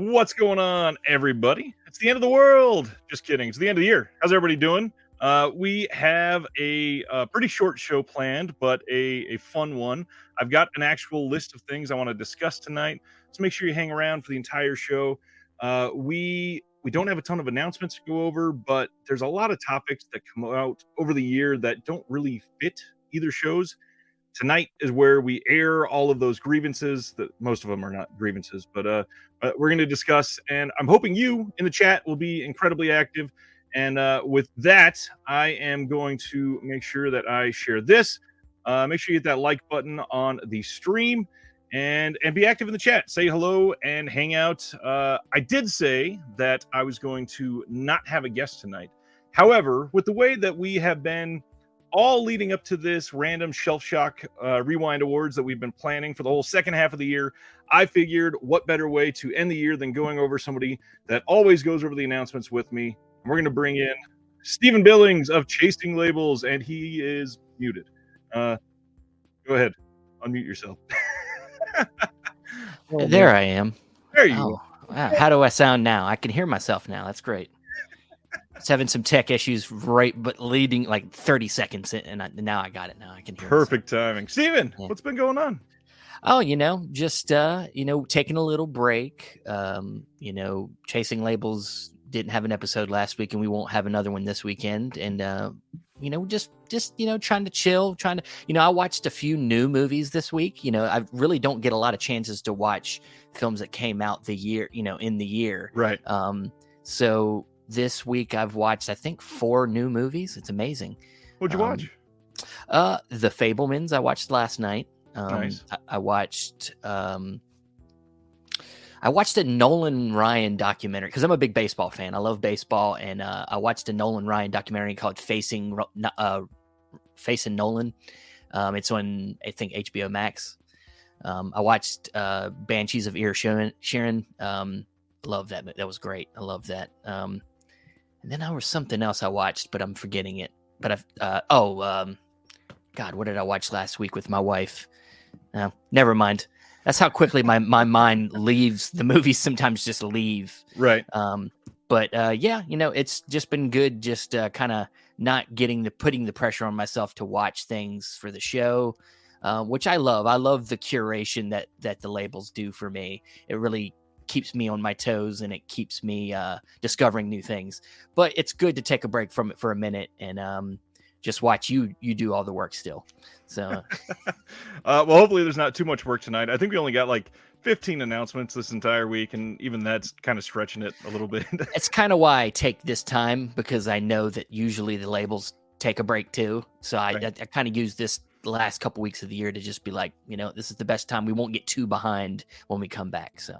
What's going on, everybody? It's the end of the world. Just kidding. It's the end of the year. How's everybody doing? We have a pretty short show planned, but a fun one. I've got an actual list of things I want to discuss tonight, so make sure you hang around for the entire show. We don't have a ton of announcements to go over, but there's a lot of topics that come out over the year that don't really fit either shows. Tonight is where we air all of those grievances. That most of them are not grievances, but we're going to discuss. And I'm hoping you in the chat will be incredibly active. And with that, I am going to make sure that I share this. Make sure you hit that like button on the stream and be active in the chat. Say hello and hang out. I did say that I was going to not have a guest tonight. However, with the way that we have been all leading up to this random Shelf Shock Rewind Awards that we've been planning for the whole second half of the year, I figured what better way to end the year than going over somebody that always goes over the announcements with me. And we're going to bring in Stephen Billings of Chasing Labels, and he is muted. Go ahead. Unmute yourself. There I am. There you go. Wow. How do I sound now? I can hear myself now. That's great. It's having some tech issues, but leading like 30 seconds in, and now I got it. Now I can hear. Perfect timing. Steven, what's been going on? Oh, just taking a little break. Chasing Labels didn't have an episode last week, and we won't have another one this weekend. And just trying to chill. I watched a few new movies this week. I really don't get a lot of chances to watch films that came out in the year. Right. So this week I've watched, I think, 4 new movies. It's amazing. What'd you watch? The Fabelmans I watched last night. Nice. I watched a Nolan Ryan documentary because I'm a big baseball fan. I love baseball, and I watched a Nolan Ryan documentary called Facing Nolan. It's on, I think, HBO Max. I watched Banshees of Inisherin. Love that. That was great. I love that. And then there was something else I watched, but I'm forgetting it. But God, what did I watch last week with my wife? Never mind. That's how quickly my mind leaves. The movies sometimes just leave. Right. It's just been good. Just kind of not putting the pressure on myself to watch things for the show, which I love. I love the curation that the labels do for me. It really keeps me on my toes, and it keeps me discovering new things. But it's good to take a break from it for a minute and just watch you do all the work still. So well, hopefully there's not too much work tonight. I think we only got like 15 announcements this entire week, and even that's kind of stretching it a little bit. It's kind of why I take this time, because I know that usually the labels take a break too. So I kind of use this the last couple weeks of the year to just be like, this is the best time. We won't get too behind when we come back. So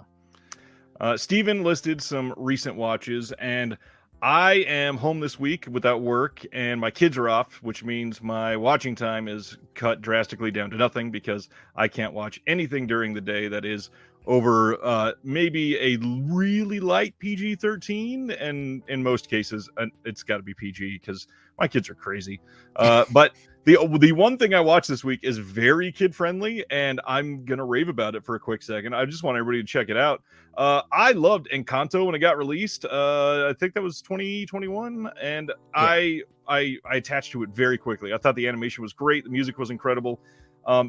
Steven listed some recent watches, and I am home this week without work, and my kids are off, which means my watching time is cut drastically down to nothing because I can't watch anything during the day that is over maybe a really light PG-13, and in most cases it's got to be PG because my kids are crazy. But the one thing I watched this week is very kid friendly, and I'm gonna rave about it for a quick second. I just want everybody to check it out. I loved Encanto when it got released. I think that was 2021, and yeah. I attached to it very quickly. I thought the animation was great, the music was incredible.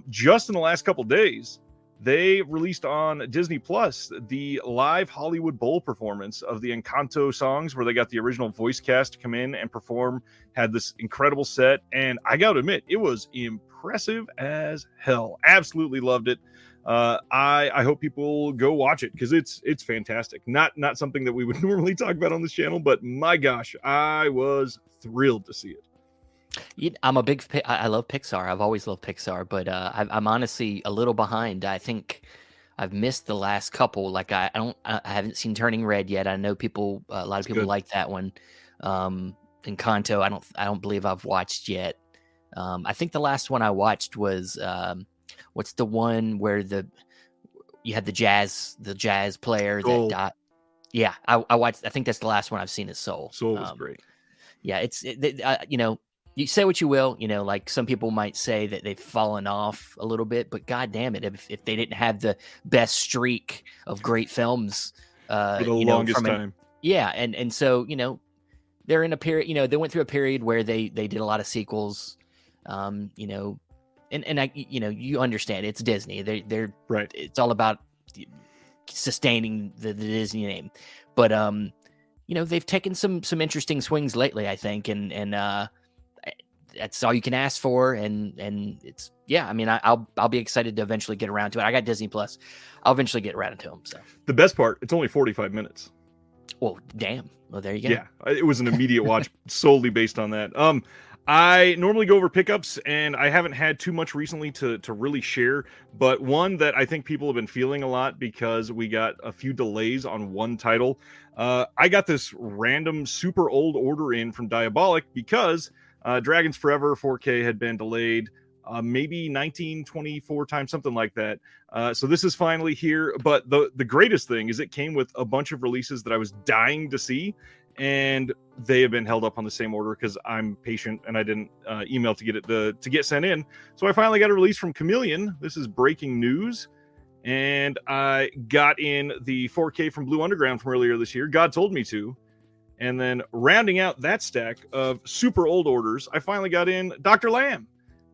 Just in the last couple days, they released on Disney Plus the live Hollywood Bowl performance of the Encanto songs, where they got the original voice cast to come in and perform, had this incredible set, and I gotta admit, it was impressive as hell. Absolutely loved it. I hope people go watch it because it's fantastic. Not something that we would normally talk about on this channel, but my gosh, I was thrilled to see it. I'm a big. I love Pixar. I've always loved Pixar, but I'm honestly a little behind. I think I've missed the last couple. Like I haven't seen Turning Red yet. I know a lot of people like that one. Encanto, I don't believe I've watched yet. I think the last one I watched was what's the one where you had the jazz player Soul. that died. Yeah, I watched. I think that's the last one I've seen is Soul. Soul was great. Yeah, you say what you will, like some people might say that they've fallen off a little bit, but God damn it, if they didn't have the best streak of great films for the you know, longest from an time. yeah, and so, you know, they're in a period, you know, they went through a period where they did a lot of sequels, you know, and I, you know, you understand it's Disney. They're Right. it's all about sustaining the Disney name. But you know, they've taken some interesting swings lately, I think, and that's all you can ask for. And it's yeah, I mean, I'll be excited to eventually get around to it. I got Disney Plus. I'll eventually get around to them. So The best part, it's only 45 minutes. well, damn. Well, there you go. Yeah, it was an immediate watch solely based on that. I normally go over pickups, and I haven't had too much recently to really share. But one that I think people have been feeling a lot because we got a few delays on one title. I got this random super old order in from Diabolic because Dragons Forever 4K had been delayed. Maybe 1924 times, something like that. So this is finally here. But the greatest thing is it came with a bunch of releases that I was dying to see, and they have been held up on the same order because I'm patient and I didn't email to get it to get sent in. So I finally got a release from Chameleon. This is breaking news. And I got in the 4K from Blue Underground from earlier this year. God told me to. And then rounding out that stack of super old orders, I finally got in Dr. Lamb.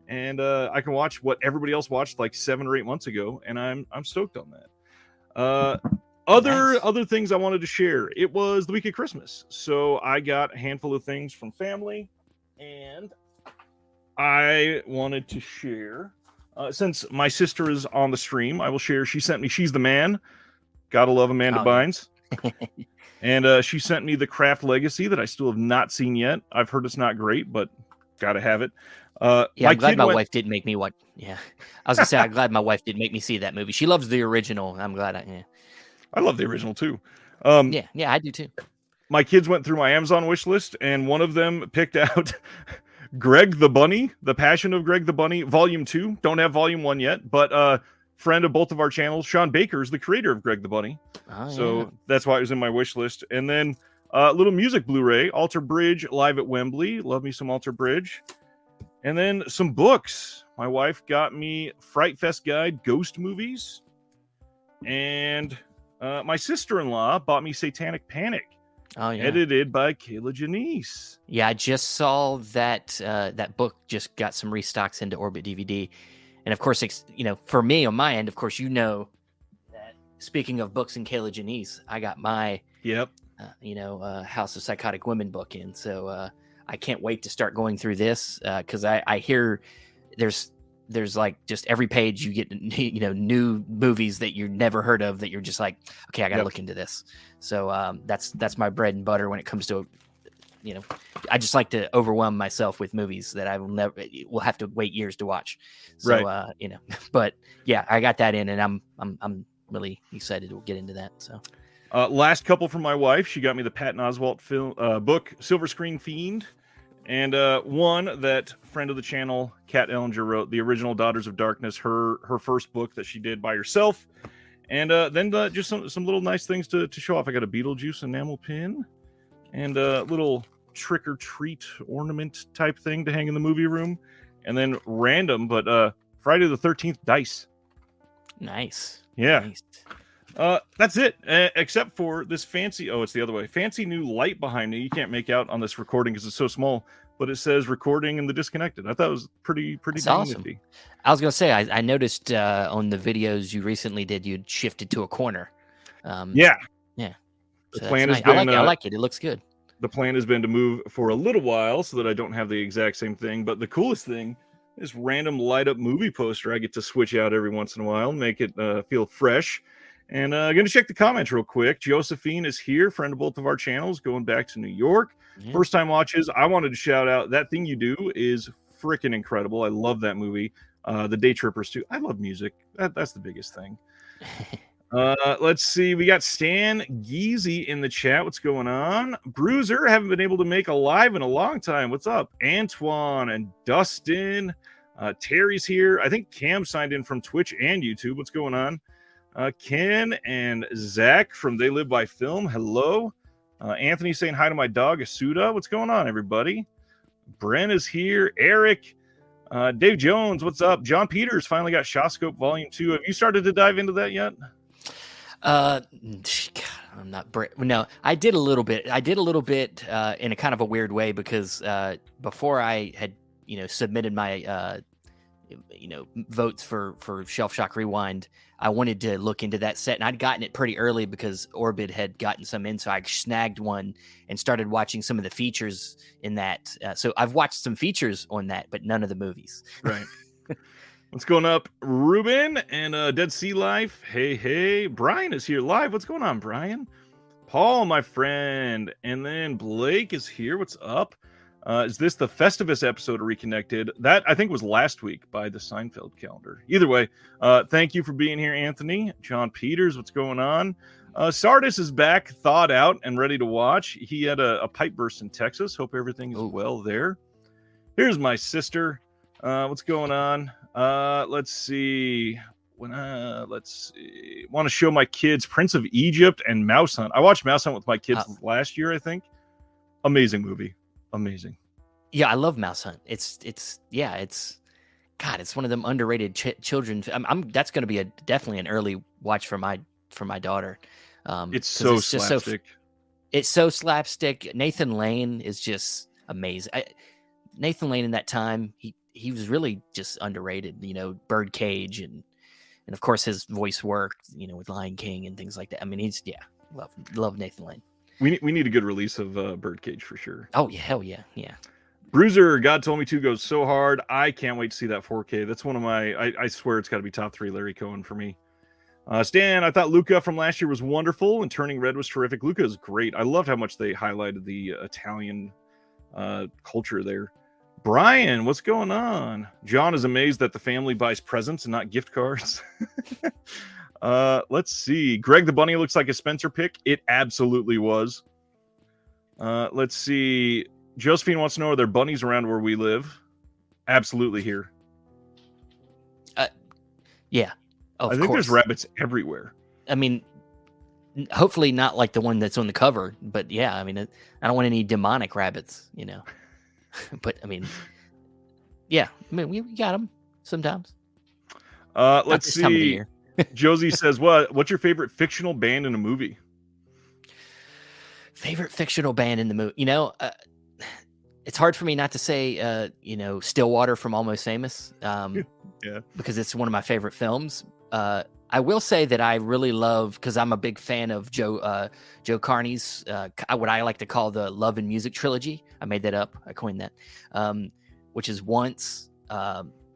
And I can watch what everybody else watched like 7 or 8 months ago, and I'm stoked on that. Other things I wanted to share. It was the week of Christmas, so I got a handful of things from family, and I wanted to share. Since my sister is on the stream, I will share. She sent me She's the Man. Gotta love Amanda Bynes. And she sent me The Craft Legacy that I still have not seen yet. I've heard it's not great, but gotta have it. Yeah, I'm glad my wife didn't make me watch. Yeah, I was gonna say I'm glad my wife didn't make me see that movie. She loves the original. I'm glad. I love the original too. Yeah, I do too. My kids went through my Amazon wish list, and one of them picked out Greg the Bunny, The Passion of Greg the Bunny, Volume 2. Don't have Volume 1 yet, but friend of both of our channels, Sean Baker, is the creator of Greg the Bunny. So that's why it was in my wish list. And then little music Blu-ray, Alter Bridge, Live at Wembley. Love me some Alter Bridge. And then some books. My wife got me Fright Fest Guide, Ghost Movies. And my sister-in-law bought me Satanic Panic. Edited by Kayla Janice. Yeah, I just saw that that book just got some restocks into Orbit DVD. And of course, you know, for me on my end, of course, you know that speaking of books and Kayla Janice, I got my House of Psychotic Women book in. So I can't wait to start going through this because I hear there's like just every page you get, you know, new movies that you've never heard of that you're just like, okay, I got to look into this. So that's my bread and butter when it comes to, you know, I just like to overwhelm myself with movies that I will have to wait years to watch. So, you know, but yeah, I got that in and I'm really excited to get into that. So last couple from my wife, she got me the Patton Oswalt film book, Silver Screen Fiend. And one that friend of the channel, Kat Ellinger, wrote, the original Daughters of Darkness, her first book that she did by herself. And then just some little nice things to show off. I got a Beetlejuice enamel pin and a little trick or treat ornament type thing to hang in the movie room. And then random, but Friday the 13th dice. Nice. Yeah. Nice. That's it, except for this fancy, it's the other way, fancy new light behind me. You can't make out on this recording because it's so small, but it says recording in the disconnected. I thought it was pretty awesome. nifty. I was going to say, I noticed on the videos you recently did, you'd shifted to a corner. Yeah. So the plan nice. has been, I like it. It looks good. The plan has been to move for a little while so that I don't have the exact same thing. But the coolest thing is random light up movie poster. I get to switch out every once in a while, make it feel fresh. And I'm going to check the comments real quick. Josephine is here, friend of both of our channels, going back to New York. Yeah. First time watches. I wanted to shout out, That Thing You Do is freaking incredible. I love that movie. The Day Trippers too. I love music. That's the biggest thing. Let's see. We got Stan Geezy in the chat. What's going on? Bruiser, haven't been able to make a live in a long time. What's up? Antoine and Dustin. Terry's here. I think Cam signed in from Twitch and YouTube. What's going on? Ken and Zach from They Live by Film. Hello. Anthony saying hi to my dog, Asuda. What's going on, everybody? Bren is here. Eric. Dave Jones, what's up? John Peters finally got Shawscope Volume 2. Have you started to dive into that yet? God, I'm not no, I did a little bit. I did a little bit in a kind of a weird way because before I had, submitted my votes for Shelf Shock Rewind, I wanted to look into that set, and I'd gotten it pretty early because Orbit had gotten some in, so I snagged one and started watching some of the features in that. So I've watched some features on that, but none of the movies. Right. What's going up, Ruben and Dead Sea Life? Hey, Brian is here live. What's going on, Brian? Paul, my friend, and then Blake is here. What's up? Is this the Festivus episode of Reconnected? That, I think, was last week by the Seinfeld calendar. Either way, thank you for being here, Anthony. John Peters, what's going on? Sardis is back, thawed out, and ready to watch. He had a pipe burst in Texas. Hope everything is well there. Here's my sister. What's going on? Let's see. Want to show my kids Prince of Egypt and Mouse Hunt. I watched Mouse Hunt with my kids last year, I think. Amazing movie. Amazing. Yeah, I love Mouse Hunt. It's one of them underrated children. That's going to be definitely an early watch for my daughter. It's so slapstick. It's so slapstick. Nathan Lane is just amazing. Nathan Lane in that time, he was really just underrated. Birdcage and of course his voice work. With Lion King and things like that. I mean, love Nathan Lane. We need a good release of Birdcage for sure. Oh yeah, hell yeah. Bruiser, God Told Me To goes so hard. I can't wait to see that 4K. That's one of my. I swear it's got to be top 3 Larry Cohen for me. Stan, I thought Luca from last year was wonderful and Turning Red was terrific. Luca is great. I loved how much they highlighted the Italian culture there. Brian, what's going on? John is amazed that the family buys presents and not gift cards. Let's see. Greg the Bunny looks like a Spencer pick. It absolutely was. Let's see. Josephine wants to know, are there bunnies around where we live? Absolutely here. Yeah. I think there's rabbits everywhere. I mean, hopefully not like the one that's on the cover, but yeah, I mean, I don't want any demonic rabbits, But I mean, yeah, I mean, we got them sometimes. Let's see. Josie says, what's your favorite fictional band in a movie? Favorite fictional band in the movie? It's hard for me not to say, Stillwater from Almost Famous. Yeah, because it's one of my favorite films. I will say that I really love, because I'm a big fan of Joe Carney's, what I like to call the Love and Music trilogy. I made that up. I coined that, which is Once,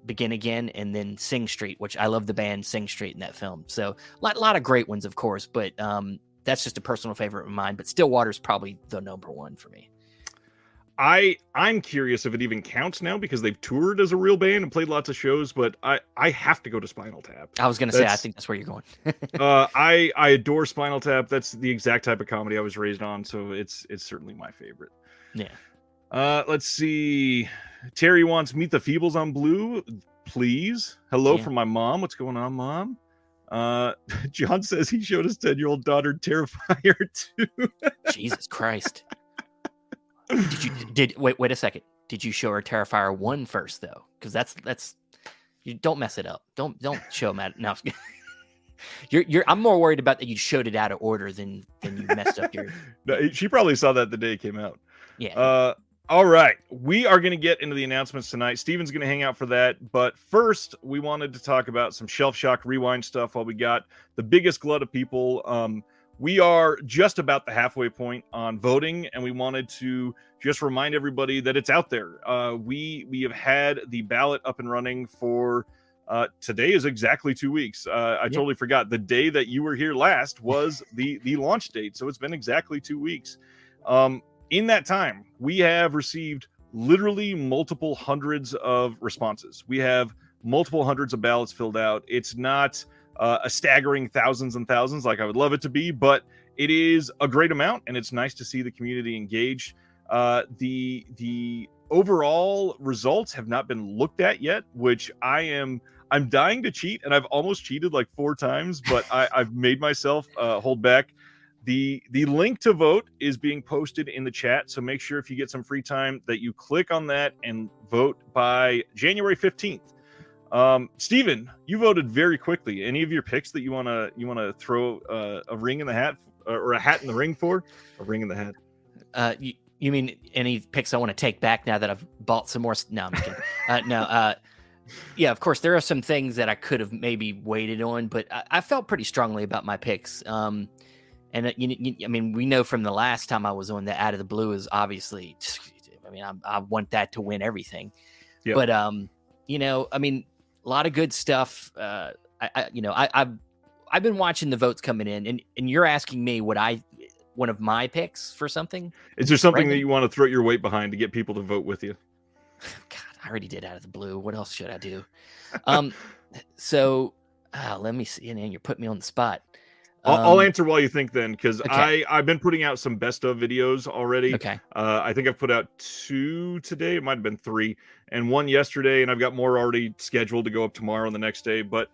Begin Again, and then Sing Street, which I love the band Sing Street in that film. So a lot of great ones, of course, but that's just a personal favorite of mine. But Stillwater's probably the number one for me. I'm curious if it even counts now because they've toured as a real band and played lots of shows, but I have to go to Spinal Tap. I was going to say, I think that's where you're going. I adore Spinal Tap. That's the exact type of comedy I was raised on, so it's certainly my favorite. Yeah. Let's see. Terry wants Meet the Feebles on Blue, please. Hello from my mom. What's going on, Mom? John says he showed his 10-year-old daughter Terrifier 2. Jesus Christ. Wait a second. Did you show her Terrifier 1 first though? Because that's you don't mess it up. Don't show them at no. I'm more worried about that you showed it out of order than you messed up your. No, she probably saw that the day it came out. Yeah. All right, we are going to get into the announcements tonight. Steven's going to hang out for that, but first we wanted to talk about some Shelf Shock Rewind stuff while we got the biggest glut of people. We are just about the halfway point on voting, and we wanted to just remind everybody that it's out there. We have had the ballot up and running for today is exactly 2 weeks. I totally forgot. The day that you were here last was the launch date, so it's been exactly 2 weeks. In that time, we have received literally multiple hundreds of responses. We have multiple hundreds of ballots filled out. It's not a staggering thousands and thousands like I would love it to be, but it is a great amount, and it's nice to see the community engaged. The overall results have not been looked at yet, which I'm dying to cheat, and I've almost cheated like 4 times, but I've made myself hold back. The link to vote is being posted in the chat, so make sure if you get some free time that you click on that and vote by January 15th. Steven, you voted very quickly. Any of your picks that you wanna throw a ring in the hat or a hat in the ring for? A ring in the hat. You mean any picks I want to take back now that I've bought some more? No, I'm just kidding. No. Yeah, of course, there are some things that I could have maybe waited on, but I felt pretty strongly about my picks. And I mean, we know from the last time I was on that Out of the Blue is obviously, I mean, I want that to win everything. Yep. But I mean, a lot of good stuff. I've been watching the votes coming in, and you're asking me one of my picks for something. Is there something that you want to throw your weight behind to get people to vote with you? God, I already did Out of the Blue. What else should I do? Let me see. And you're putting me on the spot. I'll answer while you think then, because okay. I've been putting out some best of videos already. Okay. I think I've put out 2 today. It might have been 3 and 1 yesterday, and I've got more already scheduled to go up tomorrow and the next day. But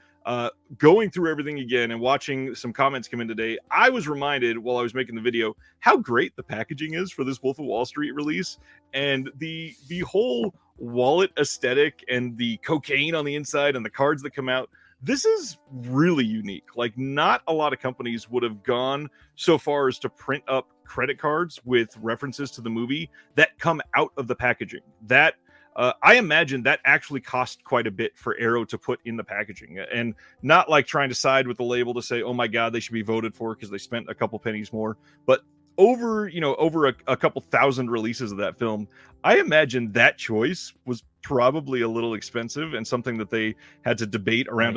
going through everything again and watching some comments come in today, I was reminded while I was making the video how great the packaging is for this Wolf of Wall Street release, and the whole wallet aesthetic and the cocaine on the inside and the cards that come out. This is really unique. Like, not a lot of companies would have gone so far as to print up credit cards with references to the movie that come out of the packaging. That I imagine that actually cost quite a bit for Arrow to put in the packaging, and not like trying to side with the label to say, oh my God, they should be voted for because they spent a couple pennies more. But over a couple thousand releases of that film, I imagine that choice was probably a little expensive and something that they had to debate around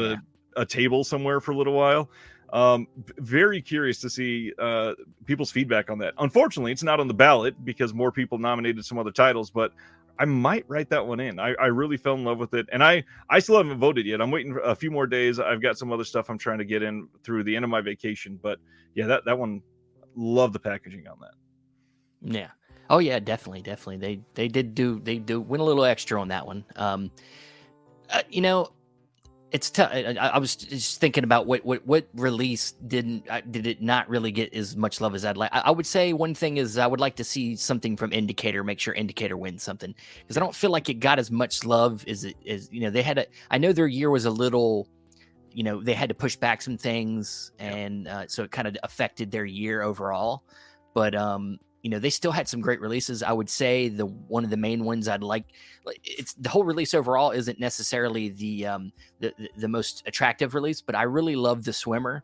a table somewhere for a little while. Very curious to see people's feedback on that. Unfortunately, it's not on the ballot because more people nominated some other titles, but I might write that one in. I really fell in love with it, and I still haven't voted yet. I'm waiting for a few more days. I've got some other stuff I'm trying to get in through the end of my vacation, but yeah, that one, love the packaging on that. Yeah. Oh yeah, definitely. They do win a little extra on that one. It's tough. I was just thinking about what release did it not really get as much love as I'd like. I would say one thing is I would like to see something from Indicator. Make sure Indicator wins something, because I don't feel like it got as much love as they had. I know their year was a little, they had to push back some things, and so it kind of affected their year overall. But they still had some great releases. I would say one of the main ones I'd like, it's the whole release overall isn't necessarily the most attractive release, but I really love The Swimmer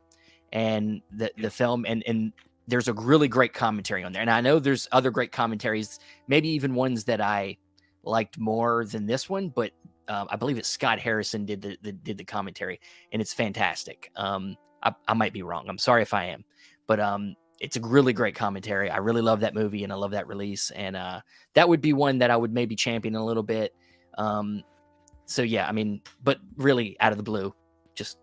and the film, and there's a really great commentary on there. And I know there's other great commentaries, maybe even ones that I liked more than this one, but I believe it's Scott Harrison did the commentary, and it's fantastic. I might be wrong. I'm sorry if I am, but it's a really great commentary. I really love that movie, and I love that release. And that would be one that I would maybe champion a little bit. So yeah, I mean, but really Out of the Blue, just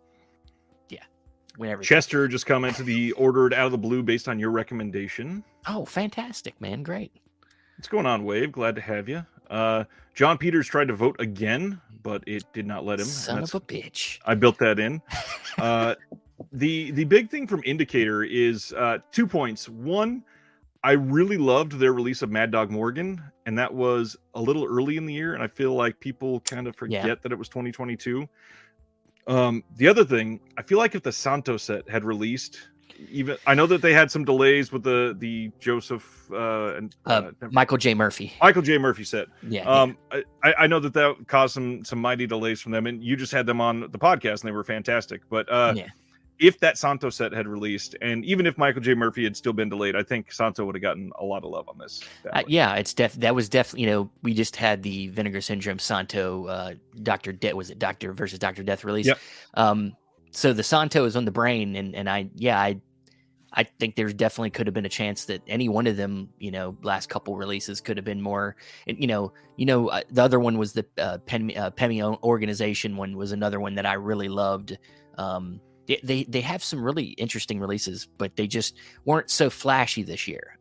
whenever. Chester just commented he ordered Out of the Blue based on your recommendation. Oh, fantastic, man. Great. What's going on, Wave? Glad to have you. John Peters tried to vote again, but it did not let him. Son of a bitch. I built that in. The big thing from Indicator is 2 points. One, I really loved their release of Mad Dog Morgan, and that was a little early in the year, and I feel like people kind of forget that it was 2022. The other thing, I feel like if the Santo set had released, even I know that they had some delays with the Joseph and Michael J. Murphy set. I know that caused some mighty delays from them, and you just had them on the podcast and they were fantastic. But if that Santo set had released, and even if Michael J. Murphy had still been delayed, I think Santo would have gotten a lot of love on this. That was definitely, we just had the Vinegar Syndrome Santo Dr. versus Dr. Death release. Yep. So the Santo is on the brain, and I think there definitely could have been a chance that any one of them, last couple releases could have been more. And the other one was the Pemi Organization one was another one that I really loved. They have some really interesting releases, but they just weren't so flashy this year.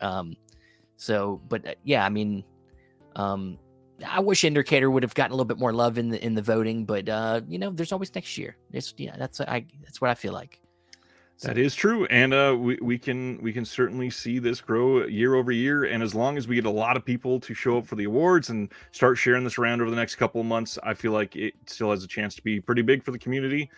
I wish Indicator would have gotten a little bit more love in the voting, but there's always next year. That's what I feel like. That is true, and we can certainly see this grow year over year. And as long as we get a lot of people to show up for the awards and start sharing this around over the next couple of months, I feel like it still has a chance to be pretty big for the community.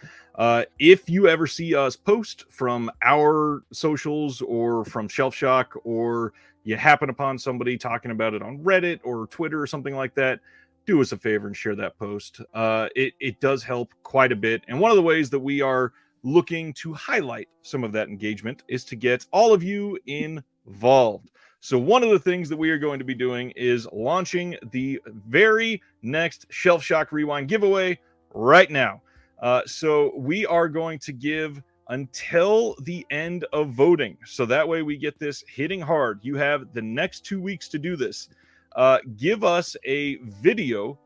If you ever see us post from our socials or from Shelf Shock, or you happen upon somebody talking about it on Reddit or Twitter or something like that, do us a favor and share that post. It does help quite a bit, and one of the ways that we are looking to highlight some of that engagement is to get all of you involved. So one of the things that we are going to be doing is launching the very next Shelf Shock Rewind giveaway right now. So we are going to give until the end of voting. So that way we get this hitting hard. You have the next 2 weeks to do this. Give us a video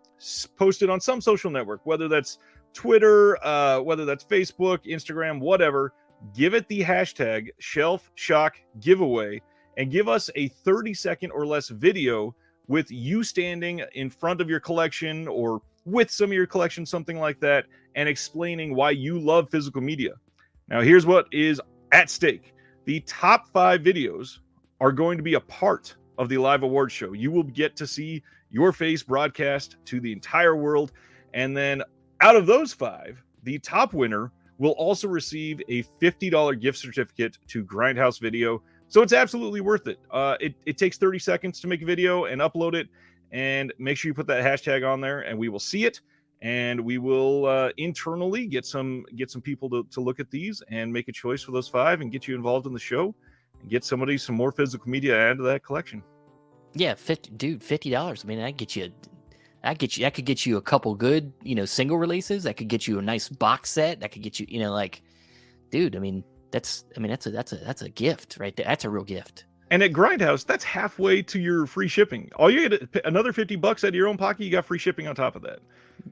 posted on some social network, whether that's Twitter, whether that's Facebook, Instagram, whatever. Give it the hashtag Shelf Shock Giveaway and give us a 30-second or less video with you standing in front of your collection or with some of your collection, something like that, and explaining why you love physical media. Now, here's what is at stake. The top 5 videos are going to be a part of the live award show. You will get to see your face broadcast to the entire world, and then out of those 5, the top winner will also receive a $50 gift certificate to Grindhouse Video. So it's absolutely worth it. It takes 30 seconds to make a video and upload it. And make sure you put that hashtag on there, and we will see it. And we will internally get some people to look at these and make a choice for those 5 and get you involved in the show and get somebody some more physical media added to that collection. Yeah, $50. I mean, that could get you a couple good, single releases. That could get you a nice box set. That could get you, dude. I mean, that's a gift right there. That's a real gift. And at Grindhouse, that's halfway to your free shipping. All you get another $50 out of your own pocket. You got free shipping on top of that.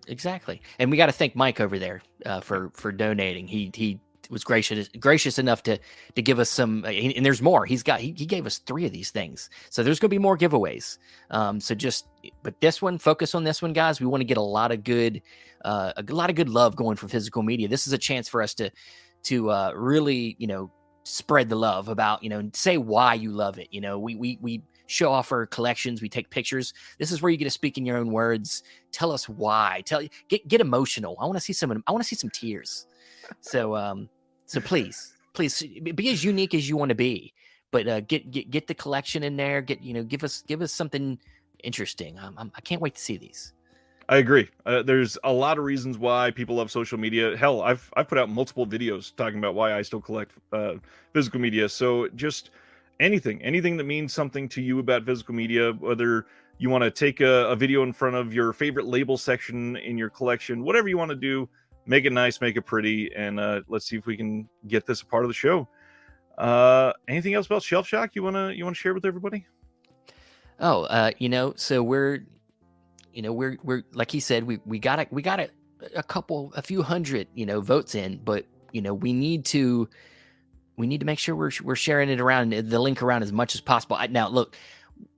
Exactly. And we got to thank Mike over there for donating. He was gracious enough to give us some, and there's more. He gave us 3 of these things, so there's going to be more giveaways. But this one, focus on this one, guys. We want to get a lot of good love going for physical media. This is a chance for us to really spread the love about say why you love it. We show off our collections, we take pictures. This is where you get to speak in your own words. Tell us why. Get emotional. I want to see some tears. So please be as unique as you want to be, but get the collection in there. Give us something interesting. I can't wait to see these. I agree. There's a lot of reasons why people love social media. Hell, I've put out multiple videos talking about why I still collect physical media. So just anything that means something to you about physical media, whether you want to take a video in front of your favorite label section in your collection, whatever you want to do, make it nice, make it pretty, and let's see if we can get this a part of the show. Anything else about Shelf Shock you want to share with everybody? So we're like he said, we got a few hundred votes in, but we need to make sure we're sharing it around, the link around as much as possible. Now look,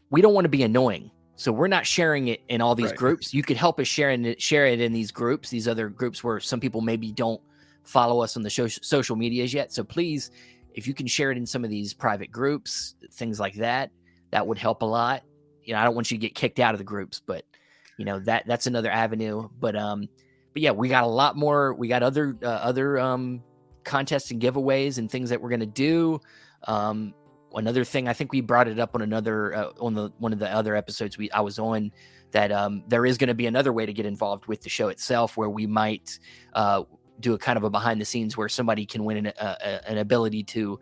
we don't want to be annoying, so we're not sharing it in all these groups. You could help us share it in these groups, these other groups where some people maybe don't follow us on the social medias yet. So please, if you can share it in some of these private groups, things like that would help a lot. I don't want you to get kicked out of the groups, but that's another avenue. But yeah, we got a lot more. We got other contests and giveaways and things that we're going to do. Another thing, I think we brought it up on another one of the other episodes I was on, that there is going to be another way to get involved with the show itself, where we might do a kind of a behind the scenes where somebody can win an ability to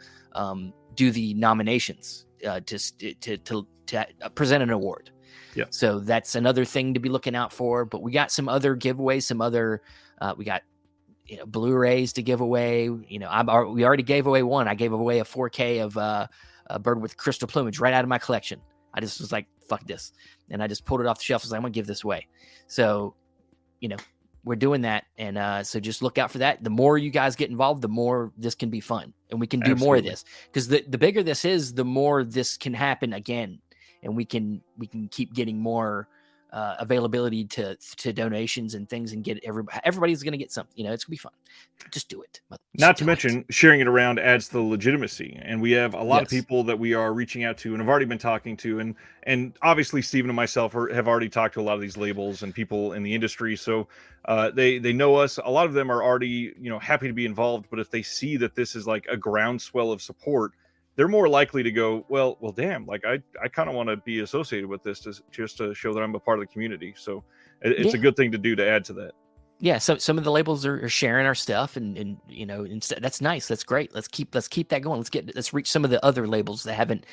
do the nominations to present an award. Yeah. So that's another thing to be looking out for. But we got some other giveaways, we got Blu-rays to give away. We already gave away one. I gave away a 4K of a bird with crystal plumage right out of my collection. I just was like, fuck this, and I just pulled it off the shelf. I was like, I'm gonna give this away. So we're doing that, and so just look out for that. The more you guys get involved, the more this can be fun, and we can do more of this, because the bigger this is, the more this can happen again, and we can keep getting more availability to donations and things, and get everybody's going to get something. It's gonna be fun. Just do it. Not to mention, sharing it around adds to the legitimacy, and we have a lot of Yes. people that we are reaching out to and have already been talking to, and obviously Stephen and myself have already talked to a lot of these labels and people in the industry, so they know us. A lot of them are already happy to be involved, but if they see that this is like a groundswell of support, they're more likely to go, well, damn, like I kind of want to be associated with this just to show that I'm a part of the community. So it's a good thing to do to add to that. Yeah, so some of the labels are sharing our stuff, and that's nice. That's great. Let's keep that going. Let's reach some of the other labels that haven't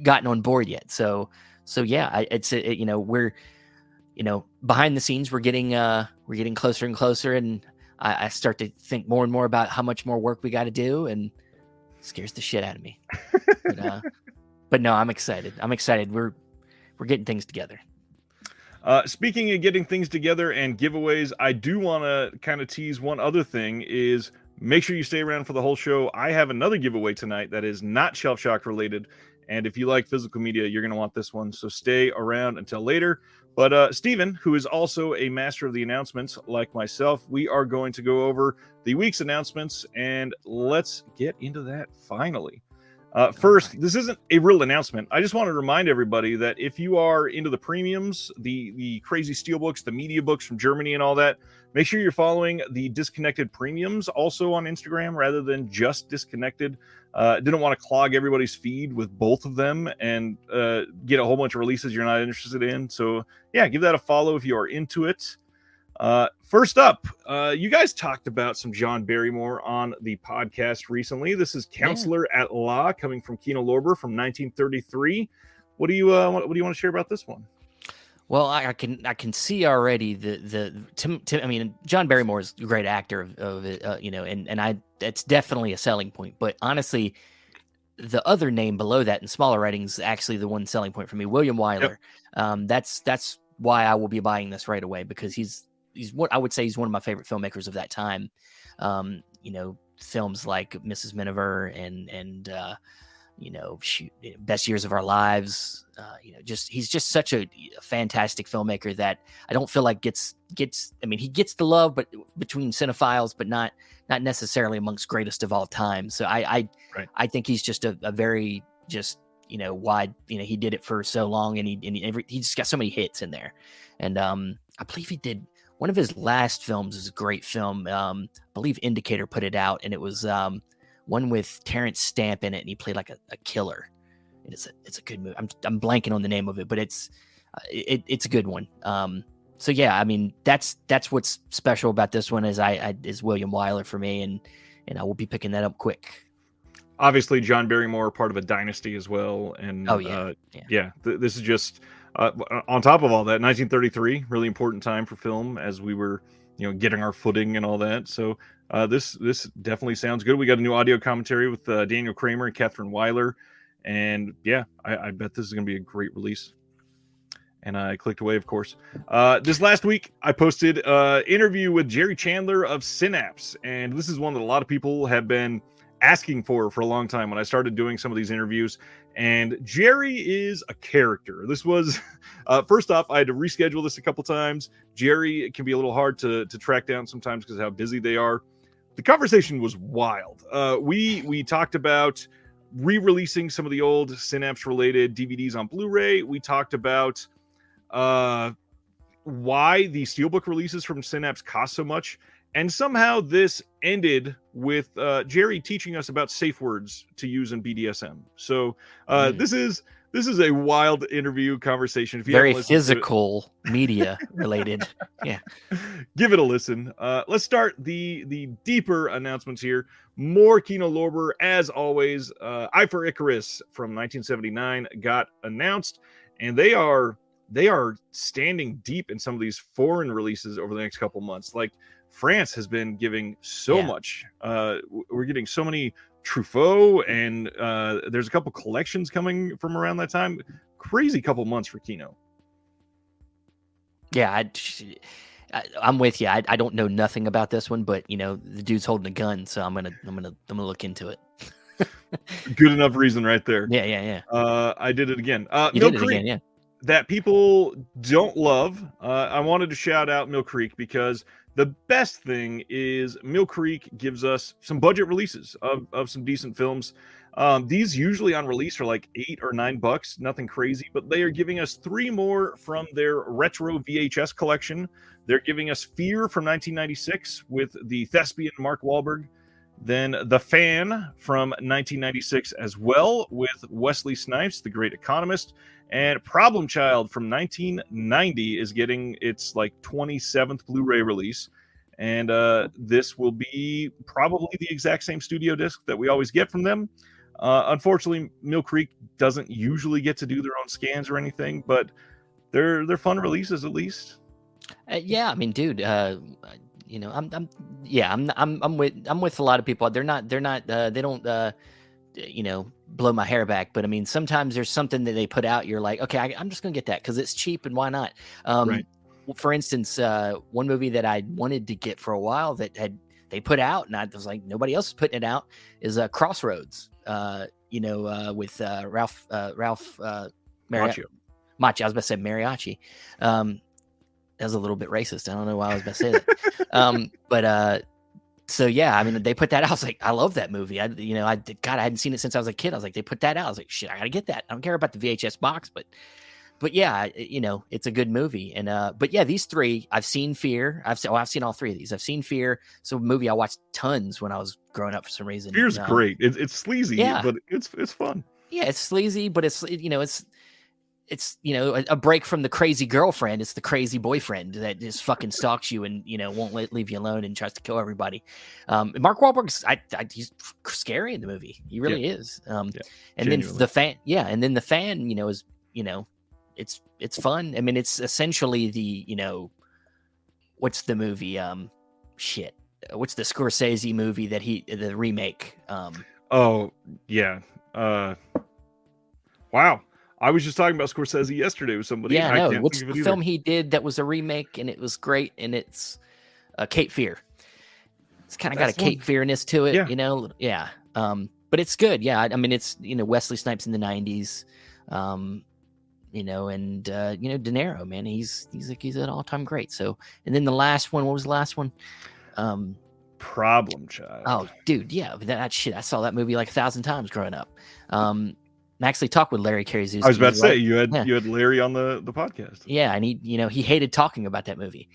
gotten on board yet. So yeah, we're behind the scenes, we're getting closer and closer, and I start to think more and more about how much more work we got to do, and it scares the shit out of me. But no, I'm excited. We're getting things together. Speaking of getting things together and giveaways, I do want to kind of tease one other thing is make sure you stay around for the whole show. I have another giveaway tonight that is not Shelf Shock related. And if you like physical media, you're going to want this one. So stay around until later. But Stephen, who is also a master of the announcements like myself, we are going to go over the week's announcements, and let's get into that finally. First, this isn't a real announcement. I just want to remind everybody that if you are into the premiums, the crazy steelbooks, the media books from Germany and all that, make sure you're following the Disconnected premiums also on Instagram rather than just Disconnected. Didn't want to clog everybody's feed with both of them and get a whole bunch of releases you're not interested in. So yeah, give that a follow if you are into it. First up, you guys talked about some John Barrymore on the podcast recently. This is Counselor at Law, coming from Kino Lorber from 1933. What do you want to share about this one? Well, I can see already I mean, John Barrymore is a great actor of it, and that's definitely a selling point. But honestly, the other name below that in smaller writings is actually the one selling point for me, William Wyler. Yep. That's why I will be buying this right away, because he's what I would say he's one of my favorite filmmakers of that time. Films like Mrs. Miniver and Best Years of Our Lives. He's just such a fantastic filmmaker that I don't feel like gets. I mean, he gets the love, but between cinephiles, but not necessarily amongst greatest of all time. So I think he's just a very wide. He did it for so long, and he just got so many hits in there. And I believe he did. One of his last films is a great film. I believe Indicator put it out, and it was one with Terrence Stamp in it, and he played like a killer. And it's a good movie. I'm blanking on the name of it, but it's a good one. So yeah, I mean that's what's special about this one is William Wyler for me, and I will be picking that up quick. Obviously, John Barrymore, part of a dynasty as well, and this is just. On top of all that, 1933, really important time for film as we were, getting our footing and all that. So this definitely sounds good. We got a new audio commentary with Daniel Kramer and Catherine Weiler, and yeah, I bet this is going to be a great release. And I clicked away, of course. This last week, I posted an interview with Jerry Chandler of Synapse, and this is one that a lot of people have been asking for a long time when I started doing some of these interviews. And Jerry is a character. This was first off, I had to reschedule this a couple times. Jerry can be a little hard to track down sometimes because of how busy they are. The conversation was wild. We talked about re-releasing some of the old Synapse related DVDs on Blu-ray. We talked about why the Steelbook releases from Synapse cost so much. And somehow this ended with Jerry teaching us about safe words to use in BDSM. So this is a wild interview conversation. If you very physical media related, yeah, give it a listen. Let's start the deeper announcements here. More Kino Lorber, as always. Eye for Icarus from 1979 got announced, and they are standing deep in some of these foreign releases over the next couple months. Like France has been giving so much. We're getting so many Truffaut, and there's a couple collections coming from around that time. Crazy couple months for Kino. Yeah, I'm with you. I don't know nothing about this one, but the dude's holding a gun, so I'm gonna look into it. Good enough reason right there. Yeah. I did it again. You did it again, yeah. that people don't love. I wanted to shout out Mill Creek because the best thing is Mill Creek gives us some budget releases of some decent films. These usually on release are like $8 or $9, nothing crazy, but they are giving us 3 more from their retro VHS collection. They're giving us Fear from 1996 with the thespian Mark Wahlberg. Then The Fan from 1996 as well with Wesley Snipes, the great economist. And Problem Child from 1990 is getting its like 27th Blu-ray release. And this will be probably the exact same studio disc that we always get from them. Unfortunately, Mill Creek doesn't usually get to do their own scans or anything, but they're fun releases at least. Yeah, I mean, dude, you know, I'm with a lot of people. They don't, you know, blow my hair back. But I mean, sometimes there's something that they put out. You're like, okay, I'm just gonna get that because it's cheap and why not? Right. For instance, one movie that I wanted to get for a while that they put out, and I was like, nobody else is putting it out, is Crossroads. You know, with Ralph Macchio. Macchio. I was about to say Mariachi. That was a little bit racist. I don't know why I was about to say that. But so yeah, I mean, they put that out. I was like, I love that movie. I hadn't seen it since I was a kid. I was like, they put that out. I was like, shit, I gotta get that. I don't care about the VHS box, but yeah, you know, it's a good movie. And but yeah, these 3, I've seen Fear. I've seen all 3 of these. I've seen Fear. So a movie I watched tons when I was growing up for some reason. Fear's great. It's sleazy, yeah. but it's fun. Yeah, it's sleazy, but it's you know, a break from the crazy girlfriend. It's the crazy boyfriend that just fucking stalks you and, you know, won't leave you alone and tries to kill everybody. Mark Wahlberg's he's scary in the movie. He really is. And genuinely. Then the fan, you know, is, you know, it's fun. I mean, it's essentially the, you know, what's the movie? What's the Scorsese movie that the remake? Oh yeah. Wow. I was just talking about Scorsese yesterday with somebody. Yeah, no. What's the film he did that was a remake and it was great? And it's Cape Fear. It's kind of got a Cape Fearness to it, you know? Yeah. But it's good. Yeah. I mean, it's, you know, Wesley Snipes in the 90s, you know, and, you know, De Niro, man, he's an all-time great. So, and then the last one, what was the last one? Problem Child. Oh, dude. Yeah. That shit. I saw that movie like 1,000 times growing up. I actually talked with Larry Karaszewski. I was about to say you had Larry on the podcast. Yeah, and he hated talking about that movie.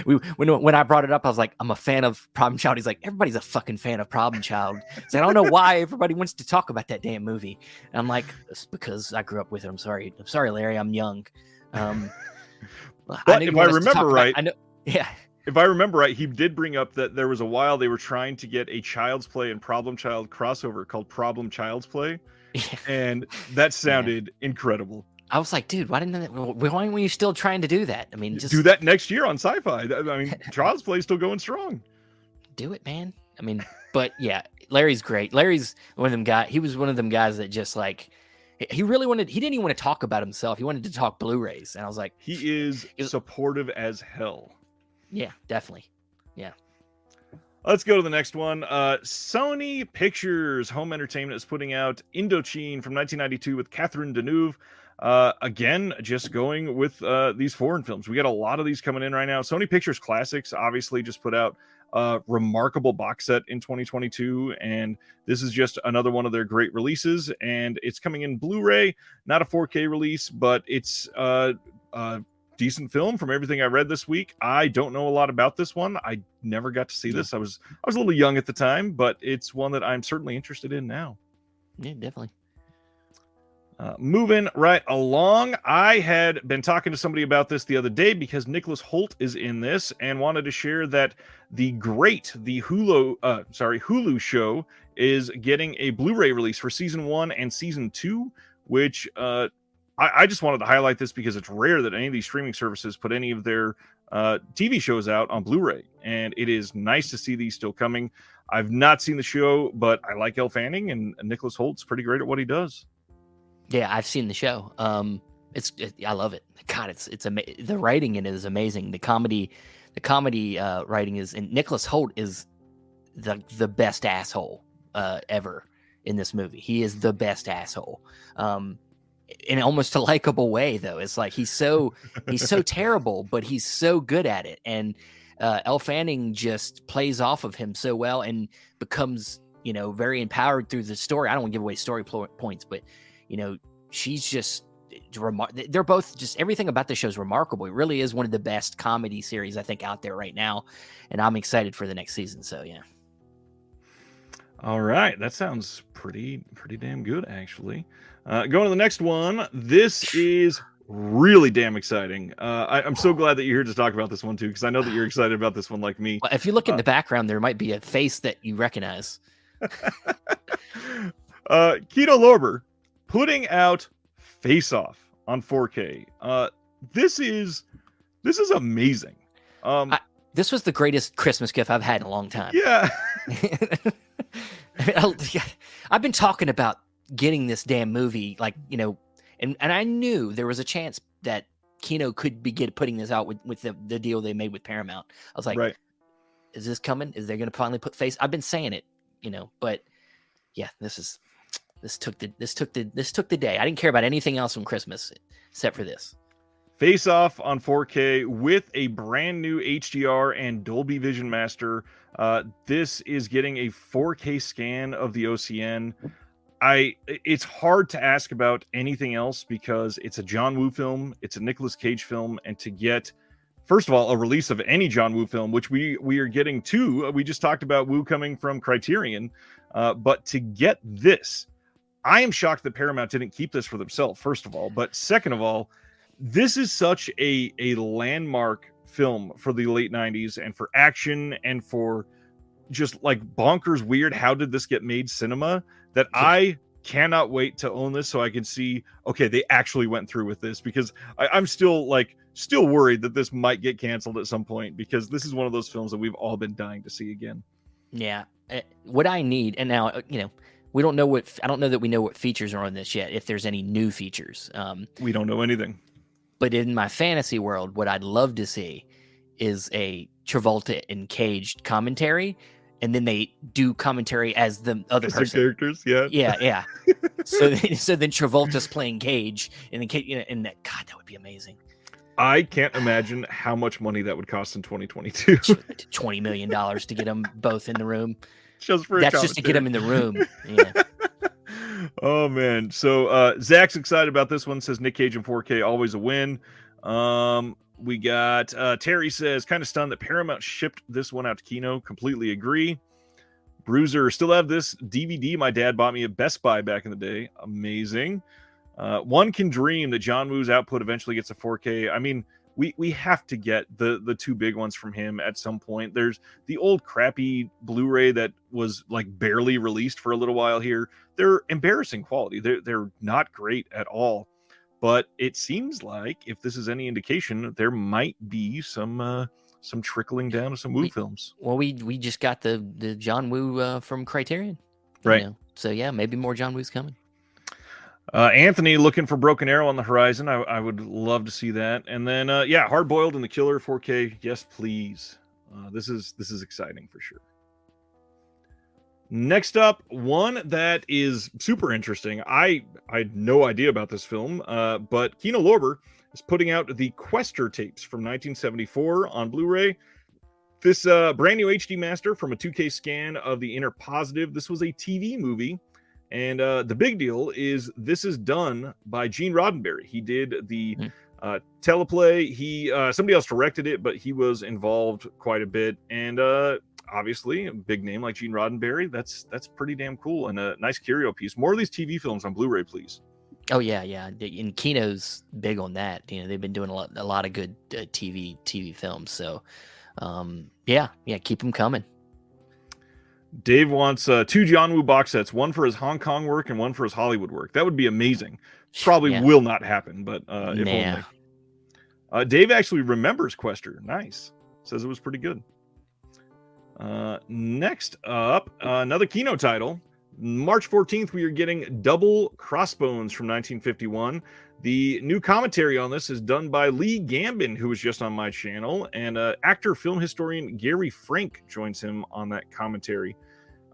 When I brought it up, I was like, I'm a fan of Problem Child. He's like, everybody's a fucking fan of Problem Child. So I don't know why everybody wants to talk about that damn movie. And I'm like, it's because I grew up with it. I'm sorry, Larry. I'm young. But if I remember right, I know. Yeah. If I remember right, he did bring up that there was a while they were trying to get a Child's Play and Problem Child crossover called Problem Child's Play. Yeah. And that sounded incredible. I was like, dude, why were you still trying to do that? I mean, just do that next year on Sci-Fi. I mean, Child's Play is still going strong. Do it, man. I mean, but yeah, Larry's great. Larry's one of them guys. He was one of them guys that just like, he didn't even want to talk about himself. He wanted to talk Blu-rays. And I was like, he is supportive as hell. Yeah, definitely. Yeah. Let's go to the next one. Sony Pictures Home Entertainment is putting out Indochine from 1992 with Catherine Deneuve. Again, just going with these foreign films. We got a lot of these coming in right now. Sony Pictures Classics obviously just put out a remarkable box set in 2022, and this is just another one of their great releases, and it's coming in Blu-ray, not a 4K release, but it's decent film from everything I read this week. I don't know a lot about this one. I never got to see this. I was a little young at the time, but it's one that I'm certainly interested in now. Yeah, definitely. Moving right along, I had been talking to somebody about this the other day because Nicholas Hoult is in this and wanted to share that the Hulu show is getting a Blu-ray release for season 1 and season 2, which I just wanted to highlight this because it's rare that any of these streaming services put any of their TV shows out on Blu-ray, and it is nice to see these still coming. I've not seen the show, but I like Elle Fanning, and Nicholas Holt's pretty great at what he does. Yeah, I've seen the show. I love it. God, the writing in it is amazing. The comedy writing is, and Nicholas Hoult is the best asshole ever in this movie. He is the best asshole. in almost a likable way, though. It's like he's so terrible, but he's so good at it. And Elle Fanning just plays off of him so well and becomes, very empowered through the story. I don't want to give away story points, but she's just they're both just, everything about the show is remarkable. It really is one of the best comedy series I think out there right now, and I'm excited for the next season. So yeah. All right, that sounds pretty damn good, actually. Going to the next one. This is really damn exciting. I'm so glad that you're here to talk about this one too, because I know that you're excited about this one like me. Well, if you look in the background, there might be a face that you recognize. Kino Lorber putting out Face Off on 4K. This is amazing. This was the greatest Christmas gift I've had in a long time. Yeah. I've been talking about getting this damn movie, and I knew there was a chance that Kino could be putting this out with the deal they made with Paramount. I was like, right. Is this coming? Is they going to finally put face? I've been saying it, but yeah, this took the day. I didn't care about anything else from Christmas except for this. Face Off on 4K with a brand new HDR and Dolby Vision Master. This is getting a 4K scan of the OCN. It's hard to ask about anything else because it's a John Woo film, it's a Nicolas Cage film, and to get, first of all, a release of any John Woo film, which we are getting too. We just talked about Woo coming from Criterion, but to get this, I am shocked that Paramount didn't keep this for themselves, first of all. But second of all, this is such a landmark film for the late 90s and for action and for just like bonkers weird how did this get made cinema that I cannot wait to own this so I can see, okay, they actually went through with this, because I'm still worried that this might get canceled at some point, because this is one of those films that we've all been dying to see again. Yeah. What I need, and now, we don't know I don't know that we know what features are on this yet, if there's any new features. We don't know anything. But in my fantasy world, what I'd love to see is a Travolta and Cage commentary, and then they do commentary as the other person. Characters, yeah. Yeah. so then Travolta's playing Cage, and then and that, God, that would be amazing. I can't imagine how much money that would cost in 2022. $20 million to get them both in the room. That's just to get them in the room. Yeah. Oh man. So Zach's excited about this one, says Nick Cage in 4K, always a win. We got Terry says, kind of stunned that Paramount shipped this one out to Kino. Completely agree. Bruiser, still have this DVD my dad bought me at Best Buy back in the day. Amazing. One can dream that John Woo's output eventually gets a 4K. I mean, we have to get the two big ones from him at some point. There's the old crappy Blu-ray that was like barely released for a little while here. They're embarrassing quality. They're not great at all. But it seems like, if this is any indication, there might be some trickling down of some Woo films. Well, we just got the John Woo from Criterion, right? So yeah, maybe more John Woo's coming. Anthony looking for Broken Arrow on the horizon. I would love to see that. And then Hard Boiled and The Killer 4K. Yes, please. This is exciting for sure. Next up, one that is super interesting. I had no idea about this film, but Kino Lorber is putting out the Quester tapes from 1974 on Blu-ray. This brand new HD master from a 2K scan of The Inner Positive. This was a TV movie. And the big deal is this is done by Gene Roddenberry. He did the teleplay. Somebody else directed it, but he was involved quite a bit. And obviously, a big name like Gene Roddenberry, that's pretty damn cool and a nice curio piece. More of these TV films on Blu-ray, please. Oh yeah. And Kino's big on that. They've been doing a lot of good TV films. So keep them coming. Dave wants 2 John Woo box sets, one for his Hong Kong work and one for his Hollywood work. That would be amazing. Probably will not happen, but if only. Dave actually remembers Quester. Nice. Says it was pretty good. Next up, another Kino title. March 14th, we are getting Double Crossbones from 1951. The new commentary on this is done by Lee Gambin, who was just on my channel, and actor film historian Gary Frank joins him on that commentary.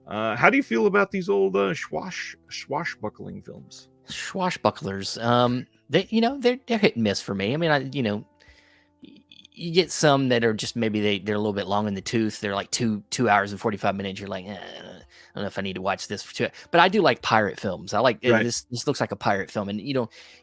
How do you feel about these old swashbuckling films? Swashbucklers. They're hit and miss for me. I mean, you get some that are just maybe they're a little bit long in the tooth. They're like 2 hours and 45 minutes. You're like, I don't know if I need to watch this for 2. But I do like pirate films. I like Right. this looks like a pirate film, and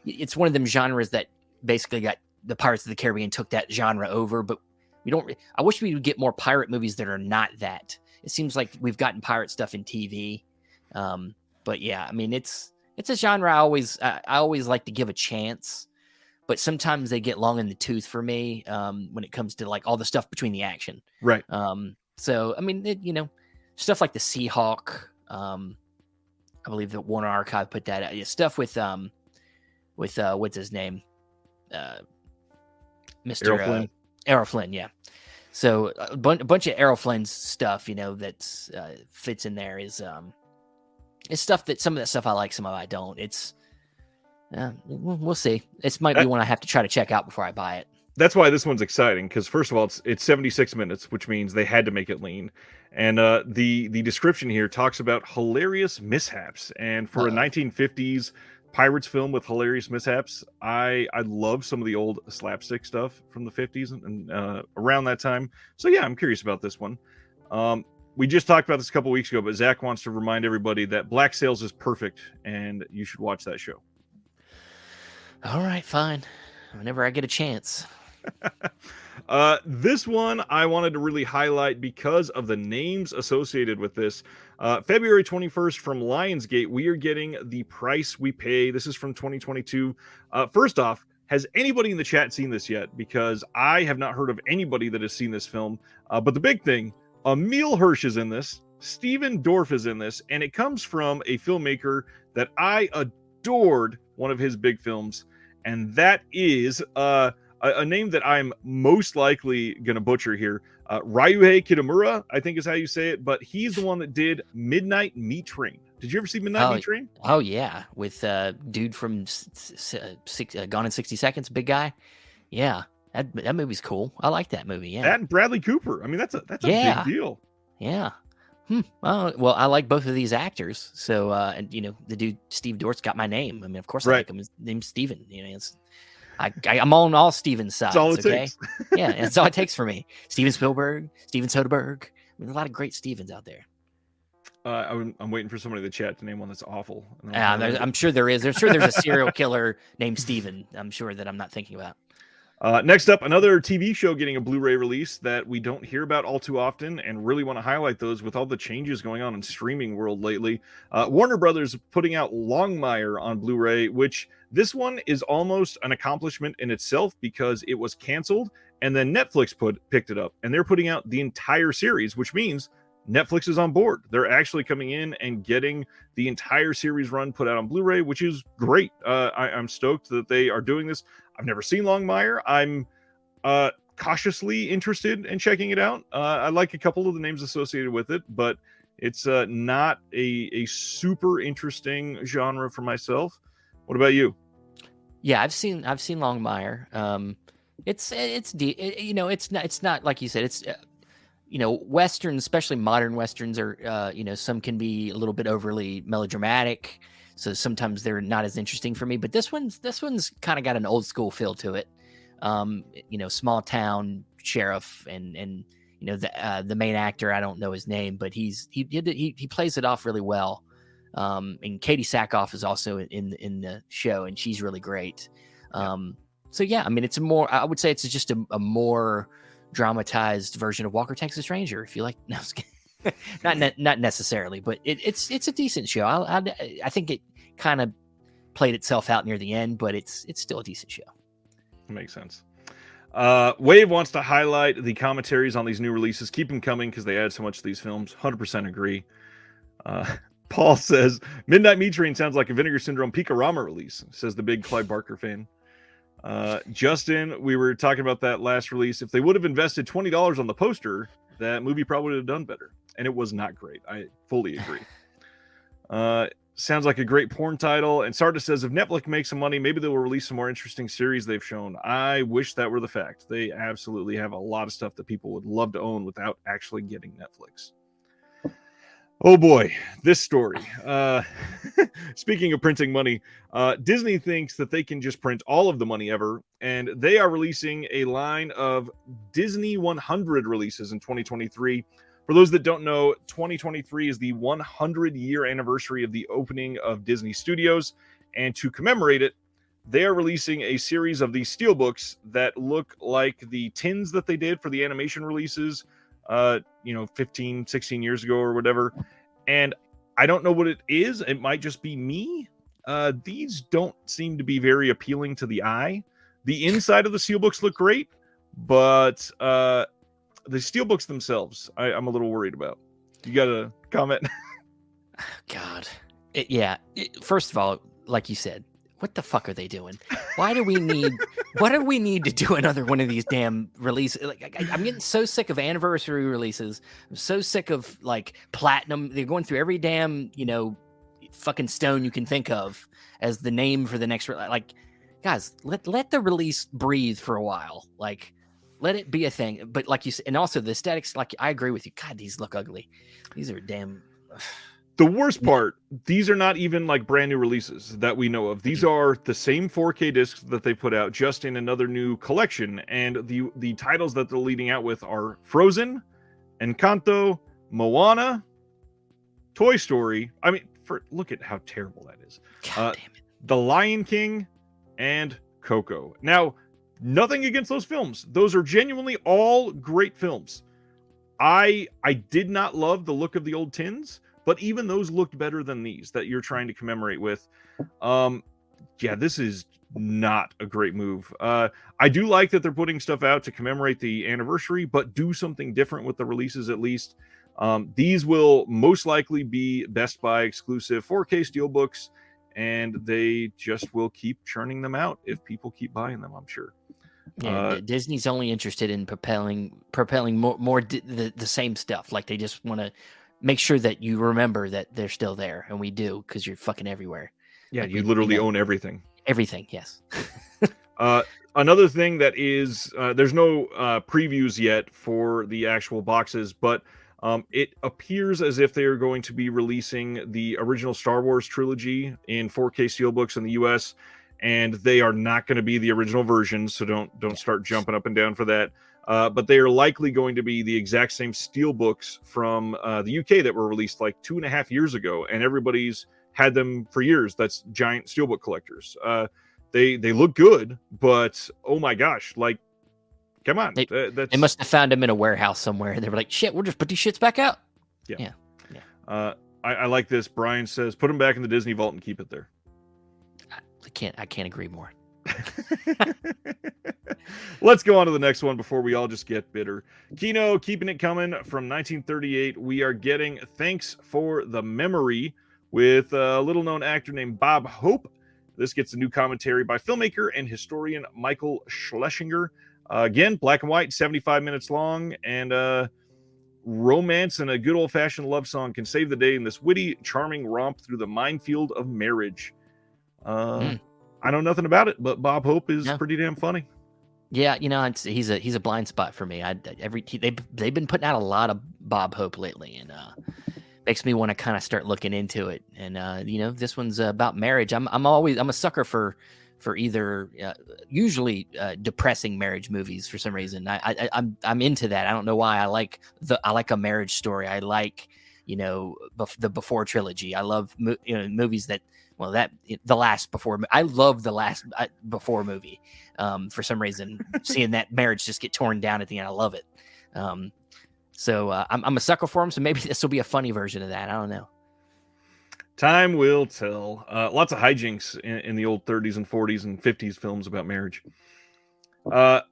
it's one of them genres that basically got the Pirates of the Caribbean took that genre over. But we don't. I wish we would get more pirate movies that are not that. It seems like we've gotten pirate stuff in TV, but yeah, I mean it's a genre I always like to give a chance. But sometimes they get long in the tooth for me when it comes to like all the stuff between the action. Right. So I mean, stuff like the Seahawk. I believe that Warner Archive put that out. Stuff with what's his name, Mr. Errol Flynn. Errol Flynn, yeah. So a bunch of Errol Flynn's stuff, that's fits in there is stuff that some of that stuff I like, some of I don't. It's we'll see. This might be one I have to try to check out before I buy it. That's why this one's exciting, because first of all, it's 76 minutes, which means they had to make it lean. And the description here talks about hilarious mishaps. And for a 1950s pirates film with hilarious mishaps, I love some of the old slapstick stuff from the 50s and around that time. So yeah, I'm curious about this one. We just talked about this a couple weeks ago, but Zach wants to remind everybody that Black Sails is perfect, and you should watch that show. All right, fine. Whenever I get a chance. This one I wanted to really highlight because of the names associated with this. February 21st from Lionsgate, we are getting The Price We Pay. This is from 2022. First off, has anybody in the chat seen this yet? Because I have not heard of anybody that has seen this film. But the big thing, Emile Hirsch is in this. Steven Dorff is in this. And it comes from a filmmaker that I adored one of his big films. And that is a name that I'm most likely going to butcher here. Ryuhei Kitamura, I think is how you say it. But he's the one that did Midnight Meat Train. Did you ever see Midnight Meat Train? Oh, yeah. With dude from Gone in 60 Seconds, big guy. Yeah. That movie's cool. I like that movie. Yeah. That and Bradley Cooper. I mean, that's a big deal. Yeah. Well, I like both of these actors. So, and the dude Steve Dorff's got my name. I mean, of course I like him. His name's Steven. I'm on all Steven's sides. That's all it takes. Yeah, that's all it takes for me. Steven Spielberg, Steven Soderbergh. I mean, there's a lot of great Stevens out there. I'm waiting for somebody in the chat to name one that's awful. I'm sure there is. I'm sure there's a serial killer named Steven. I'm sure that I'm not thinking about. Next up, another TV show getting a Blu-ray release that we don't hear about all too often, and really want to highlight those with all the changes going on in streaming world lately. Warner Brothers putting out Longmire on Blu-ray, which this one is almost an accomplishment in itself because it was canceled, and then Netflix picked it up, and they're putting out the entire series, which means Netflix is on board. They're actually coming in and getting the entire series run put out on Blu-ray, which is great. I'm stoked that they are doing this. I've never seen Longmire. I'm cautiously interested in checking it out. I like a couple of the names associated with it, but it's not a super interesting genre for myself. What about you? Yeah, I've seen Longmire. It's not like you said. It's westerns, especially modern westerns, are some can be a little bit overly melodramatic. So sometimes they're not as interesting for me, but this one's kind of got an old school feel to it. Small town sheriff and the main actor, I don't know his name, but he plays it off really well. And Katie Sackhoff is also in the show, and she's really great. So yeah, I mean, I would say it's just a more dramatized version of Walker Texas Ranger, if you like. No, not necessarily, but it's a decent show. I think it kind of played itself out near the end, but it's still a decent show. Makes sense. Wave wants to highlight the commentaries on these new releases. Keep them coming because they add so much to these films. 100% agree. Paul says Midnight Meat Train sounds like a Vinegar Syndrome Picarama release, says the big Clive Barker fan. Justin, we were talking about that last release. If they would have invested $20 on the poster, that movie probably would have done better. And it was not great. I fully agree. Sounds like a great porn title. And Sarda says, if Netflix makes some money, maybe they will release some more interesting series they've shown. I wish that were the fact. They absolutely have a lot of stuff that people would love to own without actually getting Netflix. Oh boy, this story. Speaking of printing money, Disney thinks that they can just print all of the money ever, and they are releasing a line of Disney 100 releases in 2023. For those that don't know, 2023 is the 100-year anniversary of the opening of Disney Studios, and to commemorate it, they are releasing a series of these steelbooks that look like the tins that they did for the animation releases 15, 16 years ago or whatever. And I don't know what it is. It might just be me. These don't seem to be very appealing to the eye. The inside of the steelbooks look great, but the steelbooks themselves, I'm a little worried about. You got a comment? God. First of all, like you said, what the fuck are they doing? Why do we need to do another one of these damn releases? Like, I'm getting so sick of anniversary releases. I'm so sick of like platinum. They're going through every damn, fucking stone you can think of as the name for the next like, guys, let the release breathe for a while. Like, let it be a thing. But like you said, and also the aesthetics, like I agree with you. God, these look ugly. These are damn. The worst part, these are not even like brand new releases that we know of. These are the same 4K discs that they put out, just in another new collection. And the titles that they're leading out with are Frozen, Encanto, Moana, Toy Story. I mean, look at how terrible that is. God damn it. The Lion King and Coco. Now, nothing against those films. Those are genuinely all great films. I did not love the look of the old tins, but even those looked better than these that you're trying to commemorate with. This is not a great move. I do like that they're putting stuff out to commemorate the anniversary, but do something different with the releases at least. These will most likely be Best Buy exclusive 4K steelbooks, and they just will keep churning them out if people keep buying them, I'm sure. Yeah, Disney's only interested in propelling more the same stuff. Like they just want to make sure that you remember that they're still there, and we do because you're fucking everywhere. Yeah, like you literally own everything. Everything, yes. Another thing that is there's no previews yet for the actual boxes, but it appears as if they are going to be releasing the original Star Wars trilogy in 4K steelbooks in the US, and they are not going to be the original versions, so don't start jumping up and down for that. But they are likely going to be the exact same steelbooks from the UK that were released like 2.5 years ago, and everybody's had them for years. That's giant steelbook collectors. They look good, but oh my gosh, like, come on. They must have found them in a warehouse somewhere. They were like, shit, we'll just put these shits back out. Yeah. I like this. Brian says, put them back in the Disney vault and keep it there. I can't agree more. Let's go on to the next one before we all just get bitter. Kino, keeping it coming from 1938. We are getting Thanks for the Memory with a little-known actor named Bob Hope. This gets a new commentary by filmmaker and historian Michael Schlesinger. Again, black and white, 75 minutes long, and romance and a good old-fashioned love song can save the day in this witty, charming romp through the minefield of marriage. I know nothing about it, but Bob Hope is pretty damn funny. Yeah, he's a blind spot for me. They've been putting out a lot of Bob Hope lately, and makes me want to kind of start looking into it. And this one's about marriage. I'm a sucker for either usually depressing marriage movies for some reason. I'm into that. I don't know why. I like a marriage story. I like the Before trilogy. I love movies that. Well, the last Before. I love the last Before movie. For some reason, seeing that marriage just get torn down at the end, I love it. So I'm a sucker for them. So maybe this will be a funny version of that. I don't know. Time will tell. Lots of hijinks in the old 30s and 40s and 50s films about marriage.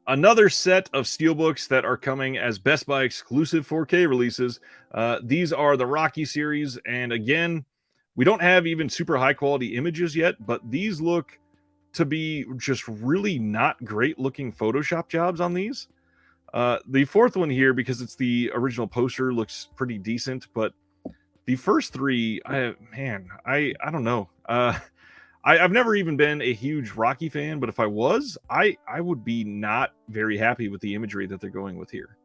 Another set of steelbooks that are coming as Best Buy exclusive 4K releases. These are the Rocky series, and again, we don't have even super high quality images yet, but these look to be just really not great looking Photoshop jobs on these. The fourth one here, because it's the original poster, looks pretty decent, but the first three, I don't know. I've never even been a huge Rocky fan, but if I was, I would be not very happy with the imagery that they're going with here.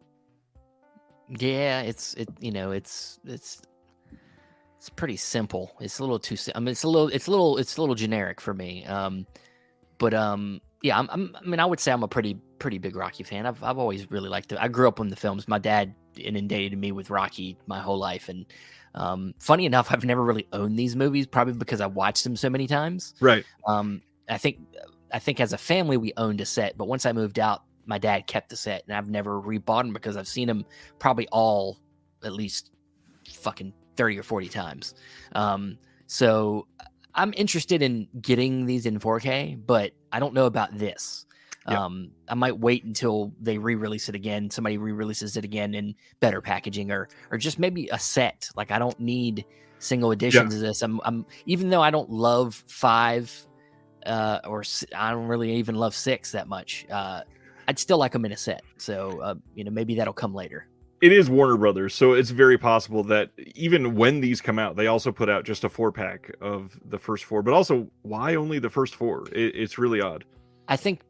Yeah, it's It's pretty simple. It's a little too. I mean, it's a little generic for me. But yeah, I mean, I would say I'm a pretty big Rocky fan. I've always really liked it. I grew up on the films. My dad inundated me with Rocky my whole life, and funny enough, I've never really owned these movies, probably because I watched them so many times. Right. I think as a family we owned a set, but once I moved out, my dad kept the set, and I've never rebought them because I've seen them probably all at least fucking 30 or 40 times. So I'm interested in getting these in 4K, but I don't know about this. Yeah. I might wait until they re-release it again. Somebody re-releases it again in better packaging, or just maybe a set. Like, I don't need single editions of this. I'm even though I don't love 5, or I don't really even love 6 that much. I'd still like them in a set. So maybe that'll come later. It is Warner Brothers, so it's very possible that even when these come out, they also put out just a 4-pack of the first 4. But also, why only the first 4? It's really odd. I think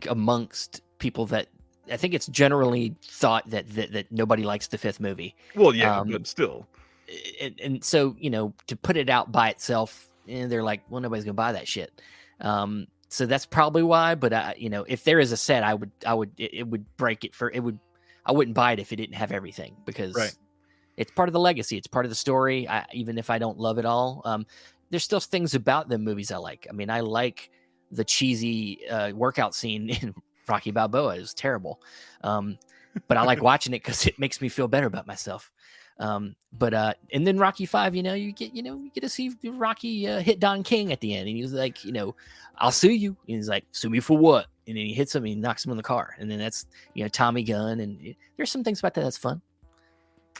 amongst people that I think it's generally thought that nobody likes the 5th movie. Well, yeah, but still. And so, to put it out by itself, they're like, well, nobody's gonna buy that shit. So that's probably why. But if there is a set, it would break it for it would. I wouldn't buy it if it didn't have everything, because it's part of the legacy. It's part of the story. Even if I don't love it all, there's still things about the movies I like. I mean, I like the cheesy workout scene in Rocky Balboa. It was terrible. But I like watching it because it makes me feel better about myself. And then Rocky 5, you get to see Rocky hit Don King at the end, and he was like, I'll sue you. And he's like, sue me for what? And then he hits him and he knocks him in the car. And then that's, Tommy Gunn. And there's some things about that that's fun.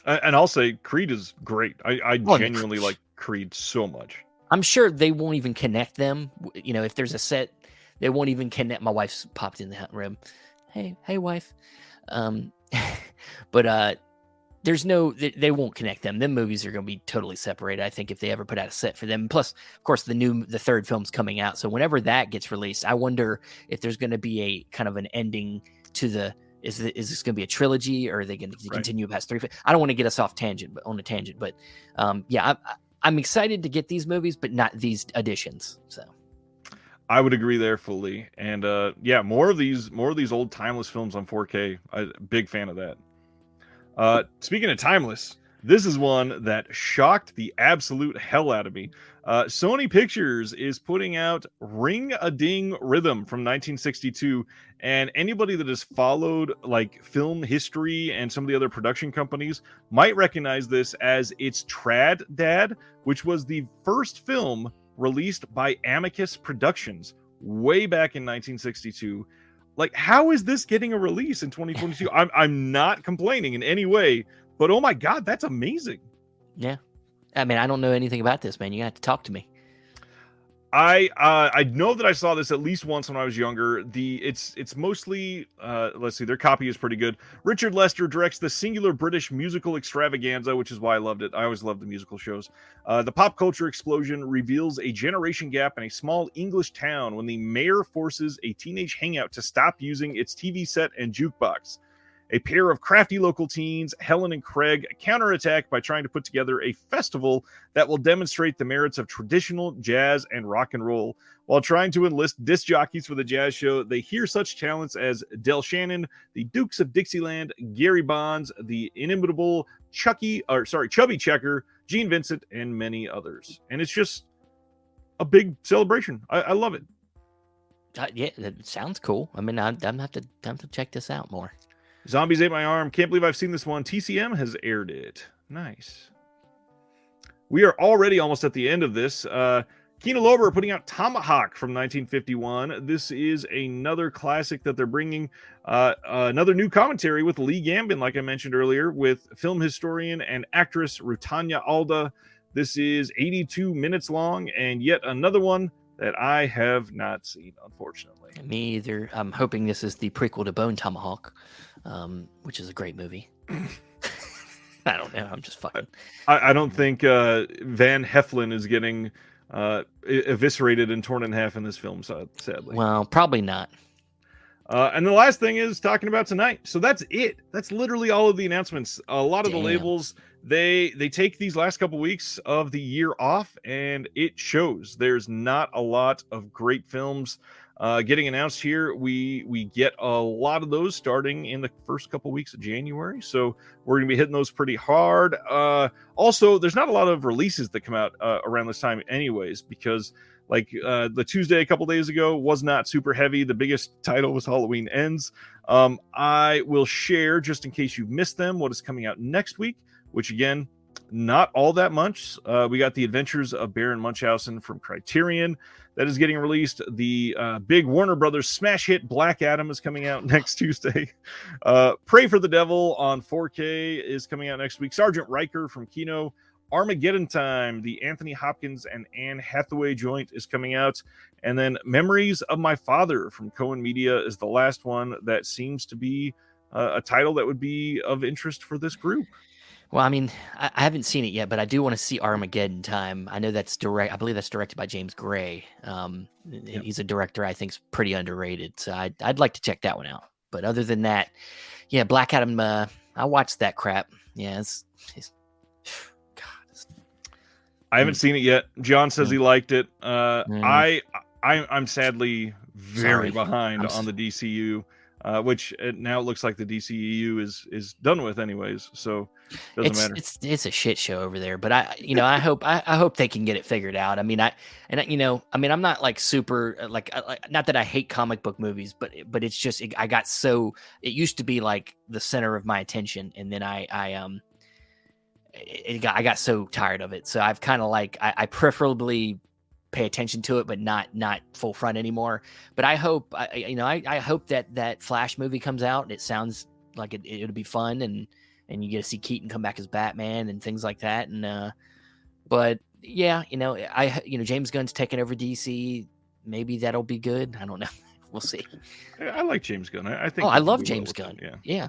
And I'll say Creed is great. I genuinely like Creed so much. I'm sure they won't even connect them. If there's a set, they won't even connect. My wife's popped in the room. Hey, wife. But they won't connect them. Them movies are going to be totally separated, I think, if they ever put out a set for them. Plus, of course, the third film's coming out. So whenever that gets released, I wonder if there's going to be a kind of an ending to is this going to be a trilogy, or are they going to continue past 3? I don't want to get us on a tangent, but I'm excited to get these movies, but not these editions. So I would agree there fully. And more of these old timeless films on 4K. Big fan of that. Speaking of timeless, this is one that shocked the absolute hell out of me. Sony Pictures is putting out Ring-a-Ding Rhythm from 1962, and anybody that has followed like film history and some of the other production companies might recognize this as its Trad Dad, which was the first film released by Amicus Productions way back in 1962. Like, how is this getting a release in 2022? I'm not complaining in any way, but oh my God, that's amazing. Yeah. I mean, I don't know anything about this, man. You have to talk to me. I know that I saw this at least once when I was younger. It's mostly let's see, their copy is pretty good. Richard Lester directs the singular British musical extravaganza, which is why I loved it. I always loved the musical shows. The pop culture explosion reveals a generation gap in a small English town when the mayor forces a teenage hangout to stop using its TV set and jukebox. A pair of crafty local teens, Helen and Craig, counterattack by trying to put together a festival that will demonstrate the merits of traditional jazz and rock and roll. While trying to enlist disc jockeys for the jazz show, they hear such talents as Del Shannon, the Dukes of Dixieland, Gary Bonds, the inimitable Chubby Checker, Gene Vincent, and many others. And it's just a big celebration. I love it. Yeah, that sounds cool. I mean, I'm have to check this out more. Zombies Ate My Arm. Can't believe I've seen this one. TCM has aired it. Nice. We are already almost at the end of this. Kino Lorber putting out Tomahawk from 1951. This is another classic that they're bringing. Another new commentary with Lee Gambin, like I mentioned earlier, with film historian and actress Rutanya Alda. This is 82 minutes long, and yet another one that I have not seen, unfortunately. Me either. I'm hoping this is the prequel to Bone Tomahawk, which is a great movie. I don't know. I'm just fucking. I don't think Van Heflin is getting eviscerated and torn in half in this film, sadly. Well, probably not. And the last thing is talking about tonight. So that's it. That's literally all of the announcements. A lot of the labels they take these last couple weeks of the year off, and it shows. There's not a lot of great films getting announced here. We get a lot of those starting in the first couple weeks of January, so we're gonna be hitting those pretty hard. Also, there's not a lot of releases that come out around this time, anyways, because like the Tuesday a couple days ago was not super heavy. The biggest title was Halloween Ends. I will share, just in case you've missed them, what is coming out next week, which again, not all that much. We got The Adventures of Baron Munchausen from Criterion that is getting released. The big Warner Brothers smash hit Black Adam is coming out next Tuesday. Pray for the Devil on 4K is coming out next week. Sergeant Riker from Kino. Armageddon Time, the Anthony Hopkins and Anne Hathaway joint, is coming out. And then Memories of My Father from Cohen Media is the last one that seems to be a title that would be of interest for this group. Well, I mean, I haven't seen it yet, but I do want to see Armageddon Time. I know that's I believe that's directed by James Gray. Yep. He's a director I think's pretty underrated, so I'd like to check that one out. But other than that, yeah, Black Adam. I watched that crap. Yeah, it's I haven't seen it yet. John says he liked it. I'm sadly very behind on the DCU, which now it looks like the DCEU is done with anyways. So doesn't matter. It's a shit show over there. But I hope they can get it figured out. I mean, I'm not like super like not that I hate comic book movies, but it's just it used to be like the center of my attention, and then I got so tired of it. So I've kind of like, I preferably pay attention to it, but not full front anymore. But I hope, I hope that Flash movie comes out and it sounds like it'll be fun, and you get to see Keaton come back as Batman and things like that. And, but yeah, James Gunn's taking over DC. Maybe that'll be good. I don't know. We'll see. I like James Gunn. I think. Oh, I love James Gunn. Yeah.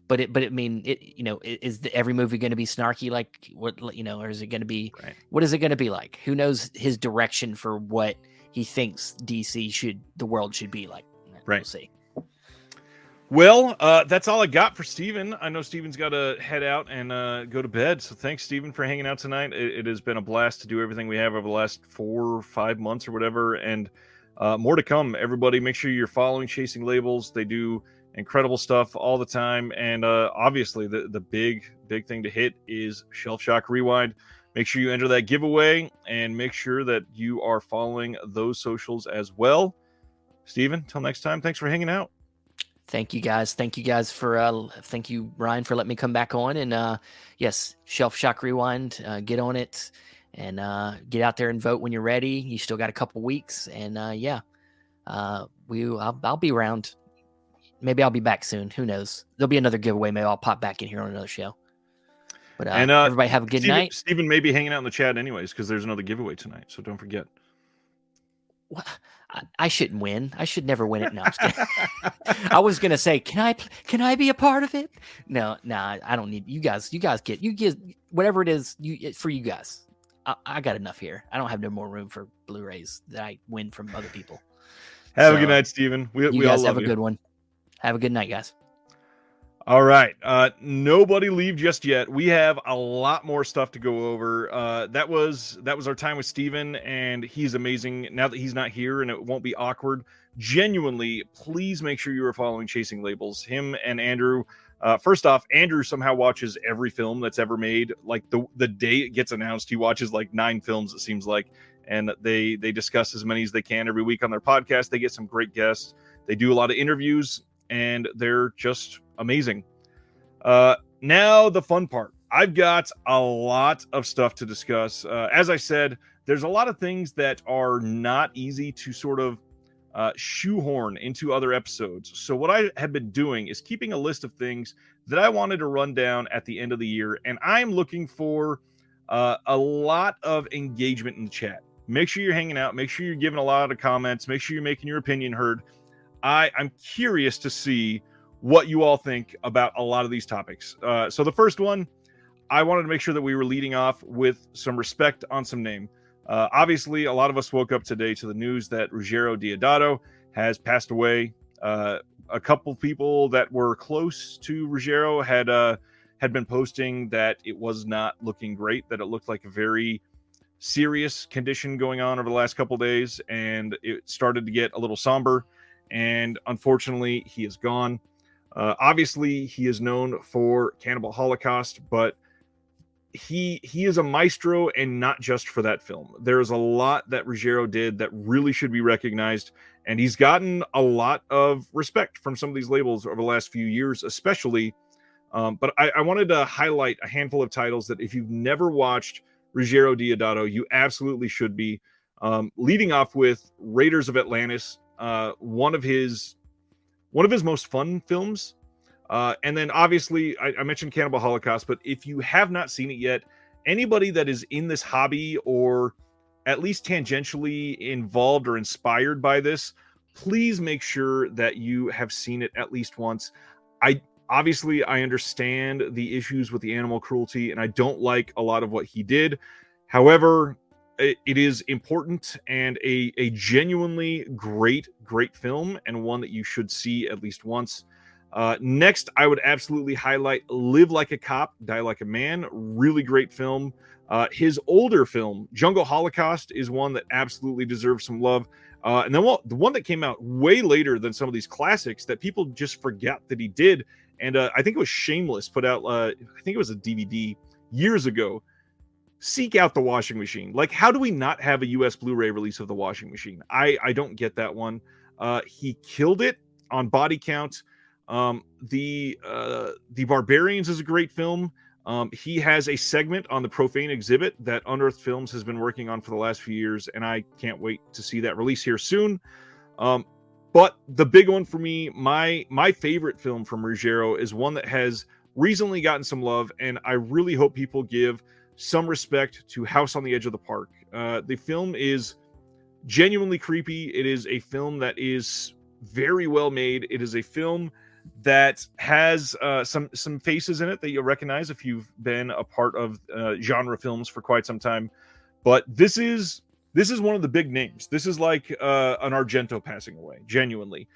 But is every movie going to be snarky like what, or is it going to be, right. What is it going to be like? Who knows his direction for what he thinks the world should be like? Right. We'll see. Well, that's all I got for Steven. I know Steven's got to head out and go to bed. So thanks, Steven, for hanging out tonight. It has been a blast to do everything we have over the last 4 or 5 months or whatever. And more to come. Everybody, make sure you're following Chasing Labels. They do incredible stuff all the time. And obviously the big thing to hit is Shelf Shock Rewind. Make sure you enter that giveaway and make sure that you are following those socials as well. Steven, till next time, thanks for hanging out. Thank you guys for thank you, Ryan, for letting me come back on. And yes, Shelf Shock Rewind, get on it and get out there and vote when you're ready. You still got a couple weeks, and I'll be around. Maybe I'll be back soon. Who knows? There'll be another giveaway. Maybe I'll pop back in here on another show. But everybody have a good night. Steven may be hanging out in the chat anyways, because there's another giveaway tonight. So don't forget. What? I shouldn't win. I should never win it. No, I was gonna say, can I be a part of it? No, I don't need you guys. You guys get whatever it is. For you guys. I got enough here. I don't have no more room for Blu-rays that I win from other people. Have a good night, Steven. We guys all love have a good one. Have a good night, guys. All right. Nobody leave just yet. We have a lot more stuff to go over. That was our time with Steven, and he's amazing. Now that he's not here and it won't be awkward, genuinely, please make sure you are following Chasing Labels. Him and Andrew. First off, Andrew somehow watches every film that's ever made. Like the day it gets announced, he watches like 9 films, it seems like. And they discuss as many as they can every week on their podcast. They get some great guests. They do a lot of interviews, and they're just amazing. Now the fun part. I've got a lot of stuff to discuss. As I said, there's a lot of things that are not easy to sort of shoehorn into other episodes. So what I have been doing is keeping a list of things that I wanted to run down at the end of the year, and I'm looking for a lot of engagement in the chat. Make sure you're hanging out. Make sure you're giving a lot of comments. Make sure you're making your opinion heard. I'm curious to see what you all think about a lot of these topics. So the first one, I wanted to make sure that we were leading off with some respect on some name. Obviously, a lot of us woke up today to the news that Ruggiero Deodato has passed away. A couple people that were close to Ruggiero had had been posting that it was not looking great, that it looked like a very serious condition going on over the last couple days, and it started to get a little somber. And unfortunately, he is gone. Obviously, he is known for Cannibal Holocaust, but he is a maestro, and not just for that film. There's a lot that Ruggiero did that really should be recognized, and he's gotten a lot of respect from some of these labels over the last few years, especially. But I wanted to highlight a handful of titles that if you've never watched Ruggiero Deodato, you absolutely should be. Leading off with Raiders of Atlantis, one of his most fun films. And then obviously I mentioned Cannibal Holocaust, but if you have not seen it yet, anybody that is in this hobby or at least tangentially involved or inspired by this, please make sure that you have seen it at least once. I understand the issues with the animal cruelty, and I don't like a lot of what he did. However, it is important and a genuinely great film, and one that you should see at least once. Next, I would absolutely highlight Live Like a Cop, Die Like a Man. Really great film. His older film, Jungle Holocaust, is one that absolutely deserves some love. And then the one that came out way later than some of these classics that people just forget that he did. And I think it was Shameless put out, I think it was a DVD years ago. Seek out The Washing Machine. Like, how do we not have a US Blu-ray release of The Washing Machine? I don't get that one. He killed it on body count. The Barbarians is a great film. He has a segment on the Profane Exhibit that Unearthed Films has been working on for the last few years, and I can't wait to see that release here soon. But the big one for me, my favorite film from Ruggiero, is one that has recently gotten some love, and I really hope people give some respect to House on the Edge of the Park. The film is genuinely creepy. It is a film that is very well made. It is a film that has some faces in it that you'll recognize if you've been a part of genre films for quite some time. But this is one of the big names. This is like an Argento passing away, genuinely.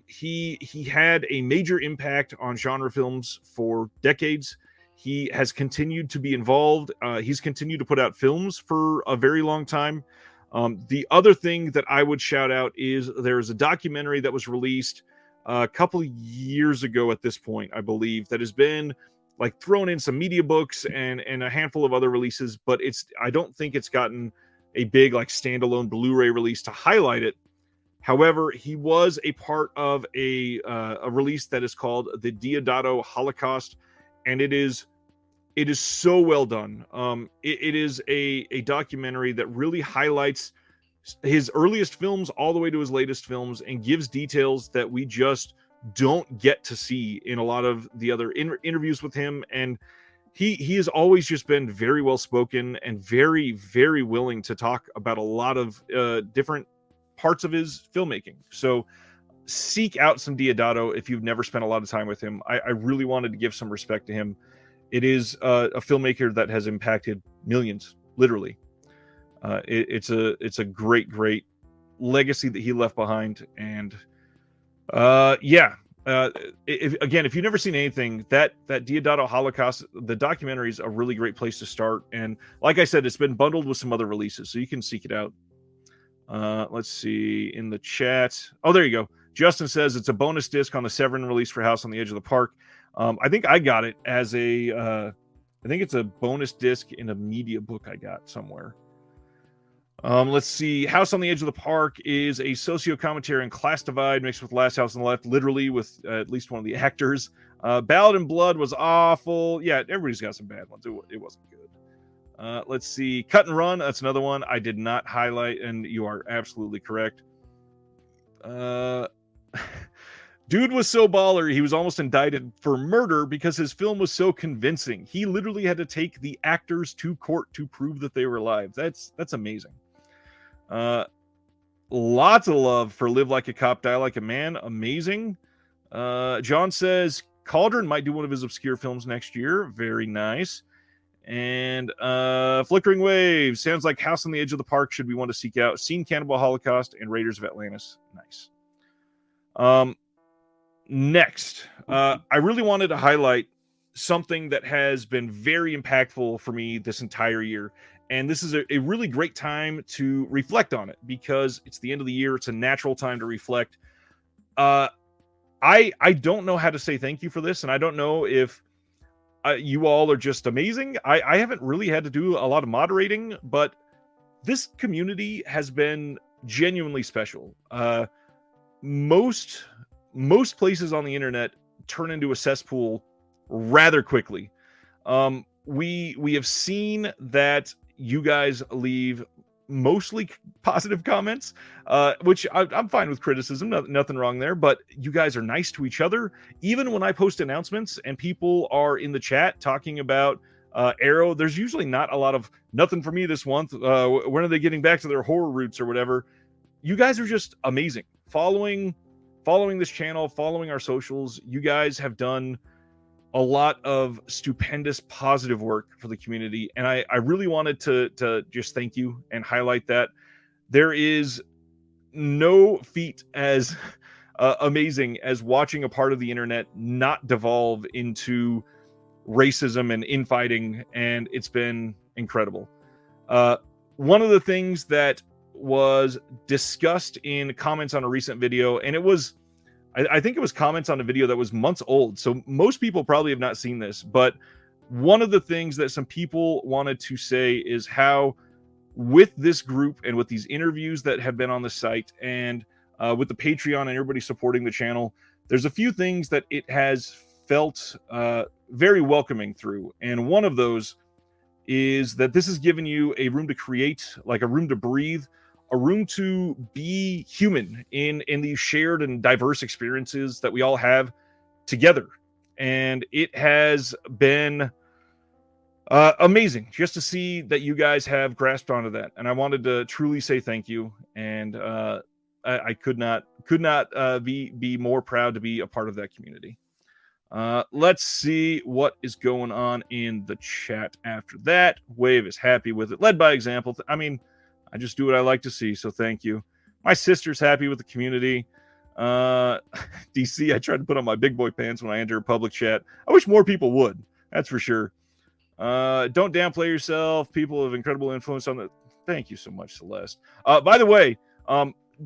He had a major impact on genre films for decades. He has continued to be involved. He's continued to put out films for a very long time. The other thing that I would shout out is there's a documentary that was released a couple of years ago at this point, I believe, that has been like thrown in some media books and a handful of other releases, but I don't think it's gotten a big like standalone Blu-ray release to highlight it. However, he was a part of a release that is called the Deodato Holocaust, and it is so well done. It is a documentary that really highlights his earliest films all the way to his latest films and gives details that we just don't get to see in a lot of the other interviews with him. And he has always just been very well spoken and very, very willing to talk about a lot of different parts of his filmmaking. So seek out some Deodato if you've never spent a lot of time with him. I really wanted to give some respect to him. It is a filmmaker that has impacted millions, literally. It's a great legacy that he left behind. And if you've never seen anything, that Deodato Holocaust, the documentary, is a really great place to start. And like I said, it's been bundled with some other releases, so you can seek it out. Let's see in the chat. Oh, there you go. Justin says it's a bonus disc on the Severin release for House on the Edge of the Park. I think I got it as I think it's a bonus disc in a media book I got somewhere. Let's see. House on the Edge of the Park is a socio-commentary on class divide mixed with Last House on the Left, literally with at least one of the actors. Ballad and Blood was awful. Yeah, everybody's got some bad ones. It wasn't good. Let's see. Cut and Run, that's another one I did not highlight, and you are absolutely correct. Dude was so baller, he was almost indicted for murder because his film was so convincing. He literally had to take the actors to court to prove that they were alive. That's amazing. Lots of love for Live Like a Cop, Die Like a Man. Amazing. John says Cauldron might do one of his obscure films next year. Very nice. And Flickering Waves sounds like House on the Edge of the Park should be one to seek out. Seen Cannibal Holocaust and Raiders of Atlantis. Nice. Next, I really wanted to highlight something that has been very impactful for me this entire year. And this is a really great time to reflect on it because it's the end of the year. It's a natural time to reflect. Uh, I don't know how to say thank you for this, and I don't know if you all are just amazing. I haven't really had to do a lot of moderating, but this community has been genuinely special. Most places on the internet turn into a cesspool rather quickly. We have seen that you guys leave mostly positive comments, which I'm fine with criticism. Nothing wrong there. But you guys are nice to each other. Even when I post announcements and people are in the chat talking about Arrow, there's usually not a lot of nothing for me this month. When are they getting back to their horror roots or whatever? You guys are just amazing. Following this channel, following our socials, you guys have done a lot of stupendous positive work for the community, and I really wanted to just thank you and highlight that. There is no feat as amazing as watching a part of the internet not devolve into racism and infighting, and it's been incredible. One of the things that was discussed in comments on a recent video, and it was I think it was comments on a video that was months old, so most people probably have not seen this, but one of the things that some people wanted to say is how with this group and with these interviews that have been on the site and with the Patreon and everybody supporting the channel, there's a few things that it has felt very welcoming through, and one of those is that this has given you a room to create, like a room to breathe, a room to be human in these shared and diverse experiences that we all have together. And it has been amazing just to see that you guys have grasped onto that. And I wanted to truly say thank you. And I could not be more proud to be a part of that community. Let's see what is going on in the chat after that. Wave is happy with it. Led by example. I mean, I just do what I like to see, so thank you. My sister's happy with the community. DC, I tried to put on my big boy pants when I enter a public chat. I wish more people would. That's for sure. Don't downplay yourself. People have incredible influence on the... Thank you so much, Celeste. By the way,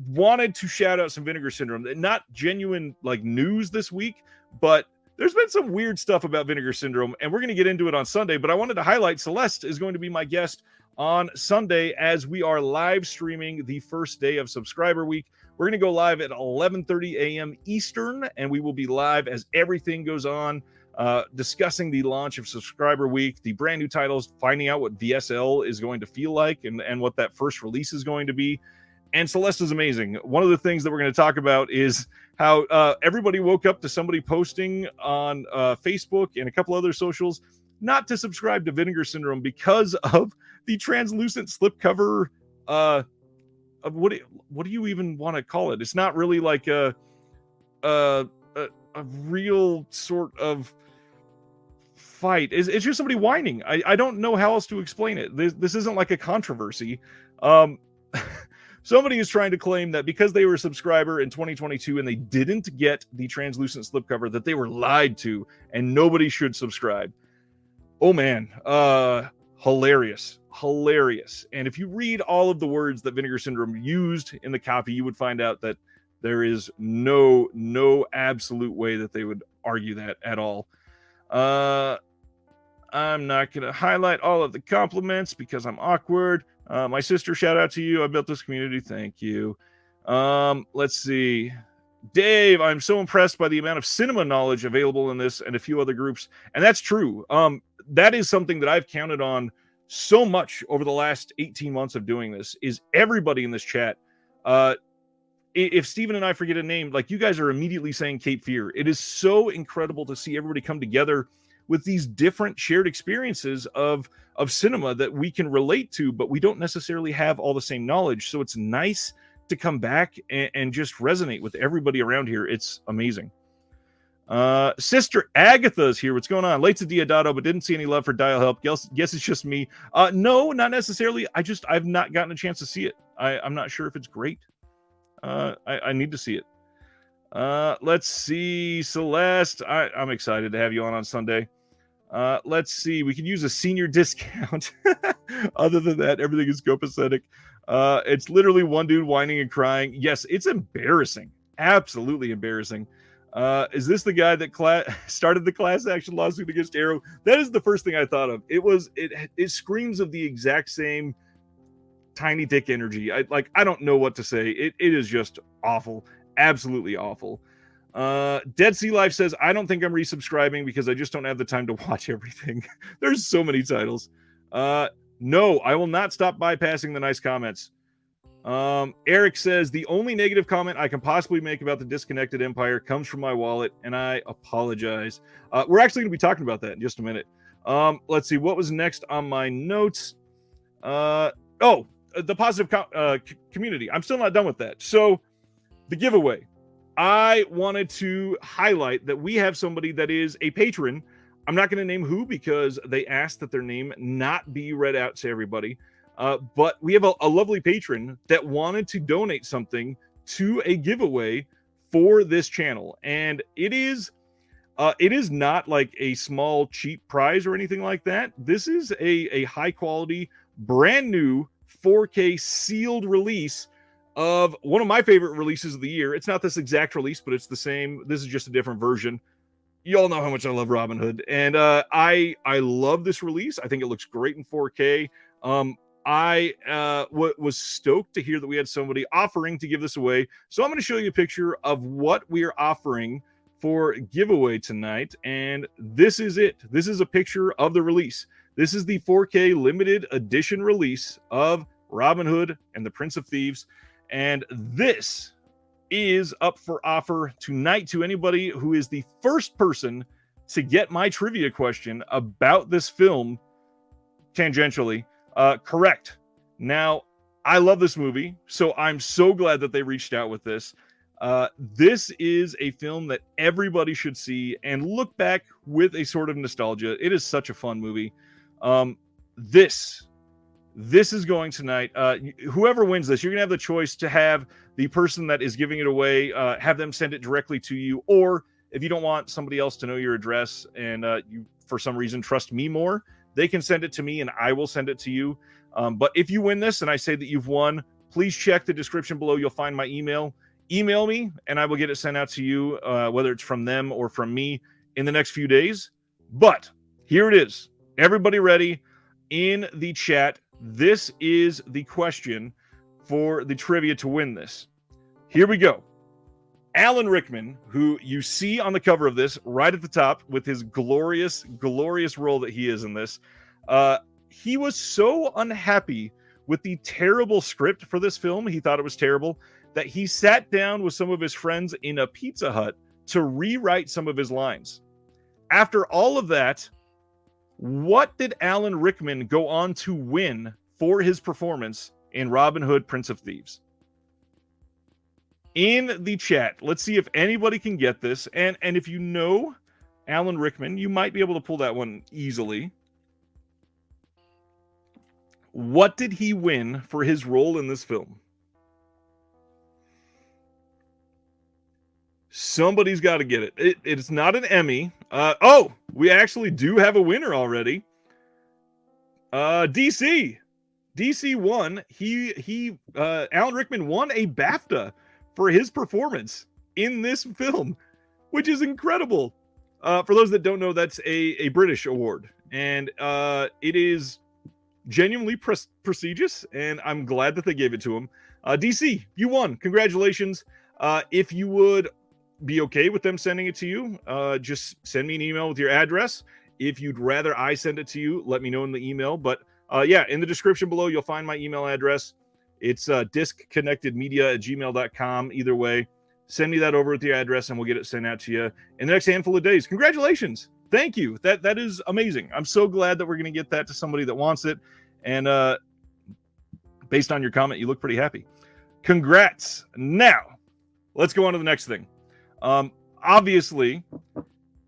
wanted to shout out some Vinegar Syndrome. Not genuine like news this week, but there's been some weird stuff about Vinegar Syndrome, and we're going to get into it on Sunday. But I wanted to highlight Celeste is going to be my guest on Sunday as we are live streaming the first day of Subscriber Week. We're going to go live at 11:30 a.m. Eastern, and we will be live as everything goes on, discussing the launch of Subscriber Week, the brand new titles, finding out what VSL is going to feel like and what that first release is going to be. And Celeste is amazing. One of the things that we're going to talk about is how everybody woke up to somebody posting on Facebook and a couple other socials not to subscribe to Vinegar Syndrome because of the translucent slipcover. What do you even want to call it? It's not really like a real sort of fight. It's just somebody whining. I don't know how else to explain it. This isn't like a controversy. Somebody is trying to claim that because they were a subscriber in 2022 and they didn't get the translucent slipcover, that they were lied to and nobody should subscribe. Oh man, hilarious. And if you read all of the words that Vinegar Syndrome used in the copy, you would find out that there is no absolute way that they would argue that at all. I'm not going to highlight all of the compliments because I'm awkward. My sister, shout out to you. I built this community. Thank you. Let's see. Dave, I'm so impressed by the amount of cinema knowledge available in this and a few other groups. And that's true. That is something that I've counted on so much over the last 18 months of doing this, is everybody in this chat. If Steven and I forget a name, like, you guys are immediately saying Cape Fear. It is so incredible to see everybody come together with these different shared experiences of cinema that we can relate to, but we don't necessarily have all the same knowledge. So it's nice to come back and just resonate with everybody around here. It's amazing. Sister Agatha's here. What's going on? Late to Diodato, but didn't see any love for Dial Help. Guess it's just me. No, not necessarily. I've not gotten a chance to see it. I'm not sure if it's great. I need to see it. Let's see, Celeste. I'm excited to have you on Sunday. Let's see. We can use a senior discount. Other than that, everything is copacetic. It's literally one dude whining and crying. Yes, it's embarrassing. Absolutely embarrassing. Is this the guy that started the class action lawsuit against Arrow? That is the first thing I thought of. It screams of the exact same tiny dick energy. I don't know what to say. It is just awful. Absolutely awful. Dead Sea Life says, I don't think I'm resubscribing because I just don't have the time to watch everything. There's so many titles. No, I will not stop bypassing the nice comments. Eric says, the only negative comment I can possibly make about the Disconnected Empire comes from my wallet, and I apologize. We're actually going to be talking about that in just a minute. Let's see, what was next on my notes? The positive community. I'm still not done with that. So, the giveaway. I wanted to highlight that we have somebody that is a patron. I'm not going to name who because they asked that their name not be read out to everybody. But we have a lovely patron that wanted to donate something to a giveaway for this channel. And it is not like a small, cheap prize or anything like that. This is a high quality, brand new 4K sealed release of one of my favorite releases of the year. It's not this exact release, but it's the same. This is just a different version. You all know how much I love Robin Hood, and I love this release. I think it looks great in 4K. I was stoked to hear that we had somebody offering to give this away. So I'm going to show you a picture of what we are offering for giveaway tonight, and this is it. This is a picture of the release. This is the 4K limited edition release of Robin Hood and the Prince of Thieves. And this is up for offer tonight to anybody who is the first person to get my trivia question about this film tangentially correct. Now, I love this movie, so I'm so glad that they reached out with this. This is a film that everybody should see and look back with a sort of nostalgia. It is such a fun movie. This is going tonight. Whoever wins this, you're going to have the choice to have the person that is giving it away, have them send it directly to you. Or if you don't want somebody else to know your address and you, for some reason, trust me more, they can send it to me and I will send it to you. But if you win this and I say that you've won, please check the description below. You'll find my email. Email me and I will get it sent out to you, whether it's from them or from me in the next few days. But here it is. Everybody ready? In the chat, this is the question for the trivia to win this. Here we go. Alan Rickman, who you see on the cover of this right at the top with his glorious, glorious role that he is in this, he was so unhappy with the terrible script for this film, he thought it was terrible, that he sat down with some of his friends in a Pizza Hut to rewrite some of his lines. After all of that, what did Alan Rickman go on to win for his performance in Robin Hood, Prince of Thieves? In the chat, let's see if anybody can get this. And if you know Alan Rickman, you might be able to pull that one easily. What did he win for his role in this film? Somebody's got to get it. It's not an Emmy. We actually do have a winner already. DC won. Alan Rickman won a BAFTA for his performance in this film, which is incredible. For those that don't know, that's a British award, and it is genuinely prestigious, and I'm glad that they gave it to him. DC, you won. Congratulations. If you would be okay with them sending it to you, just send me an email with your address. If you'd rather I send it to you, let me know in the email. But in the description below, you'll find my email address. It's disconnectedmedia@gmail.com. Either way, send me that over with your address and we'll get it sent out to you in the next handful of days. Congratulations. Thank you. That is amazing. I'm so glad that we're going to get that to somebody that wants it. And based on your comment, you look pretty happy. Congrats. Now, let's go on to the next thing. Obviously,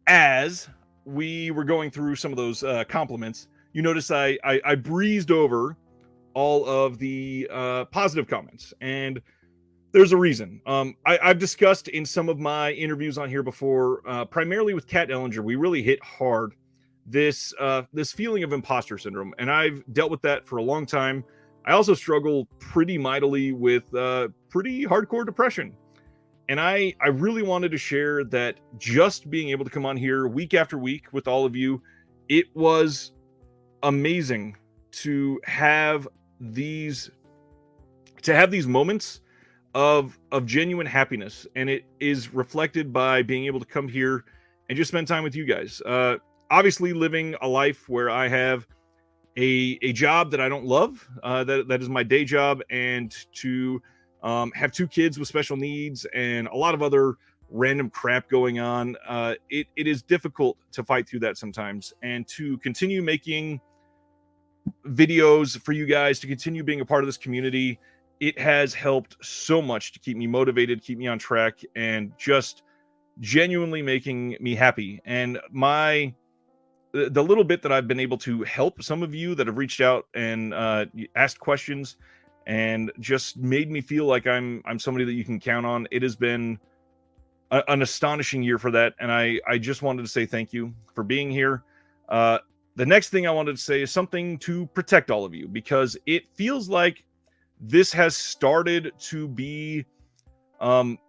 as we were going through some of those compliments, you notice I breezed over all of the positive comments, and there's a reason. I've discussed in some of my interviews on here before, primarily with Kat Ellinger, we really hit hard this feeling of imposter syndrome, and I've dealt with that for a long time. I also struggle pretty mightily with pretty hardcore depression. And I really wanted to share that just being able to come on here week after week with all of you, it was amazing to have these moments of genuine happiness, and it is reflected by being able to come here and just spend time with you guys. Obviously, living a life where I have a job that I don't love, that is my day job, and to have two kids with special needs and a lot of other random crap going on. It is difficult to fight through that sometimes, and to continue making videos for you guys, to continue being a part of this community. It has helped so much to keep me motivated, keep me on track, and just genuinely making me happy. And the little bit that I've been able to help some of you that have reached out and asked questions and just made me feel like I'm somebody that you can count on. It has been an astonishing year for that, and I just wanted to say thank you for being here. The next thing I wanted to say is something to protect all of you, because it feels like this has started to be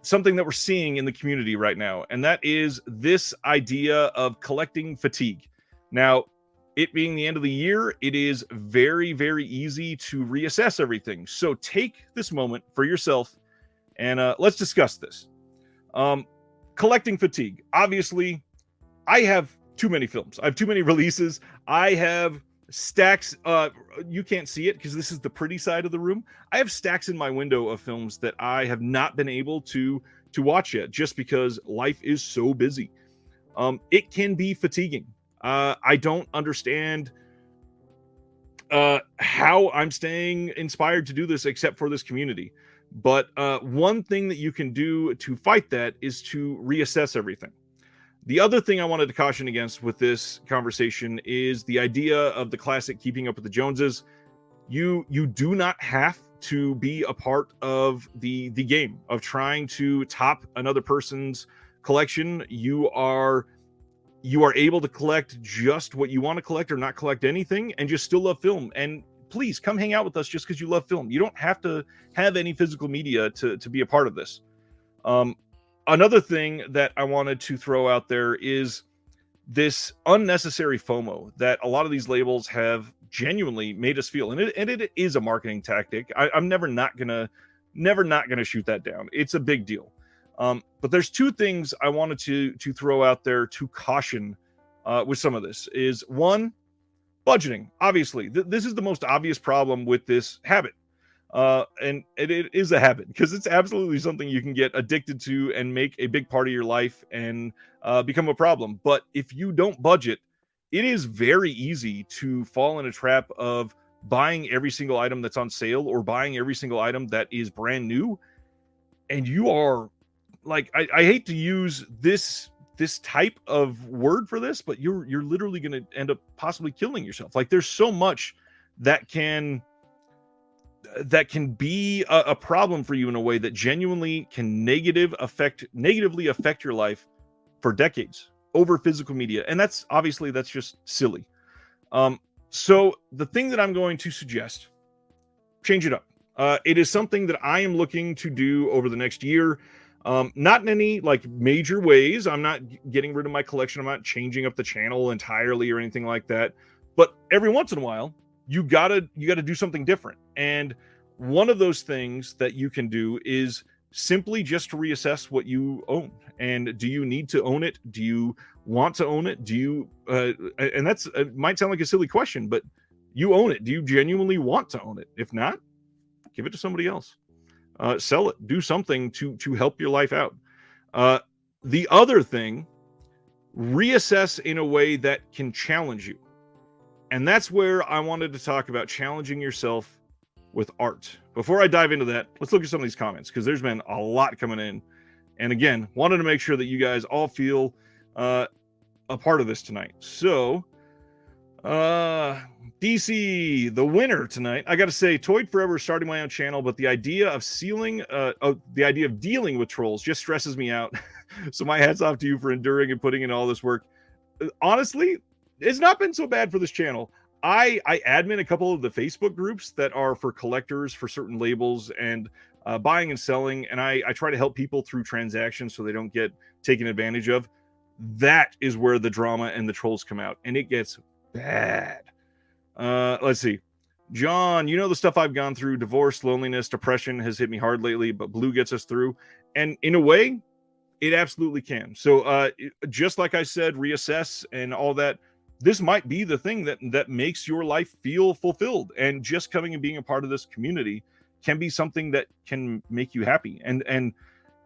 something that we're seeing in the community right now, and that is this idea of collecting fatigue. Now, it being the end of the year, it is very, very easy to reassess everything. So take this moment for yourself and let's discuss this. Collecting fatigue. Obviously, I have too many films. I have too many releases. I have stacks. You can't see it because this is the pretty side of the room. I have stacks in my window of films that I have not been able to watch yet, just because life is so busy. It can be fatiguing. I don't understand how I'm staying inspired to do this except for this community. But one thing that you can do to fight that is to reassess everything. The other thing I wanted to caution against with this conversation is the idea of the classic Keeping Up with the Joneses. You do not have to be a part of the game of trying to top another person's collection. You are able to collect just what you want to collect, or not collect anything, and just still love film. And please come hang out with us just because you love film. You don't have to have any physical media to be a part of this. Another thing that I wanted to throw out there is this unnecessary FOMO that a lot of these labels have genuinely made us feel. And it is a marketing tactic. I'm never not gonna shoot that down. It's a big deal. But there's two things I wanted to throw out there to caution with some of this. Is one, budgeting. Obviously, this is the most obvious problem with this habit. And it is a habit, because it's absolutely something you can get addicted to and make a big part of your life and become a problem. But if you don't budget, it is very easy to fall in a trap of buying every single item that's on sale, or buying every single item that is brand new. And you are like, I hate to use this type of word for this, but you're literally going to end up possibly killing yourself. Like, there's so much that can be a problem for you in a way that genuinely can negatively affect your life for decades over physical media. And that's just silly. So the thing that I'm going to suggest, change it up. It is something that I am looking to do over the next year. Not in any like major ways. I'm not getting rid of my collection. I'm not changing up the channel entirely or anything like that. But every once in a while, you gotta do something different. And one of those things that you can do is simply just to reassess what you own. And do you need to own it? Do you want to own it? Do you and that's it might sound like a silly question, but you own it. Do you genuinely want to own it? If not, give it to somebody else. Sell it. Do something to help your life out. The other thing, reassess in a way that can challenge you. And that's where I wanted to talk about challenging yourself with art. Before I dive into that, let's look at some of these comments, because there's been a lot coming in. And again, wanted to make sure that you guys all feel a part of this tonight. So, DC, the winner tonight. I got to say, Toyed Forever is starting my own channel, but the idea of dealing with trolls just stresses me out. So my hat's off to you for enduring and putting in all this work. Honestly, it's not been so bad for this channel. I admin a couple of the Facebook groups that are for collectors for certain labels and buying and selling, and I try to help people through transactions so they don't get taken advantage of. That is where the drama and the trolls come out, and it gets bad. Let's see. John, you know the stuff I've gone through. Divorce, loneliness, depression has hit me hard lately, but Blue gets us through. And in a way, it absolutely can. So just like I said, reassess and all that. This might be the thing that makes your life feel fulfilled. And just coming and being a part of this community can be something that can make you happy. And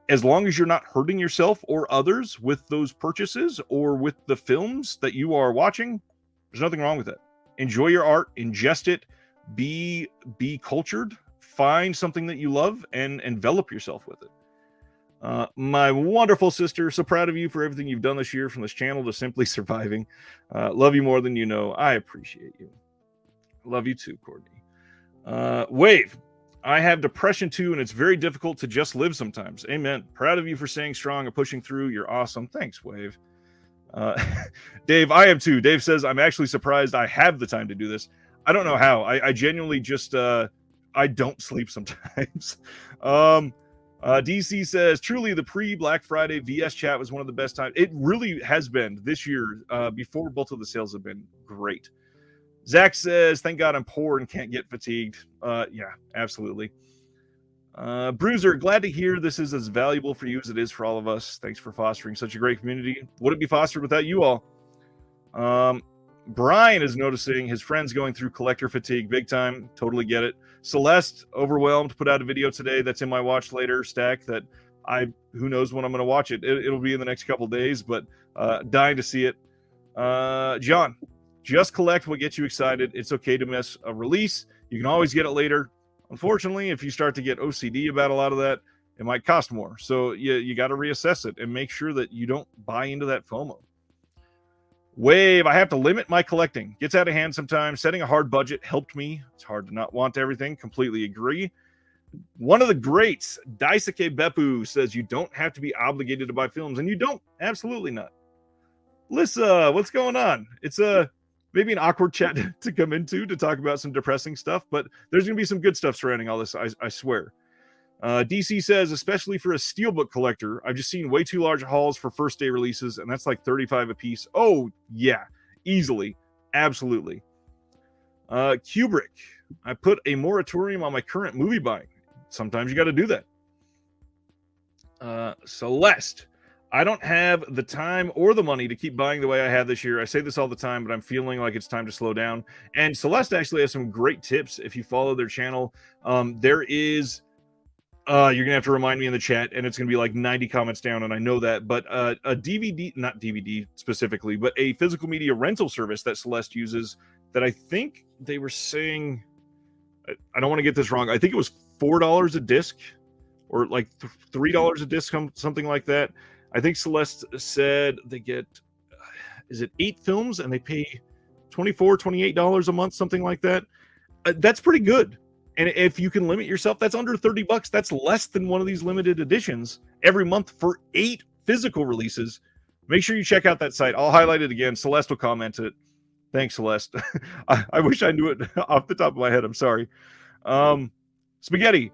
as long as you're not hurting yourself or others with those purchases or with the films that you are watching, there's nothing wrong with it. Enjoy your art, ingest it, be cultured, find something that you love, and envelop yourself with it. My wonderful sister, so proud of you for everything you've done this year, from this channel to simply surviving. Love you more than you know. I appreciate you. Love you too, Courtney. Wave, I have depression too, and it's very difficult to just live sometimes. Amen. Proud of you for staying strong and pushing through. You're awesome. Thanks, Wave. Dave, I am too. Dave says, I'm actually surprised I have the time to do this. I don't know how. I genuinely just, I don't sleep sometimes. DC says, truly the pre-Black Friday VS chat was one of the best times. It really has been this year, before both of the sales have been great. Zach says, thank God I'm poor and can't get fatigued. Yeah, absolutely. Bruiser, glad to hear this is as valuable for you as it is for all of us. Thanks for fostering such a great community. Wouldn't be fostered without you all. Brian is noticing his friends going through collector fatigue big time. Totally get it. Celeste, overwhelmed, put out a video today that's in my watch later stack that who knows when I'm going to watch it. It'll be in the next couple days, but dying to see it. John, just collect what gets you excited. It's okay to miss a release. You can always get it later. Unfortunately, if you start to get OCD about a lot of that, it might cost more. So you got to reassess it and make sure that you don't buy into that FOMO. Wave, I have to limit my collecting. Gets out of hand sometimes. Setting a hard budget helped me. It's hard to not want everything. Completely agree. One of the greats, Daisuke Beppu, says you don't have to be obligated to buy films, and you don't. Absolutely not. Lissa, what's going on? It's maybe an awkward chat to come into to talk about some depressing stuff, but there's going to be some good stuff surrounding all this, I swear. DC says, especially for a steelbook collector, I've just seen way too large hauls for first day releases, and that's like 35 a piece. Oh, yeah, easily. Absolutely. Kubrick, I put a moratorium on my current movie buying. Sometimes you got to do that. Celeste, I don't have the time or the money to keep buying the way I have this year. I say this all the time, but I'm feeling like it's time to slow down. And Celeste actually has some great tips if you follow their channel. There is... you're gonna have to remind me in the chat, and it's gonna be like 90 comments down, and I know that, but a DVD, not DVD specifically, but a physical media rental service that Celeste uses that I think they were saying, I don't want to get this wrong, I think it was $4 a disc or like $3 a disc, something like that. I think Celeste said they get, is it 8 films and they pay $24, $28 a month, something like that. That's pretty good. And if you can limit yourself, that's under $30. That's less than one of these limited editions every month for 8 physical releases. Make sure you check out that site. I'll highlight it again. Celeste will comment it. Thanks, Celeste. I wish I knew it off the top of my head. I'm sorry. Spaghetti.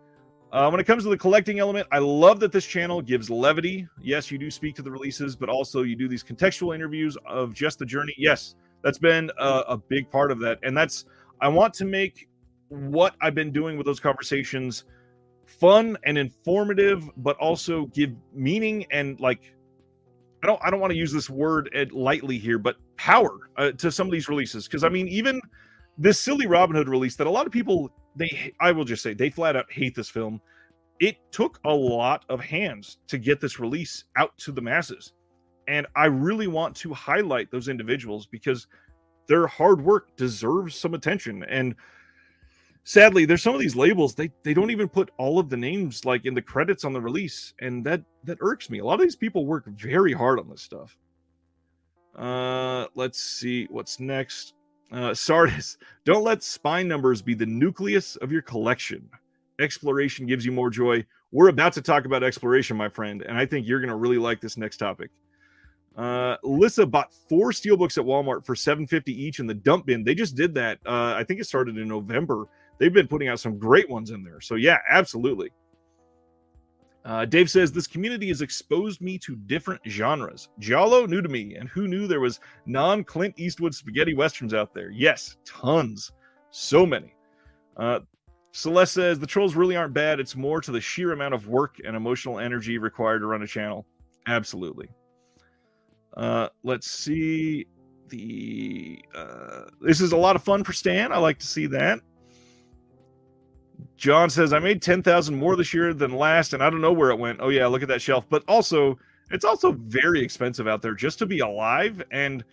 When it comes to the collecting element, I love that this channel gives levity. Yes, you do speak to the releases, but also you do these contextual interviews of just the journey. Yes, that's been a big part of that. And I want to make what I've been doing with those conversations fun and informative, but also give meaning and like, I don't want to use this word lightly here, but power to some of these releases. Because I mean, even this silly Robin Hood release that a lot of people, I will just say, they flat out hate this film. It took a lot of hands to get this release out to the masses. And I really want to highlight those individuals because their hard work deserves some attention. And sadly, there's some of these labels, they don't even put all of the names like in the credits on the release, and that irks me. A lot of these people work very hard on this stuff. Let's see what's next. Sardis, don't let spine numbers be the nucleus of your collection. Exploration gives you more joy. We're about to talk about exploration, my friend, and I think you're going to really like this next topic. Lissa bought 4 steelbooks at Walmart for $7.50 each in the dump bin. They just did that. I think it started in November. They've been putting out some great ones in there. So yeah, absolutely. Dave says, this community has exposed me to different genres. Giallo, new to me. And who knew there was non-Clint Eastwood spaghetti westerns out there? Yes, tons. So many. Celeste says, the trolls really aren't bad. It's more to the sheer amount of work and emotional energy required to run a channel. Absolutely. Let's see. This is a lot of fun for Stan. I like to see that. John says, I made 10,000 more this year than last, and I don't know where it went. Oh yeah, look at that shelf. But also, it's also very expensive out there just to be alive. And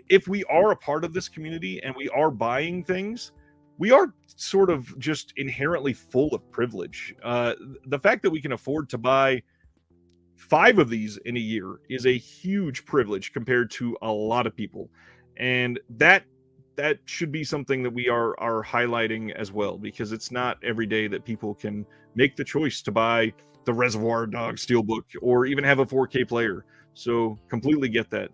if we are a part of this community and we are buying things, we are sort of just inherently full of privilege. The fact that we can afford to buy 5 of these in a year is a huge privilege compared to a lot of people. And that should be something that we are highlighting as well, because it's not every day that people can make the choice to buy the Reservoir Dogs Steelbook or even have a 4K player. So completely get that.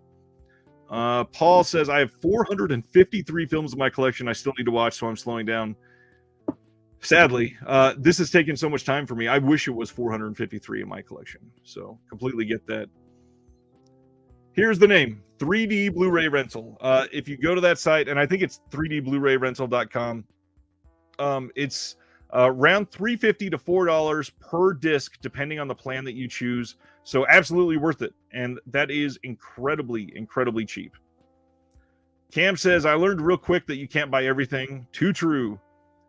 Paul says, I have 453 films in my collection I still need to watch, so I'm slowing down. Sadly, this has taken so much time for me. I wish it was 453 in my collection. So completely get that. Here's the name, 3D Blu-ray Rental. If you go to that site, and I think it's 3dblu-rayrental.com, it's around $3.50 to $4 per disc, depending on the plan that you choose. So absolutely worth it. And that is incredibly, incredibly cheap. Cam says, I learned real quick that you can't buy everything. Too true.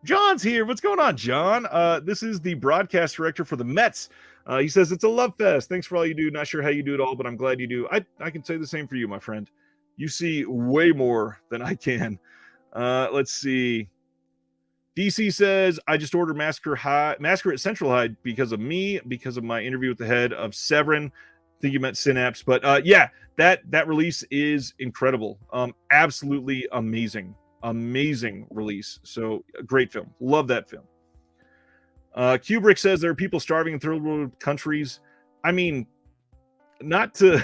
John's here. What's going on, John? This is the broadcast director for the Mets. He says, it's a love fest. Thanks for all you do. Not sure how you do it all, but I'm glad you do. I can say the same for you, my friend. You see way more than I can. Let's see. DC says, I just ordered Massacre at Central High because of me, because of my interview with the head of Severin. I think you meant Synapse. But yeah, that release is incredible. Absolutely amazing. Amazing release. So a great film. Love that film. Kubrick says there are people starving in third world countries. I mean, not to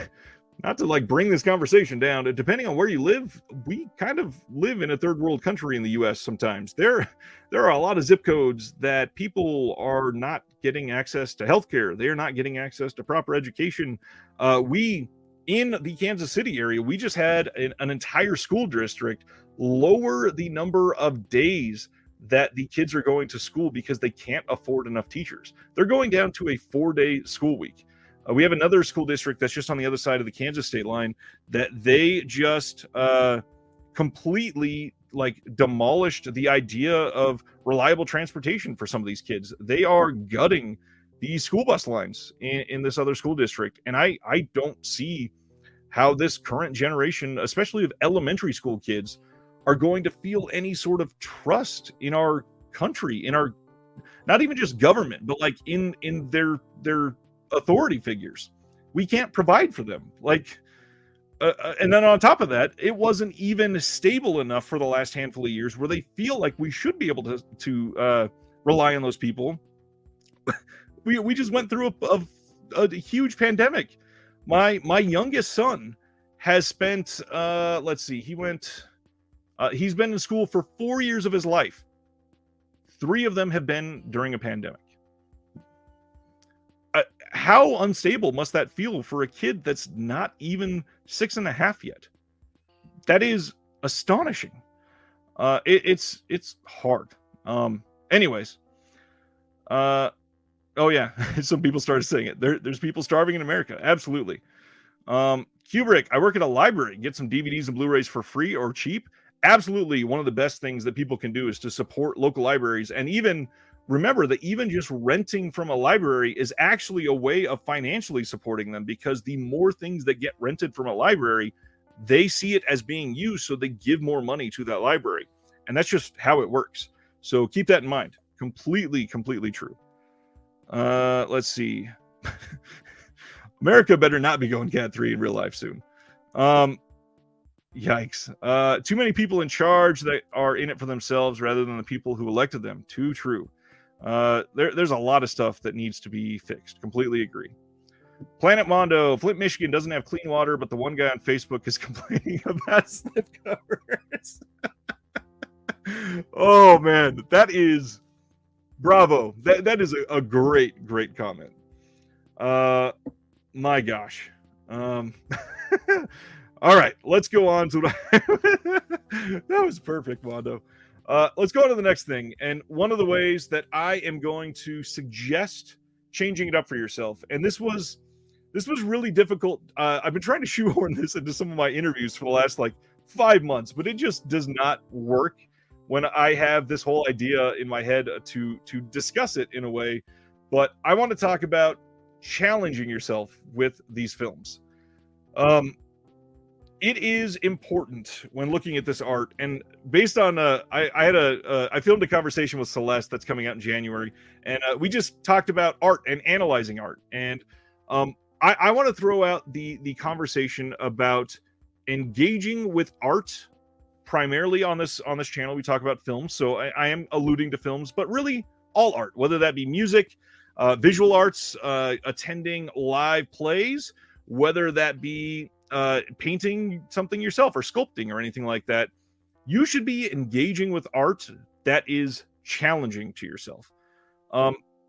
like bring this conversation down, depending on where you live, we kind of live in a third world country in the US sometimes. There are a lot of zip codes that people are not getting access to healthcare. They are not getting access to proper education. We in the Kansas City area, we just had an entire school district lower the number of days that the kids are going to school because they can't afford enough teachers. They're going down to a 4-day school week. We have another school district that's just on the other side of the Kansas state line that they just completely like demolished the idea of reliable transportation for some of these kids. They are gutting the school bus lines in this other school district. And I don't see how this current generation, especially of elementary school kids, are going to feel any sort of trust in our country, in our, not even just government, but like in their authority figures. We can't provide for them. Like, and then on top of that, it wasn't even stable enough for the last handful of years where they feel like we should be able to rely on those people. We just went through a huge pandemic. My youngest son has spent, let's see, he's been in school for 4 years of his life. 3 of them have been during a pandemic. How unstable must that feel for a kid that's not even 6.5 yet? That is astonishing. It's hard. Anyways. Oh yeah, some people started saying it. There's people starving in America. Absolutely. Kubrick, I work at a library. Get some DVDs and Blu-rays for free or cheap. Absolutely, one of the best things that people can do is to support local libraries. And even remember that even just renting from a library is actually a way of financially supporting them, because the more things that get rented from a library, they see it as being used, so they give more money to that library. And that's just how it works. So keep that in mind. Completely true. Let's see. America better not be going Cat 3 in real life soon. Yikes. Too many people in charge that are in it for themselves rather than the people who elected them. Too true. There's a lot of stuff that needs to be fixed. Completely agree. Planet Mondo, Flint, Michigan doesn't have clean water, but the one guy on Facebook is complaining about slipcovers. Oh man, that is bravo. That is a great comment. My gosh. All right, let's go on to that was perfect, Mondo. Let's go on to the next thing. And one of the ways that I am going to suggest changing it up for yourself, and this was really difficult. I've been trying to shoehorn this into some of my interviews for the last like 5 months, but it just does not work when I have this whole idea in my head to discuss it in a way. But I want to talk about challenging yourself with these films. It is important when looking at this art, and based on I filmed a conversation with Celeste that's coming out in January, and we just talked about art and analyzing art, and I want to throw out the conversation about engaging with art primarily on this channel. We talk about films, so I am alluding to films, but really all art, whether that be music, visual arts, attending live plays, whether that be painting something yourself or sculpting or anything like that. You should be engaging with art that is challenging to yourself.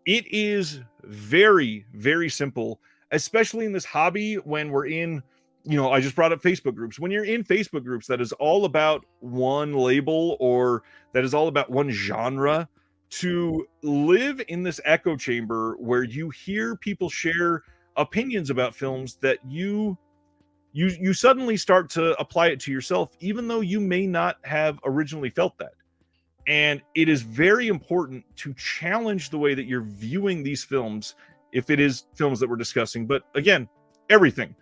It is very, very simple, especially in this hobby when we're in, I just brought up Facebook groups. When you're in Facebook groups that is all about one label or that is all about one genre, to live in this echo chamber where you hear people share opinions about films that you suddenly start to apply it to yourself, even though you may not have originally felt that. And it is very important to challenge the way that you're viewing these films, if it is films that we're discussing. But again, everything.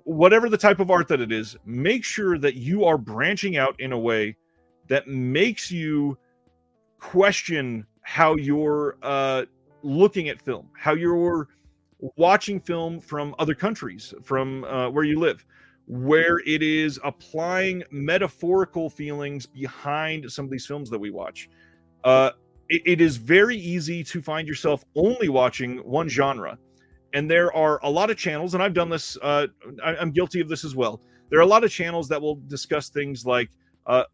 Whatever the type of art that it is, make sure that you are branching out in a way that makes you question how you're looking at film, how you're watching film from other countries, from where you live, where it is applying metaphorical feelings behind some of these films that we watch. It is very easy to find yourself only watching one genre. And there are a lot of channels, and I've done this, I'm guilty of this as well. There are a lot of channels that will discuss things like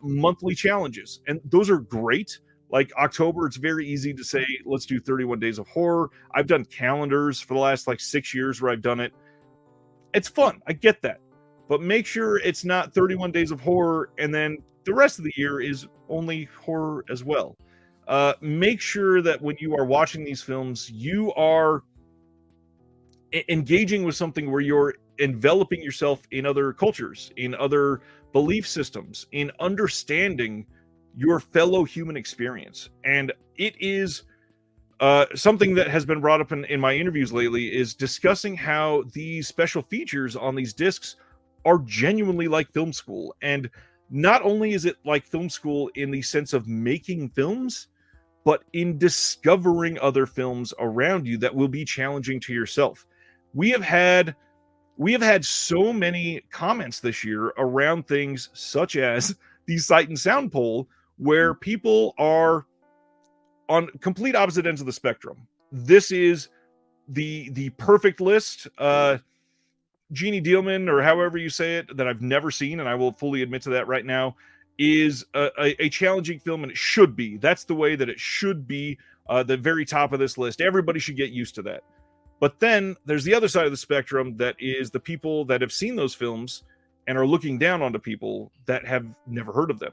monthly challenges, and those are great. Like October, it's very easy to say, let's do 31 days of horror. I've done calendars for the last like 6 years where I've done it. It's fun. I get that. But make sure it's not 31 days of horror and then the rest of the year is only horror as well. Make sure that when you are watching these films, you are engaging with something where you're enveloping yourself in other cultures, in other belief systems, in understanding your fellow human experience. And it is something that has been brought up in my interviews lately, is discussing how these special features on these discs are genuinely like film school. And not only is it like film school in the sense of making films, but in discovering other films around you that will be challenging to yourself. We have had so many comments this year around things such as the Sight and Sound poll, where people are on complete opposite ends of the spectrum. This is the perfect list. Jeannie Dielman, or however you say it, that I've never seen, and I will fully admit to that right now, is a challenging film, and it should be. That's the way that it should be, the very top of this list. Everybody should get used to that. But then there's the other side of the spectrum that is the people that have seen those films and are looking down onto people that have never heard of them.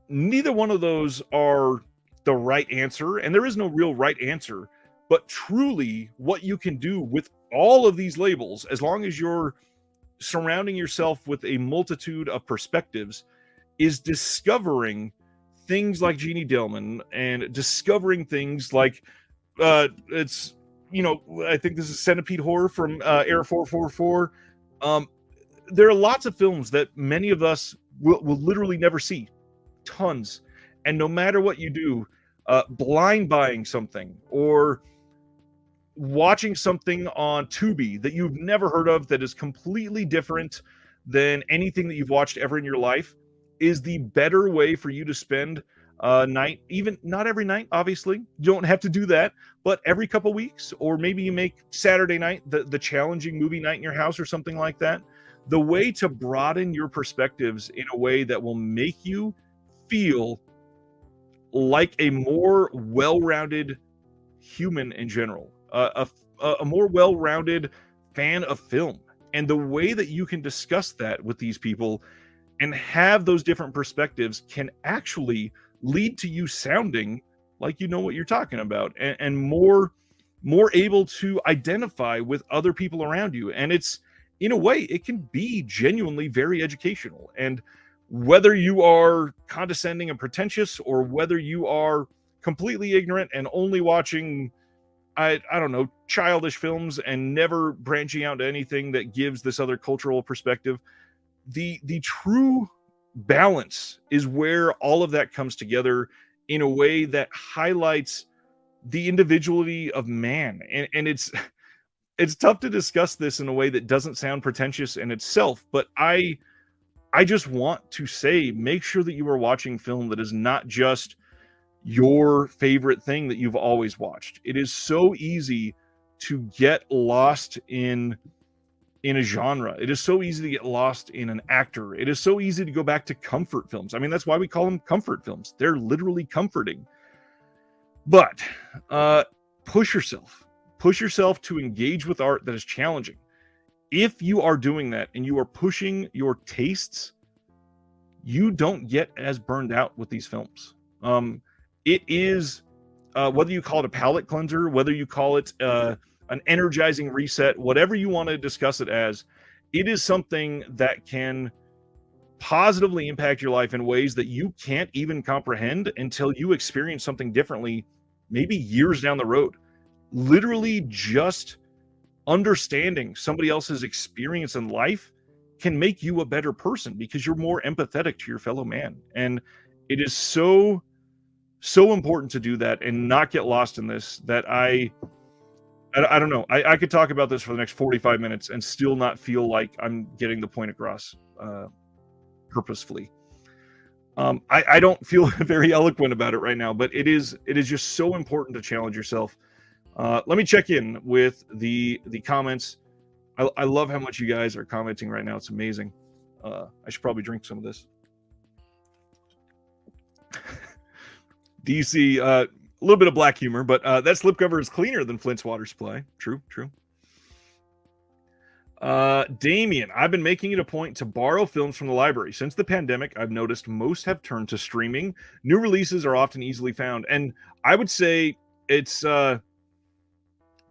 Neither one of those are the right answer, and there is no real right answer. But truly, what you can do with all of these labels, as long as you're surrounding yourself with a multitude of perspectives, is discovering things like Jeannie Dielman and discovering things like I think this is Centipede Horror from Air 444. There are lots of films that many of us will literally never see. Tons. And no matter what you do, blind buying something or watching something on Tubi that you've never heard of that is completely different than anything that you've watched ever in your life is the better way for you to spend night, even not every night, obviously. You don't have to do that, but every couple weeks, or maybe you make Saturday night the challenging movie night in your house or something like that. The way to broaden your perspectives in a way that will make you feel like a more well-rounded human in general, a more well-rounded fan of film. And the way that you can discuss that with these people and have those different perspectives can actually lead to you sounding like you know what you're talking about, and more able to identify with other people around you. And it's, in a way, it can be genuinely very educational. And whether you are condescending and pretentious, or whether you are completely ignorant and only watching, I don't know, childish films and never branching out to anything that gives this other cultural perspective, the true balance is where all of that comes together in a way that highlights the individuality of man. And it's tough to discuss this in a way that doesn't sound pretentious in itself, but I just want to say, make sure that you are watching film that is not just your favorite thing that you've always watched. It is so easy to get lost in a genre. It is so easy to get lost in an actor. It is so easy to go back to comfort films. I mean, that's why we call them comfort films. They're literally comforting. But push yourself. Push yourself to engage with art that is challenging. If you are doing that and you are pushing your tastes, you don't get as burned out with these films. It is, whether you call it a palate cleanser, whether you call it an energizing reset, whatever you want to discuss it as, it is something that can positively impact your life in ways that you can't even comprehend until you experience something differently, maybe years down the road. Literally, just understanding somebody else's experience in life can make you a better person because you're more empathetic to your fellow man. And it is so important to do that and not get lost in this, that I don't know. I could talk about this for the next 45 minutes and still not feel like I'm getting the point across purposefully. I don't feel very eloquent about it right now, but it is just so important to challenge yourself. Let me check in with the comments. I love how much you guys are commenting right now. It's amazing. I should probably drink some of this. DC, a little bit of black humor, but that slipcover is cleaner than Flint's water supply. True. Damien, I've been making it a point to borrow films from the library. Since the pandemic, I've noticed most have turned to streaming. New releases are often easily found. And I would say it's kind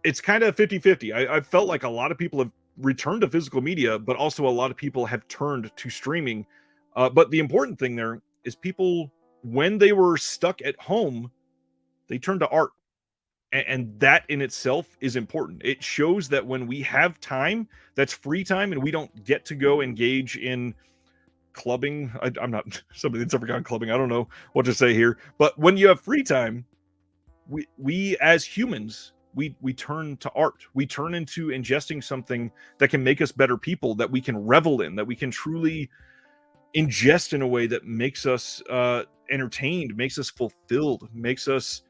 of 50-50. I've felt like a lot of people have returned to physical media, but also a lot of people have turned to streaming. But the important thing there is people, when they were stuck at home, they turned to art. And that in itself is important. It shows that when we have time, that's free time, and we don't get to go engage in clubbing. I'm not somebody that's ever gone clubbing. I don't know what to say here. But when you have free time, we as humans, we turn to art. We turn into ingesting something that can make us better people, that we can revel in, that we can truly ingest in a way that makes us entertained, makes us fulfilled, makes us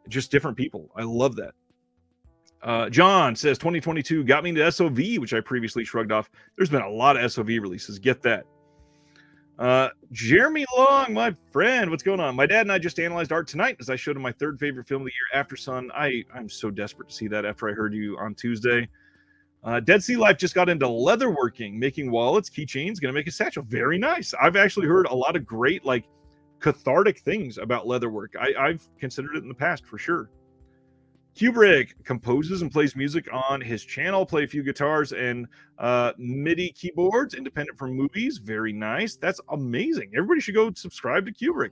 just different people. I love that. John says 2022 got me into SOV, which I previously shrugged off. There's been a lot of SOV releases. Get that. Jeremy Long, my friend, what's going on? My dad and I just analyzed art tonight as I showed him my third favorite film of the year, After Sun. I'm so desperate to see that after I heard you on Tuesday. Dead Sea Life just got into leatherworking, making wallets, keychains, gonna make a satchel. Very nice. I've actually heard a lot of great, like, cathartic things about leatherwork. I've considered it in the past for sure. Kubrick composes and plays music on his channel, play a few guitars and MIDI keyboards, independent from movies. Very nice. That's amazing. Everybody should go subscribe to Kubrick.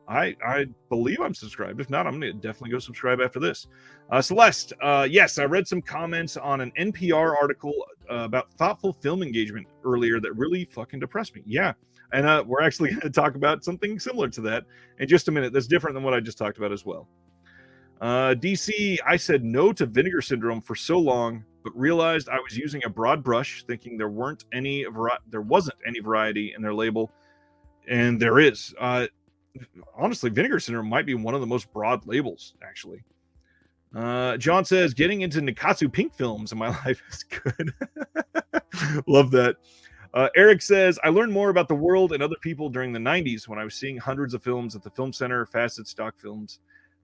I believe I'm subscribed. If not, I'm going to definitely go subscribe after this. Celeste, yes, I read some comments on an NPR article about thoughtful film engagement earlier that really fucking depressed me. Yeah, and we're actually going to talk about something similar to that in just a minute. That's different than what I just talked about as well. DC, I said no to Vinegar Syndrome for so long, but realized I was using a broad brush, thinking there wasn't any variety in their label, and there is. honestly, Vinegar Syndrome might be one of the most broad labels, actually. John says, getting into Nikatsu Pink films in my life is good. Love that. Eric says, I learned more about the world and other people during the 90s when I was seeing hundreds of films at the Film Center, Facet Stock Films.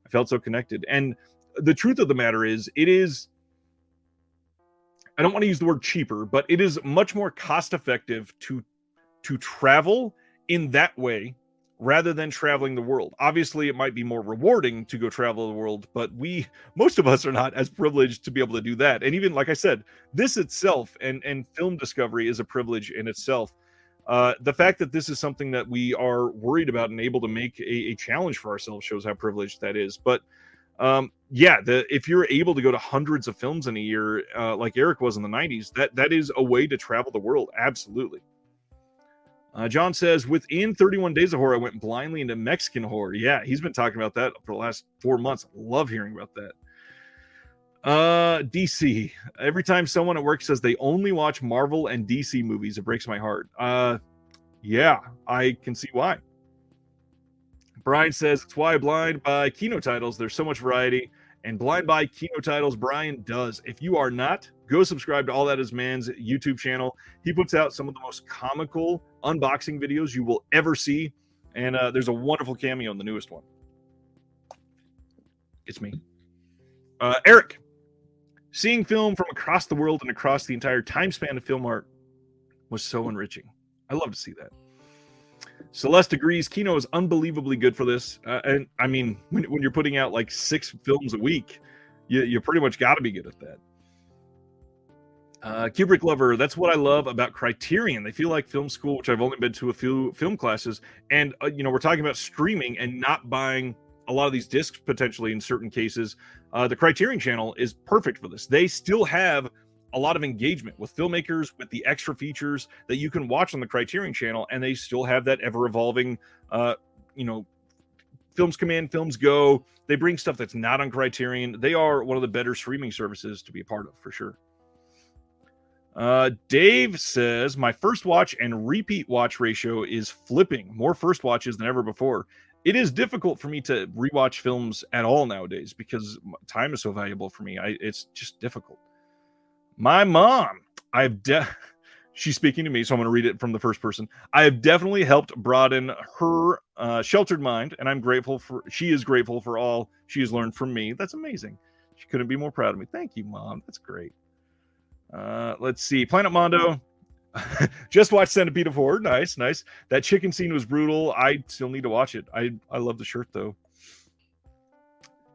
I felt so connected. And the truth of the matter is, it is, I don't want to use the word cheaper, but it is much more cost effective to travel in that way rather than traveling the world. Obviously, it might be more rewarding to go travel the world, but most of us are not as privileged to be able to do that. And even like I said, this itself and film discovery is a privilege in itself. The fact that this is something that we are worried about and able to make a challenge for ourselves shows how privileged that is. But if you're able to go to hundreds of films in a year, like Eric was in the 90s, that is a way to travel the world. Absolutely. John says, within 31 days of horror, I went blindly into Mexican horror. Yeah, he's been talking about that for the last 4 months. Love hearing about that. DC. Every time someone at work says they only watch Marvel and DC movies, it breaks my heart. Yeah, I can see why. Brian says, it's why I blind buy Kino titles. There's so much variety. And blind buy Kino titles, Brian does. If you are not, go subscribe to All That Is Man's YouTube channel. He puts out some of the most comical unboxing videos you will ever see. And there's a wonderful cameo in the newest one. It's me. Eric, seeing film from across the world and across the entire time span of film art was so enriching. I love to see that. Celeste agrees. Kino is unbelievably good for this. And I mean, when you're putting out like 6 films a week, you pretty much got to be good at that. Kubrick Lover, that's what I love about Criterion. They feel like film school, which I've only been to a few film classes. And, we're talking about streaming and not buying a lot of these discs potentially in certain cases. The Criterion channel is perfect for this. They still have a lot of engagement with filmmakers, with the extra features that you can watch on the Criterion channel, and they still have that ever-evolving, films come in, films go. They bring stuff that's not on Criterion. They are one of the better streaming services to be a part of, for sure. Dave says, my first watch and repeat watch ratio is flipping. More first watches than ever before. It is difficult for me to rewatch films at all nowadays because time is so valuable for me. It's just difficult. My mom, she's speaking to me, so I'm going to read it from the first person. I have definitely helped broaden her sheltered mind, and she is grateful for all she has learned from me. That's amazing. She couldn't be more proud of me. Thank you, Mom. That's great. Let's see. Planet Mondo. Just watched Centipede of Horror. Nice. That chicken scene was brutal. I still need to watch it. I love the shirt, though.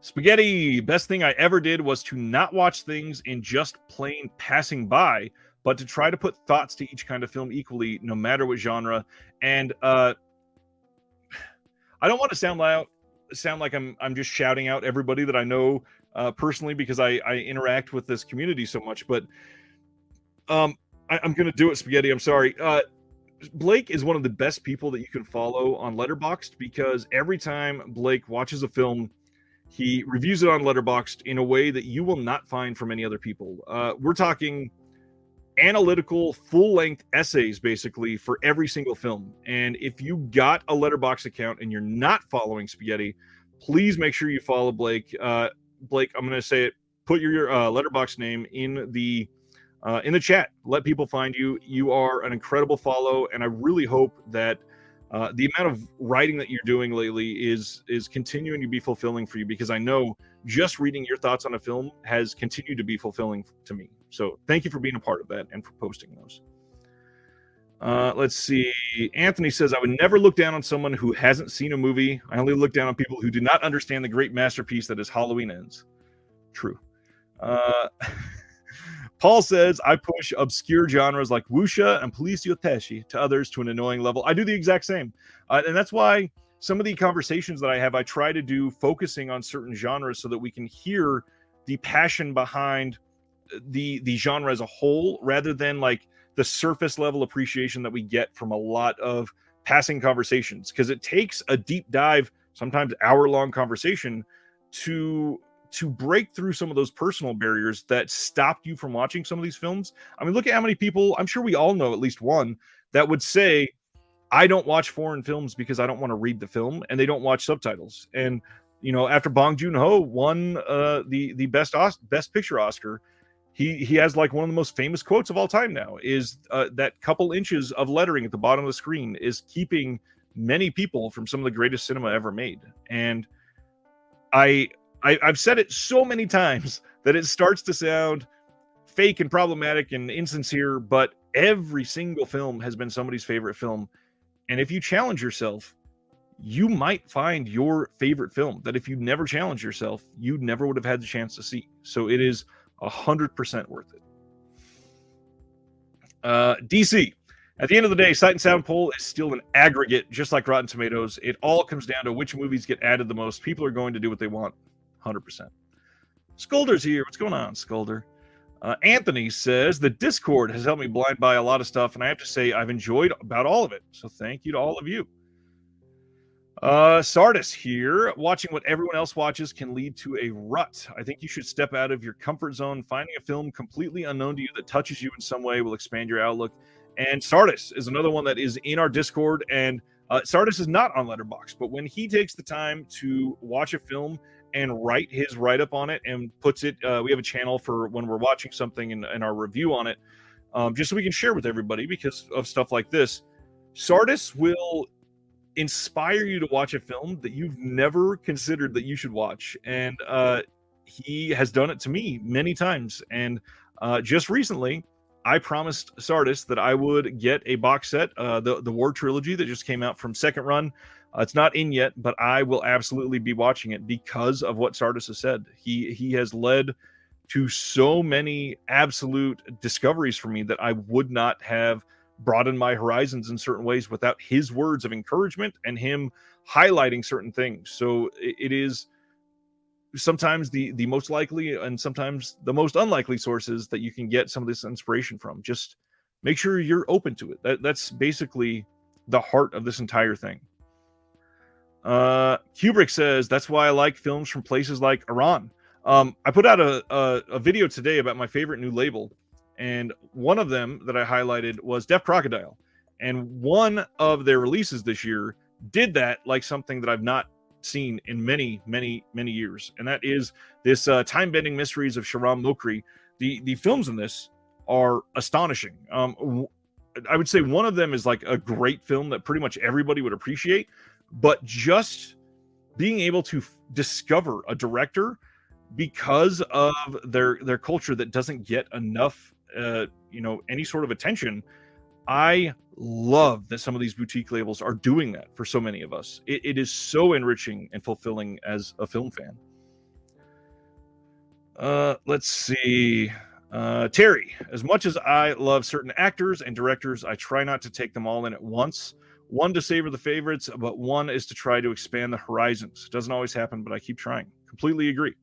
Spaghetti, best thing I ever did was to not watch things in just plain passing by, but to try to put thoughts to each kind of film equally, no matter what genre. And I don't want to sound like I'm just shouting out everybody that I know personally because I interact with this community so much. But I'm going to do it, Spaghetti. I'm sorry. Blake is one of the best people that you can follow on Letterboxd because every time Blake watches a film, he reviews it on Letterboxd in a way that you will not find from any other people. We're talking analytical, full-length essays, basically, for every single film. And if you got a Letterboxd account and you're not following Spaghetti, please make sure you follow Blake. Blake, I'm going to say it. Put your Letterboxd name in the chat. Let people find you. You are an incredible follow, and I really hope that the amount of writing that you're doing lately is continuing to be fulfilling for you, because I know just reading your thoughts on a film has continued to be fulfilling to me. So thank you for being a part of that and for posting those. Let's see. Anthony says, I would never look down on someone who hasn't seen a movie. I only look down on people who do not understand the great masterpiece that is Halloween Ends. True. Paul says, I push obscure genres like wuxia and police yoteshi to others to an annoying level. I do the exact same. And that's why some of the conversations that I have, I try to do focusing on certain genres so that we can hear the passion behind the genre as a whole, rather than like the surface level appreciation that we get from a lot of passing conversations. Because it takes a deep dive, sometimes hour-long conversation to break through some of those personal barriers that stopped you from watching some of these films. I mean, look at how many people, I'm sure we all know at least one, that would say, I don't watch foreign films because I don't want to read the film, and they don't watch subtitles. And after Bong Joon-ho won the best picture Oscar, he has like one of the most famous quotes of all time now is that couple inches of lettering at the bottom of the screen is keeping many people from some of the greatest cinema ever made. And I've said it so many times that it starts to sound fake and problematic and insincere, but every single film has been somebody's favorite film. And if you challenge yourself, you might find your favorite film that if you never challenge yourself, you never would have had the chance to see. So it is 100% worth it. DC. At the end of the day, Sight and Sound poll is still an aggregate, just like Rotten Tomatoes. It all comes down to which movies get added the most. People are going to do what they want, 100%. Skulder's here. What's going on, Skulder? Anthony says, the Discord has helped me blind buy a lot of stuff, and I have to say I've enjoyed about all of it. So thank you to all of you. Sardis here. Watching what everyone else watches can lead to a rut. I think you should step out of your comfort zone. Finding a film completely unknown to you that touches you in some way will expand your outlook. And Sardis is another one that is in our Discord, and Sardis is not on Letterboxd, but when he takes the time to watch a film and write his write-up on it and puts it, we have a channel for when we're watching something and our review on it, just so we can share with everybody because of stuff like this. Sardis will inspire you to watch a film that you've never considered that you should watch. And he has done it to me many times. And just recently, I promised Sardis that I would get a box set, the War Trilogy that just came out from Second Run. It's not in yet, but I will absolutely be watching it because of what Sardis has said. He has led to so many absolute discoveries for me that I would not have broadened my horizons in certain ways without his words of encouragement and him highlighting certain things. So it is sometimes the most likely and sometimes the most unlikely sources that you can get some of this inspiration from. Just make sure you're open to it. That's basically the heart of this entire thing. Kubrick says, that's why I like films from places like Iran. I put out a video today about my favorite new label, and one of them that I highlighted was Deaf Crocodile. And one of their releases this year did that like something that I've not seen in many, many, many years. And that is this Time-Bending Mysteries of Shahram Mokri. The films in this are astonishing. I would say one of them is like a great film that pretty much everybody would appreciate. But just being able to discover a director because of their culture that doesn't get enough, any sort of attention. I love that some of these boutique labels are doing that for so many of us. It is so enriching and fulfilling as a film fan. Let's see. Terry, as much as I love certain actors and directors, I try not to take them all in at once. One, to savor the favorites, but one is to try to expand the horizons. It doesn't always happen, but I keep trying. Completely agree.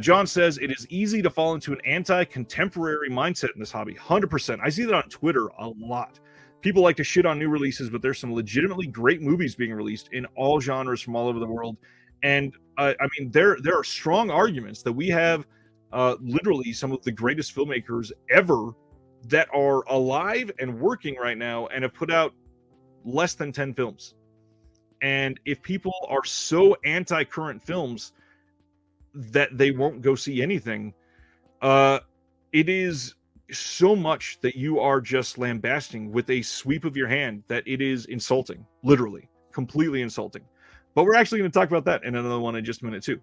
John says, it is easy to fall into an anti-contemporary mindset in this hobby. 100%. I see that on Twitter a lot. People like to shit on new releases, but there's some legitimately great movies being released in all genres from all over the world. And there are strong arguments that we have literally some of the greatest filmmakers ever that are alive and working right now and have put out less than 10 films. And if people are so anti-current films that they won't go see anything, it is so much that you are just lambasting with a sweep of your hand that it is insulting, literally, completely insulting. But we're actually going to talk about that in another one in just a minute too.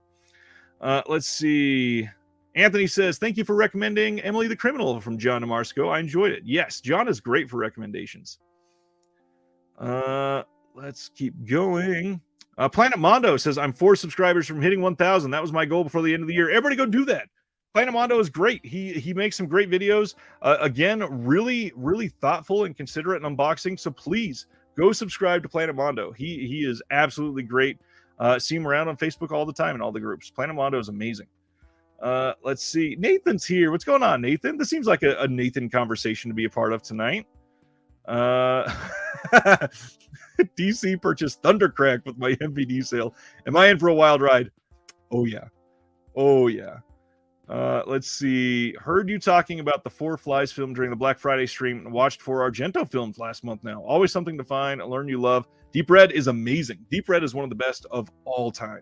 Let's see. Anthony says, thank you for recommending Emily the Criminal from John Amarsko. I enjoyed it. Yes, John is great for recommendations. Let's keep going. Planet Mondo says, I'm 4 subscribers from hitting 1,000. That was my goal before the end of the year. Everybody go do that. Planet Mondo is great. He makes some great videos. Again, really, really thoughtful and considerate in unboxing. So please go subscribe to Planet Mondo. He is absolutely great. See him around on Facebook all the time in all the groups. Planet Mondo is amazing. Let's see. Nathan's here. What's going on, Nathan? This seems like a Nathan conversation to be a part of tonight. DC purchased Thundercrack with my MVD sale. Am I in for a wild ride? Oh yeah. Let's see. Heard you talking about the Four Flies film during the Black Friday stream and watched four Argento films last month now. Always something to find, learn you love. Deep Red is amazing. Deep Red is one of the best of all time.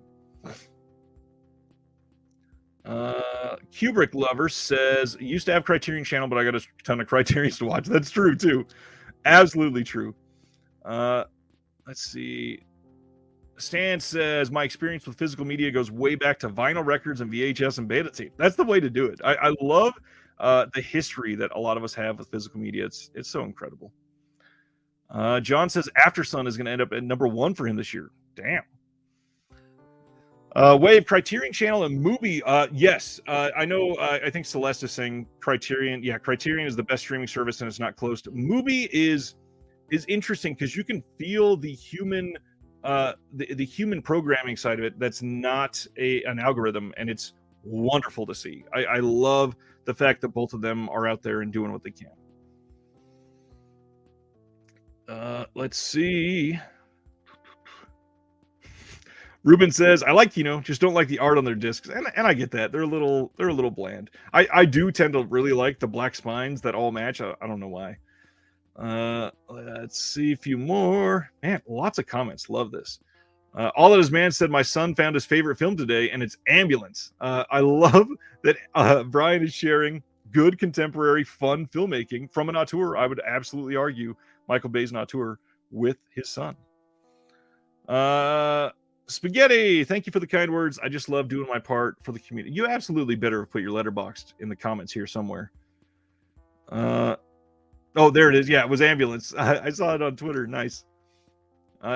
Kubrick Lover says, used to have Criterion Channel, but I got a ton of Criterions to watch. That's true, too. Absolutely true. Let's see. Stan says, my experience with physical media goes way back to vinyl records and VHS and beta tape. That's the way to do it. I love the history that a lot of us have with physical media. It's so incredible. John says, Aftersun is going to end up at number 1 for him this year. Damn. Wave, Criterion Channel and Mubi. Yes, I know. I think Celeste is saying Criterion. Yeah, Criterion is the best streaming service and it's not closed. Mubi is interesting because you can feel the human the human programming side of it that's not an algorithm, and it's wonderful to see. I love the fact that both of them are out there and doing what they can. Let's see. Ruben says, I like Kino, just don't like the art on their discs. And I get that. They're a little bland. I do tend to really like the black spines that all match. I don't know why. Let's see a few more. Man, lots of comments. Love this. All That Is Man said, my son found his favorite film today, and it's Ambulance. I love that Brian is sharing good contemporary fun filmmaking from an auteur. I would absolutely argue Michael Bay's an auteur with his son. Spaghetti, thank you for the kind words. I just love doing my part for the community. You absolutely better put your letterboxd in the comments here somewhere. Oh, there it is. Yeah, it was Ambulance. I saw it on Twitter. Nice.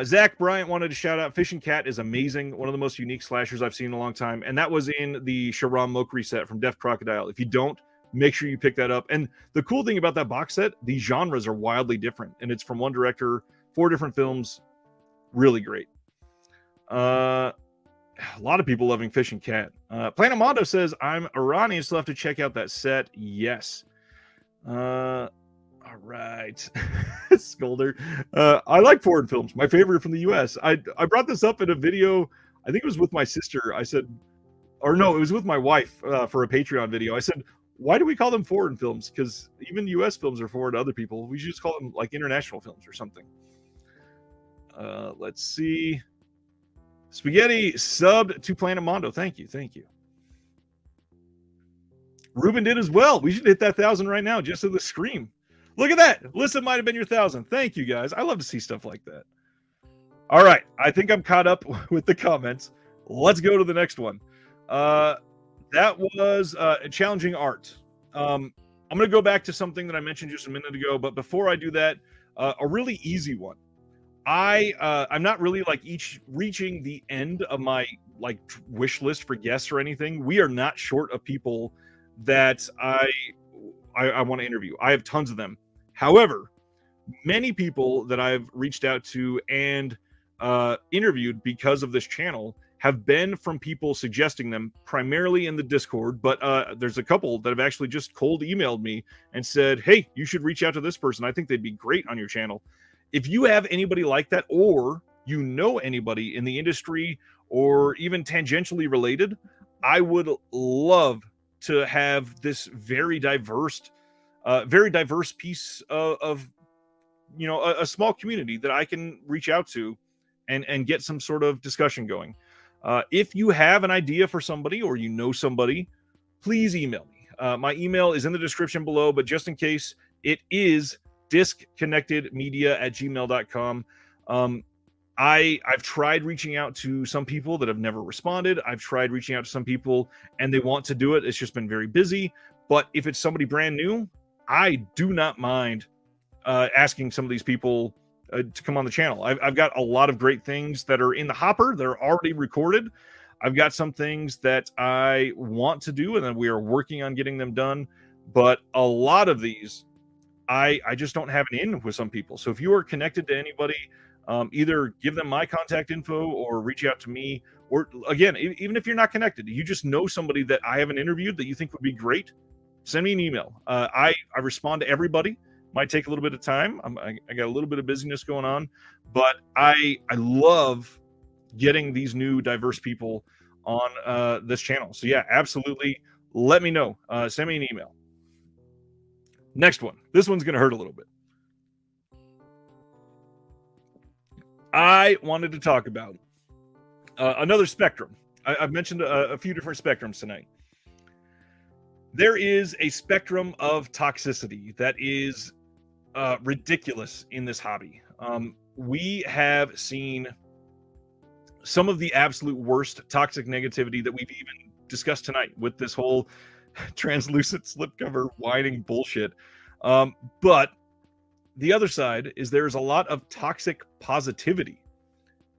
Zach Bryant wanted to shout out Fishing Cat is amazing. One of the most unique slashers I've seen in a long time. And that was in the Sharam Mokri set from Deaf Crocodile. If you don't, make sure you pick that up. And the cool thing about that box set, the genres are wildly different. And it's from one director, 4 different films. Really great. A lot of people loving Fishing Cat. Planet Mondo says, I'm Iranian, still have to check out that set. Yes. All right. Scolder. I like foreign films. My favorite from the US. I brought this up in a video. I think it was with my sister. I said, or no, it was with my wife for a Patreon video. I said, why do we call them foreign films? Because even US films are foreign to other people. We should just call them like international films or something. Let's see. Spaghetti subbed to Planet Mondo. Thank you. Thank you. Ruben did as well. We should hit that 1,000 right now just to the scream. Look at that. Listen, might have been your 1,000. Thank you, guys. I love to see stuff like that. All right. I think I'm caught up with the comments. Let's go to the next one. That was challenging art. I'm going to go back to something that I mentioned just a minute ago. But before I do that, a really easy one. I'm not really like reaching the end of my like wish list for guests or anything. We are not short of people that I want to interview. I have tons of them. However, many people that I've reached out to and interviewed because of this channel have been from people suggesting them, primarily in the Discord, but there's a couple that have actually just cold emailed me and said, hey, you should reach out to this person. I think they'd be great on your channel. If you have anybody like that, or you know anybody in the industry or even tangentially related, I would love to have this very diverse piece of you know, a small community that I can reach out to and get some sort of discussion going. If you have an idea for somebody or you know somebody, please email me. My email is in the description below, but just in case, it is disconnectedmedia@gmail.com. I've tried reaching out to some people that have never responded. I've tried reaching out to some people and they want to do it. It's just been very busy. But if it's somebody brand new, I do not mind asking some of these people to come on the channel. I've got a lot of great things that are in the hopper. They're already recorded. I've got some things that I want to do and then we are working on getting them done. But a lot of these, I just don't have an in with some people. So if you are connected to anybody, either give them my contact info or reach out to me. Or again, even if you're not connected, you just know somebody that I haven't interviewed that you think would be great, send me an email. I respond to everybody. Might take a little bit of time. I got a little bit of busyness going on, but I love getting these new diverse people on this channel. So yeah, absolutely let me know. Send me an email. Next one. This one's going to hurt a little bit. I wanted to talk about another spectrum. I've mentioned a few different spectrums tonight. There is a spectrum of toxicity that is ridiculous in this hobby. We have seen some of the absolute worst toxic negativity that we've even discussed tonight with this whole translucent slipcover whining bullshit. But the other side is there's a lot of toxic positivity,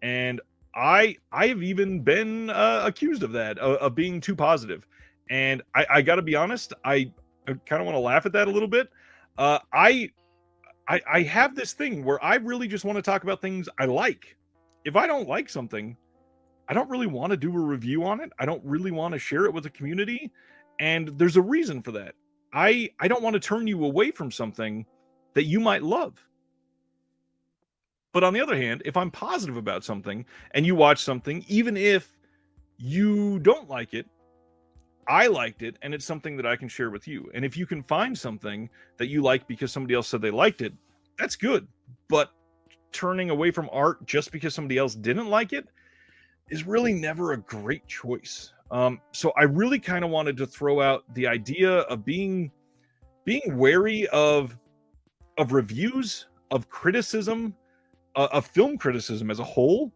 and I have even been accused of that, of being too positive. And I got to be honest, I kind of want to laugh at that a little bit. I have this thing where I really just want to talk about things I like. If I don't like something, I don't really want to do a review on it. I don't really want to share it with the community. And there's a reason for that. I don't want to turn you away from something that you might love. But on the other hand, if I'm positive about something and you watch something, even if you don't like it, I liked it, and it's something that I can share with you. And if you can find something that you like because somebody else said they liked it, that's good. But turning away from art just because somebody else didn't like it is really never a great choice. So I really kind of wanted to throw out the idea of being wary of reviews, of criticism, of film criticism as a whole,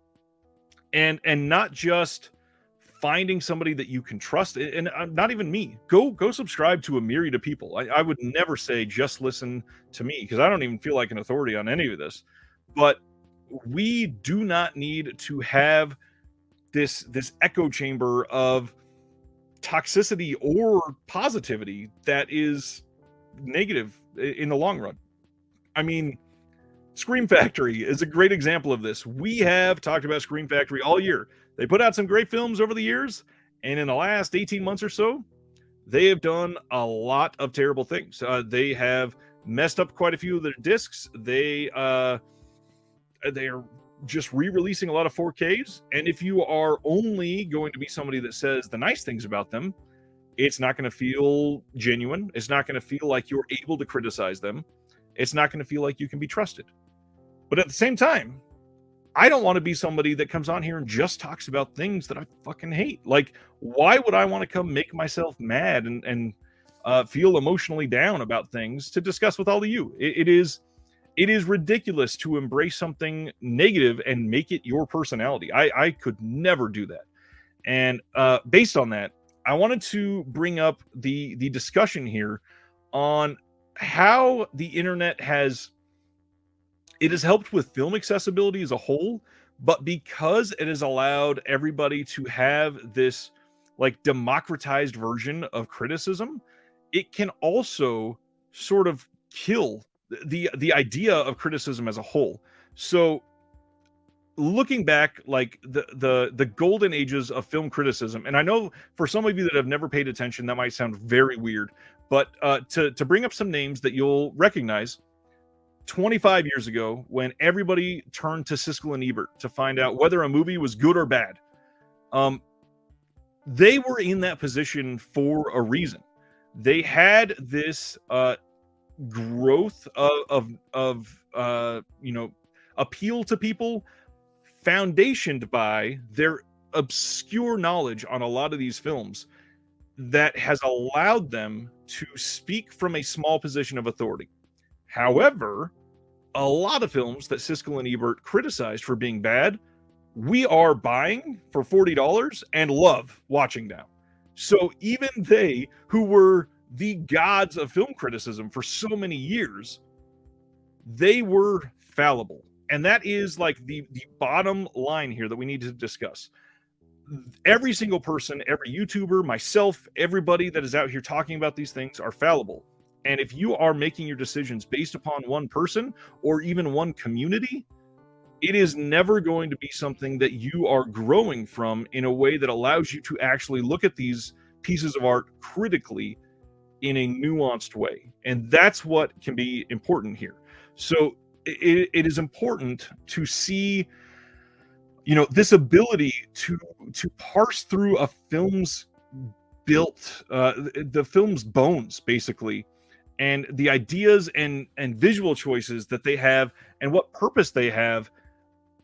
and not just finding somebody that you can trust. And not even me. Go subscribe to a myriad of people. I would never say just listen to me, because I don't even feel like an authority on any of this. But we do not need to have this echo chamber of toxicity or positivity that is negative in the long run. I mean, Scream Factory is a great example of this. We have talked about Scream Factory all year. They put out some great films over the years, and in the last 18 months or so, they have done a lot of terrible things. They have messed up quite a few of their discs. They are just re-releasing a lot of 4Ks, and if you are only going to be somebody that says the nice things about them, it's not going to feel genuine. It's not going to feel like you're able to criticize them. It's not going to feel like you can be trusted. But at the same time, I don't want to be somebody that comes on here and just talks about things that I fucking hate. Like, why would I want to come make myself mad and feel emotionally down about things to discuss with all of you? It is ridiculous to embrace something negative and make it your personality. I could never do that. And based on that, I wanted to bring up the discussion here on how the internet has helped with film accessibility as a whole, but because it has allowed everybody to have this like democratized version of criticism, it can also sort of kill the idea of criticism as a whole. So looking back, like the golden ages of film criticism, and I know for some of you that have never paid attention, that might sound very weird, but to bring up some names that you'll recognize, 25 years ago, when everybody turned to Siskel and Ebert to find out whether a movie was good or bad, they were in that position for a reason. They had this growth of appeal to people, foundationed by their obscure knowledge on a lot of these films, that has allowed them to speak from a small position of authority. However, a lot of films that Siskel and Ebert criticized for being bad, we are buying for $40 and love watching now. So even they, who were the gods of film criticism for so many years, they were fallible. And that is like the bottom line here that we need to discuss. Every single person, every YouTuber, myself, everybody that is out here talking about these things are fallible. And if you are making your decisions based upon one person or even one community, it is never going to be something that you are growing from in a way that allows you to actually look at these pieces of art critically in a nuanced way. And that's what can be important here. So it is important to see, this ability to parse through a film's built the film's bones, basically, and the ideas and visual choices that they have and what purpose they have.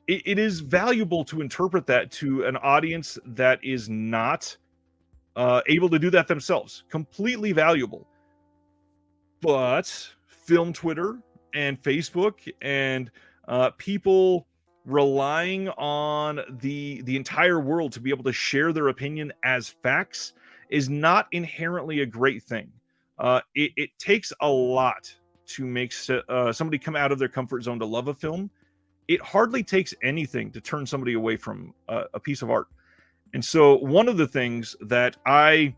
It is valuable to interpret that to an audience that is not able to do that themselves. Completely valuable. But film Twitter and Facebook and people relying on the entire world to be able to share their opinion as facts is not inherently a great thing. It takes a lot to make somebody come out of their comfort zone to love a film. It hardly takes anything to turn somebody away from a piece of art. And so one of the things that I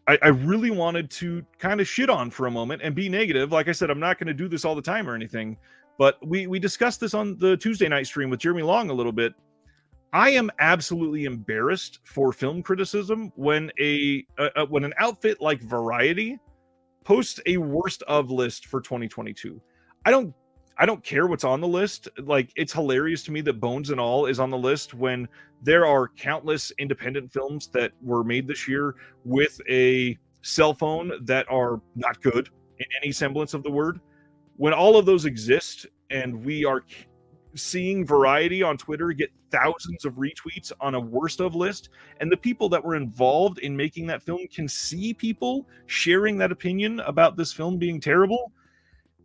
really wanted to kind of shit on for a moment and be negative. Like I said, I'm not going to do this all the time or anything, but we discussed this on the Tuesday night stream with Jeremy Long a little bit. I am absolutely embarrassed for film criticism when when an outfit like Variety posts a worst of list for 2022. I don't care what's on the list. Like, it's hilarious to me that Bones and All is on the list when there are countless independent films that were made this year with a cell phone that are not good in any semblance of the word. When all of those exist and we are seeing Variety on Twitter get thousands of retweets on a worst of list, and the people that were involved in making that film can see people sharing that opinion about this film being terrible,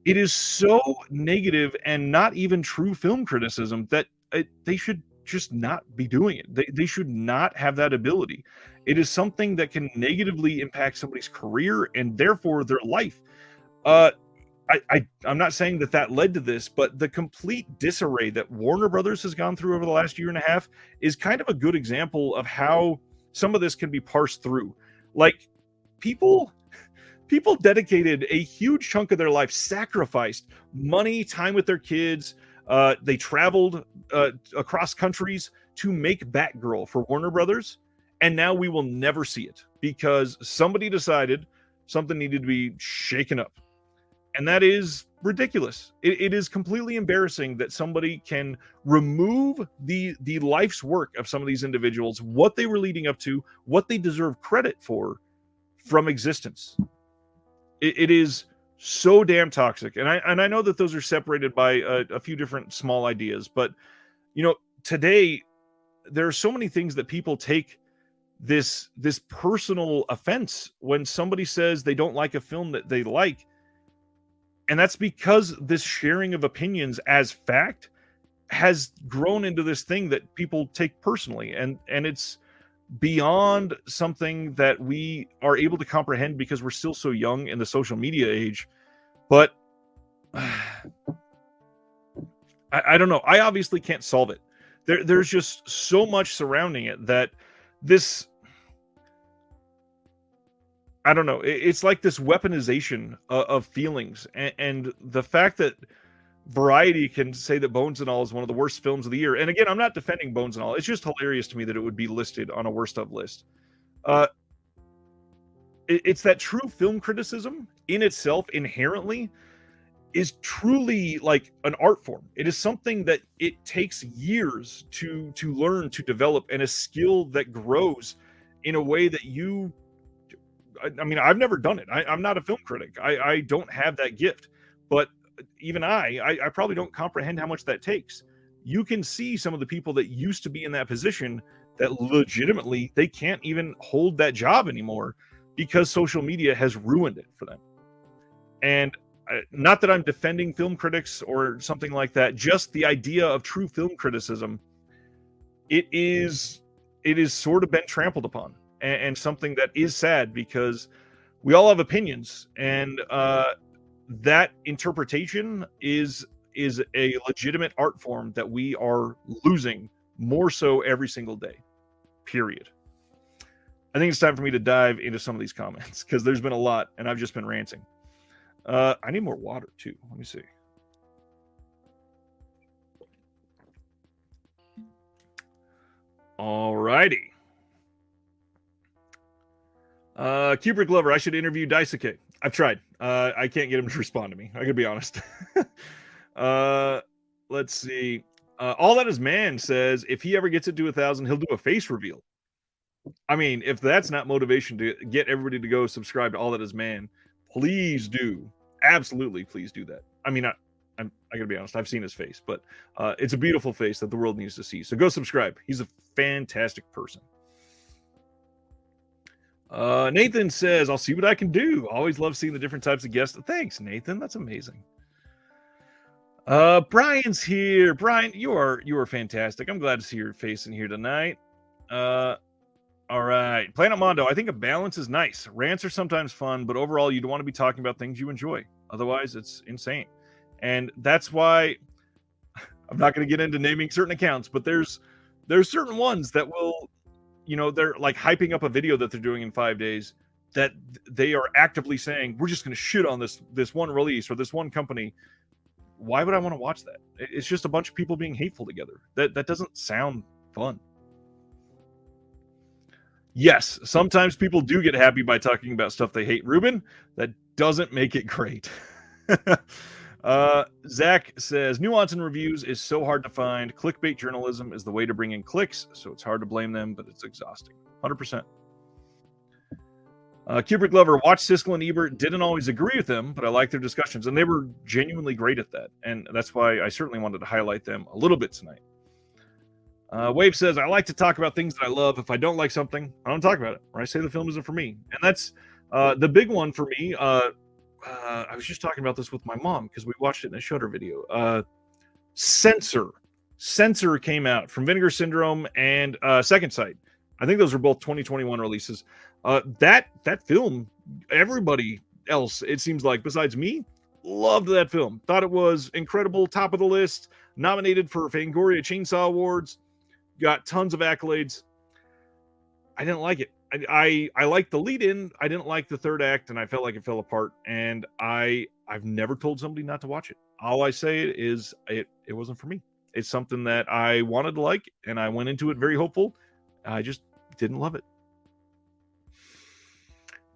it is so negative and not even true film criticism that they should just not be doing it. They should not have that ability. It is something that can negatively impact somebody's career and therefore their life. I'm not saying that led to this, but the complete disarray that Warner Brothers has gone through over the last year and a half is kind of a good example of how some of this can be parsed through. Like, people dedicated a huge chunk of their life, sacrificed money, time with their kids. They traveled across countries to make Batgirl for Warner Brothers, and now we will never see it because somebody decided something needed to be shaken up. And that is ridiculous. It is completely embarrassing that somebody can remove the life's work of some of these individuals, what they were leading up to, what they deserve credit for, from existence. It is so damn toxic, and I know that those are separated by a few different small ideas, but today there are so many things that people take this personal offense when somebody says they don't like a film that they like, and that's because this sharing of opinions as fact has grown into this thing that people take personally, and it's beyond something that we are able to comprehend because we're still so young in the social media age. But I don't know. I obviously can't solve it. There's just so much surrounding it that this, I don't know. It's like this weaponization of feelings, and the fact that Variety can say that Bones and All is one of the worst films of the year. And again, I'm not defending Bones and All. It's just hilarious to me that it would be listed on a worst of list. It's that true film criticism in itself inherently is truly like an art form. It is something that it takes years to learn, to develop, and a skill that grows in a way that I mean, I've never done it. I'm not a film critic. I don't have that gift. But even I probably don't comprehend how much that takes. You can see some of the people that used to be in that position that legitimately they can't even hold that job anymore because social media has ruined it for them. And not that I'm defending film critics or something like that, just the idea of true film criticism, it is sort of been trampled upon, and something that is sad because we all have opinions, and that interpretation is a legitimate art form that we are losing more so every single day, period. I think it's time for me to dive into some of these comments because there's been a lot and I've just been ranting. I need more water too. Let me see. All righty. Kubrick Glover, I should interview Daisuke. I've tried. I can't get him to respond to me. I gotta be honest. Let's see. All That Is Man says if he ever gets it to 1,000, he'll do a face reveal. I mean, if that's not motivation to get everybody to go subscribe to All That Is Man, please do. Absolutely, please do that. I mean, I gotta be honest, I've seen his face, but it's a beautiful face that the world needs to see. So go subscribe. He's a fantastic person. Nathan says, I'll see what I can do. Always love seeing the different types of guests. Thanks, Nathan. That's amazing. Brian's here. Brian, you are fantastic. I'm glad to see your face in here tonight. All right. Planet Mondo, I think a balance is nice. Rants are sometimes fun, but overall, you don't want to be talking about things you enjoy. Otherwise, it's insane. And that's why I'm not going to get into naming certain accounts, but there's certain ones that will, they're like hyping up a video that they're doing in 5 days that they are actively saying, we're just going to shit on this one release or this one company. Why would I want to watch that? It's just a bunch of people being hateful together. That doesn't sound fun. Yes, sometimes people do get happy by talking about stuff they hate. Ruben, that doesn't make it great. Zach says, nuance in reviews is so hard to find. Clickbait journalism is the way to bring in clicks, so it's hard to blame them, but it's exhausting. 100%. Kubrick Lover, watched Siskel and Ebert, didn't always agree with them, but I like their discussions, and they were genuinely great at that, and that's why I certainly wanted to highlight them a little bit tonight. Wave says, I like to talk about things that I love. If I don't like something, I don't talk about it, or I say the film isn't for me. And that's the big one for me. I was just talking about this with my mom because we watched it in a Shudder video. Censor came out from Vinegar Syndrome and Second Sight. I think those were both 2021 releases. That film, everybody else, it seems like, besides me, loved that film. Thought it was incredible, top of the list, nominated for Fangoria Chainsaw Awards. Got tons of accolades. I didn't like it. I liked the lead in. I didn't like the third act, and I felt like it fell apart. And I've never told somebody not to watch it. All I say is it wasn't for me. It's something that I wanted to like, and I went into it very hopeful. I just didn't love it.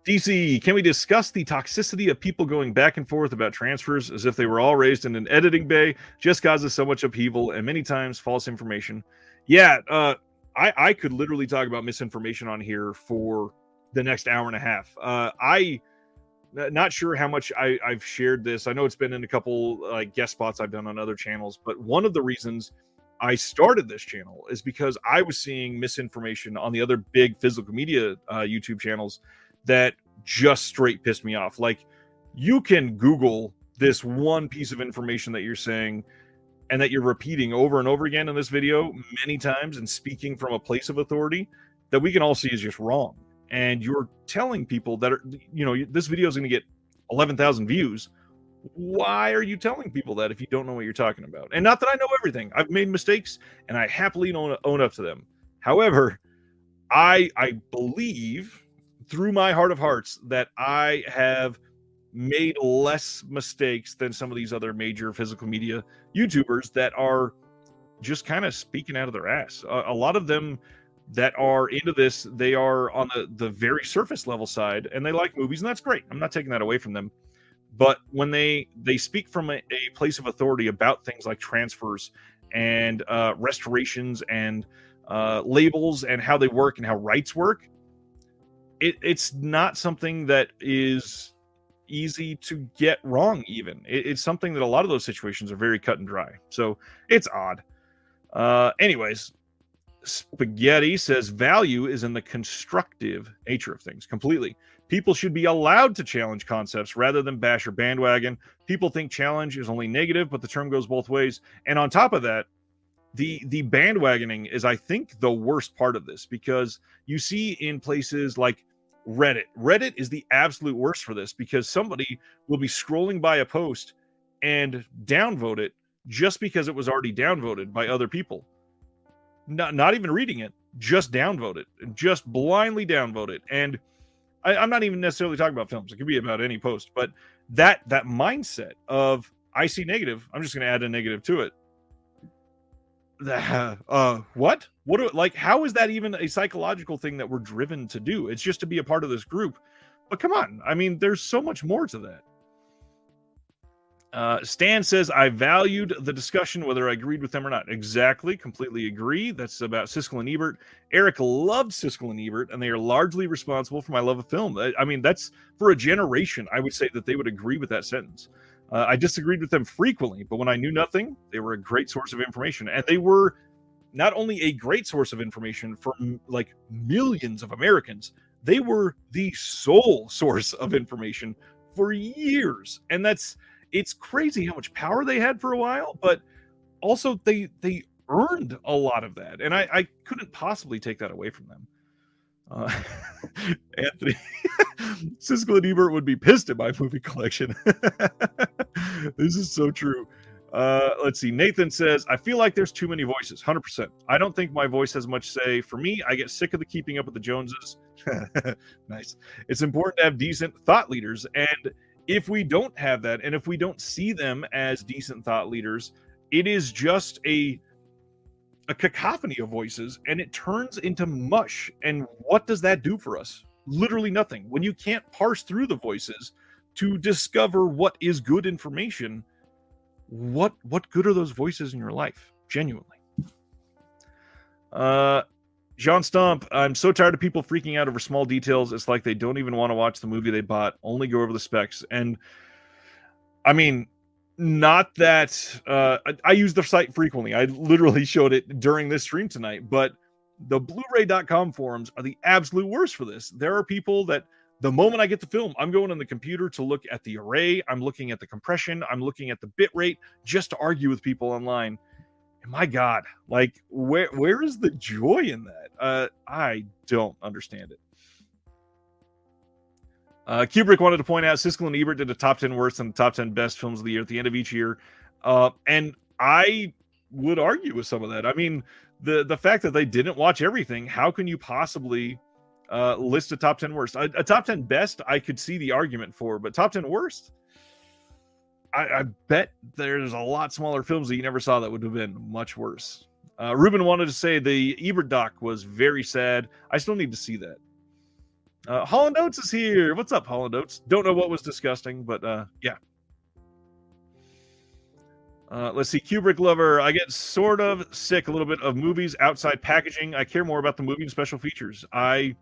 DC, can we discuss the toxicity of people going back and forth about transfers as if they were all raised in an editing bay? Just causes so much upheaval and many times false information. Yeah, I could literally talk about misinformation on here for the next hour and a half. I not sure how much I've shared this. I know it's been in a couple guest spots I've done on other channels, but one of the reasons I started this channel is because I was seeing misinformation on the other big physical media YouTube channels that just straight pissed me off. Like, you can Google this one piece of information that you're saying and that you're repeating over and over again in this video many times and speaking from a place of authority that we can all see is just wrong. And you're telling people that this video is going to get 11,000 views. Why are you telling people that if you don't know what you're talking about? And not that I know everything. I've made mistakes and I happily own up to them. However, I believe through my heart of hearts that I have made less mistakes than some of these other major physical media YouTubers that are just kind of speaking out of their ass. A lot of them that are into this, they are on the very surface level side, and they like movies, and that's great. I'm not taking that away from them. But when they speak from a place of authority about things like transfers and restorations and labels and how they work and how rights work, it's not something that is easy to get wrong. Even it's something that a lot of those situations are very cut and dry. So it's odd. Anyways, Spaghetti says value is in the constructive nature of things. Completely. People should be allowed to challenge concepts rather than bash or bandwagon. People think challenge is only negative, but the term goes both ways. And on top of that, the bandwagoning is, I think, the worst part of this, because you see in places like Reddit is the absolute worst for this, because somebody will be scrolling by a post and downvote it just because it was already downvoted by other people. Not even reading it, just downvote it, just blindly downvote it. And I'm not even necessarily talking about films. It could be about any post, but that mindset of, I see negative, I'm just going to add a negative to it. What? How is that even a psychological thing that we're driven to do? It's just to be a part of this group. But come on, I mean, there's so much more to that. Stan says, I valued the discussion, whether I agreed with them or not. Exactly. Completely agree. That's about Siskel and Ebert. Eric loved Siskel and Ebert, and they are largely responsible for my love of film. I mean, that's for a generation. I would say that they would agree with that sentence. I disagreed with them frequently, but when I knew nothing, they were a great source of information. And they were not only a great source of information for like millions of Americans, they were the sole source of information for years. And it's crazy how much power they had for a while, but also they earned a lot of that, and I couldn't possibly take that away from them. Anthony, Siskel and Ebert would be pissed at my movie collection. This is so true. Let's see. Nathan says, I feel like there's too many voices. 100%. I don't think my voice has much say. For me, I get sick of the keeping up with the Joneses. Nice. It's important to have decent thought leaders, and if we don't have that, and if we don't see them as decent thought leaders, it is just a cacophony of voices, and it turns into mush. And what does that do for us? Literally nothing. When you can't parse through the voices to discover what is good information, what good are those voices in your life? Genuinely. John Stump, I'm so tired of people freaking out over small details. It's like they don't even want to watch the movie they bought, only go over the specs. And I mean, not that I use the site frequently. I literally showed it during this stream tonight, but the Blu-ray.com forums are the absolute worst for this. There are people that the moment I get the film, I'm going on the computer to look at the array. I'm looking at the compression. I'm looking at the bit rate just to argue with people online. And my God, like where is the joy in that? I don't understand it. Kubrick wanted to point out Siskel and Ebert did a top 10 worst and the top 10 best films of the year at the end of each year. And I would argue with some of that. I mean, the fact that they didn't watch everything, how can you possibly list a top 10 worst? A top 10 best, I could see the argument for, but top 10 worst? I bet there's a lot smaller films that you never saw that would have been much worse. Ruben wanted to say the Ebert doc was very sad. I still need to see that. Holland Oates is here. What's up, Holland Oates? Don't know what was disgusting, but yeah. Let's see. Kubrick lover. I get sort of sick a little bit of movies outside packaging. I care more about the movie and special features. I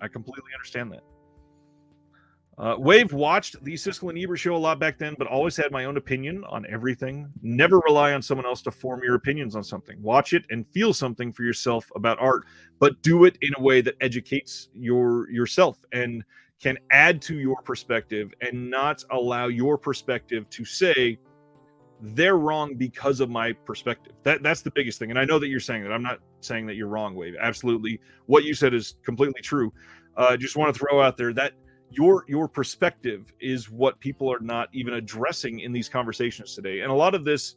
completely understand that. Wave watched the Siskel and Ebert show a lot back then, but always had my own opinion on everything. Never rely on someone else to form your opinions on something. Watch it and feel something for yourself about art, but do it in a way that educates yourself and can add to your perspective, and not allow your perspective to say they're wrong because of my perspective. That's the biggest thing. And I know that you're saying that. I'm not saying that you're wrong, Wave. Absolutely. What you said is completely true. Just want to throw out there that your perspective is what people are not even addressing in these conversations today. And a lot of this,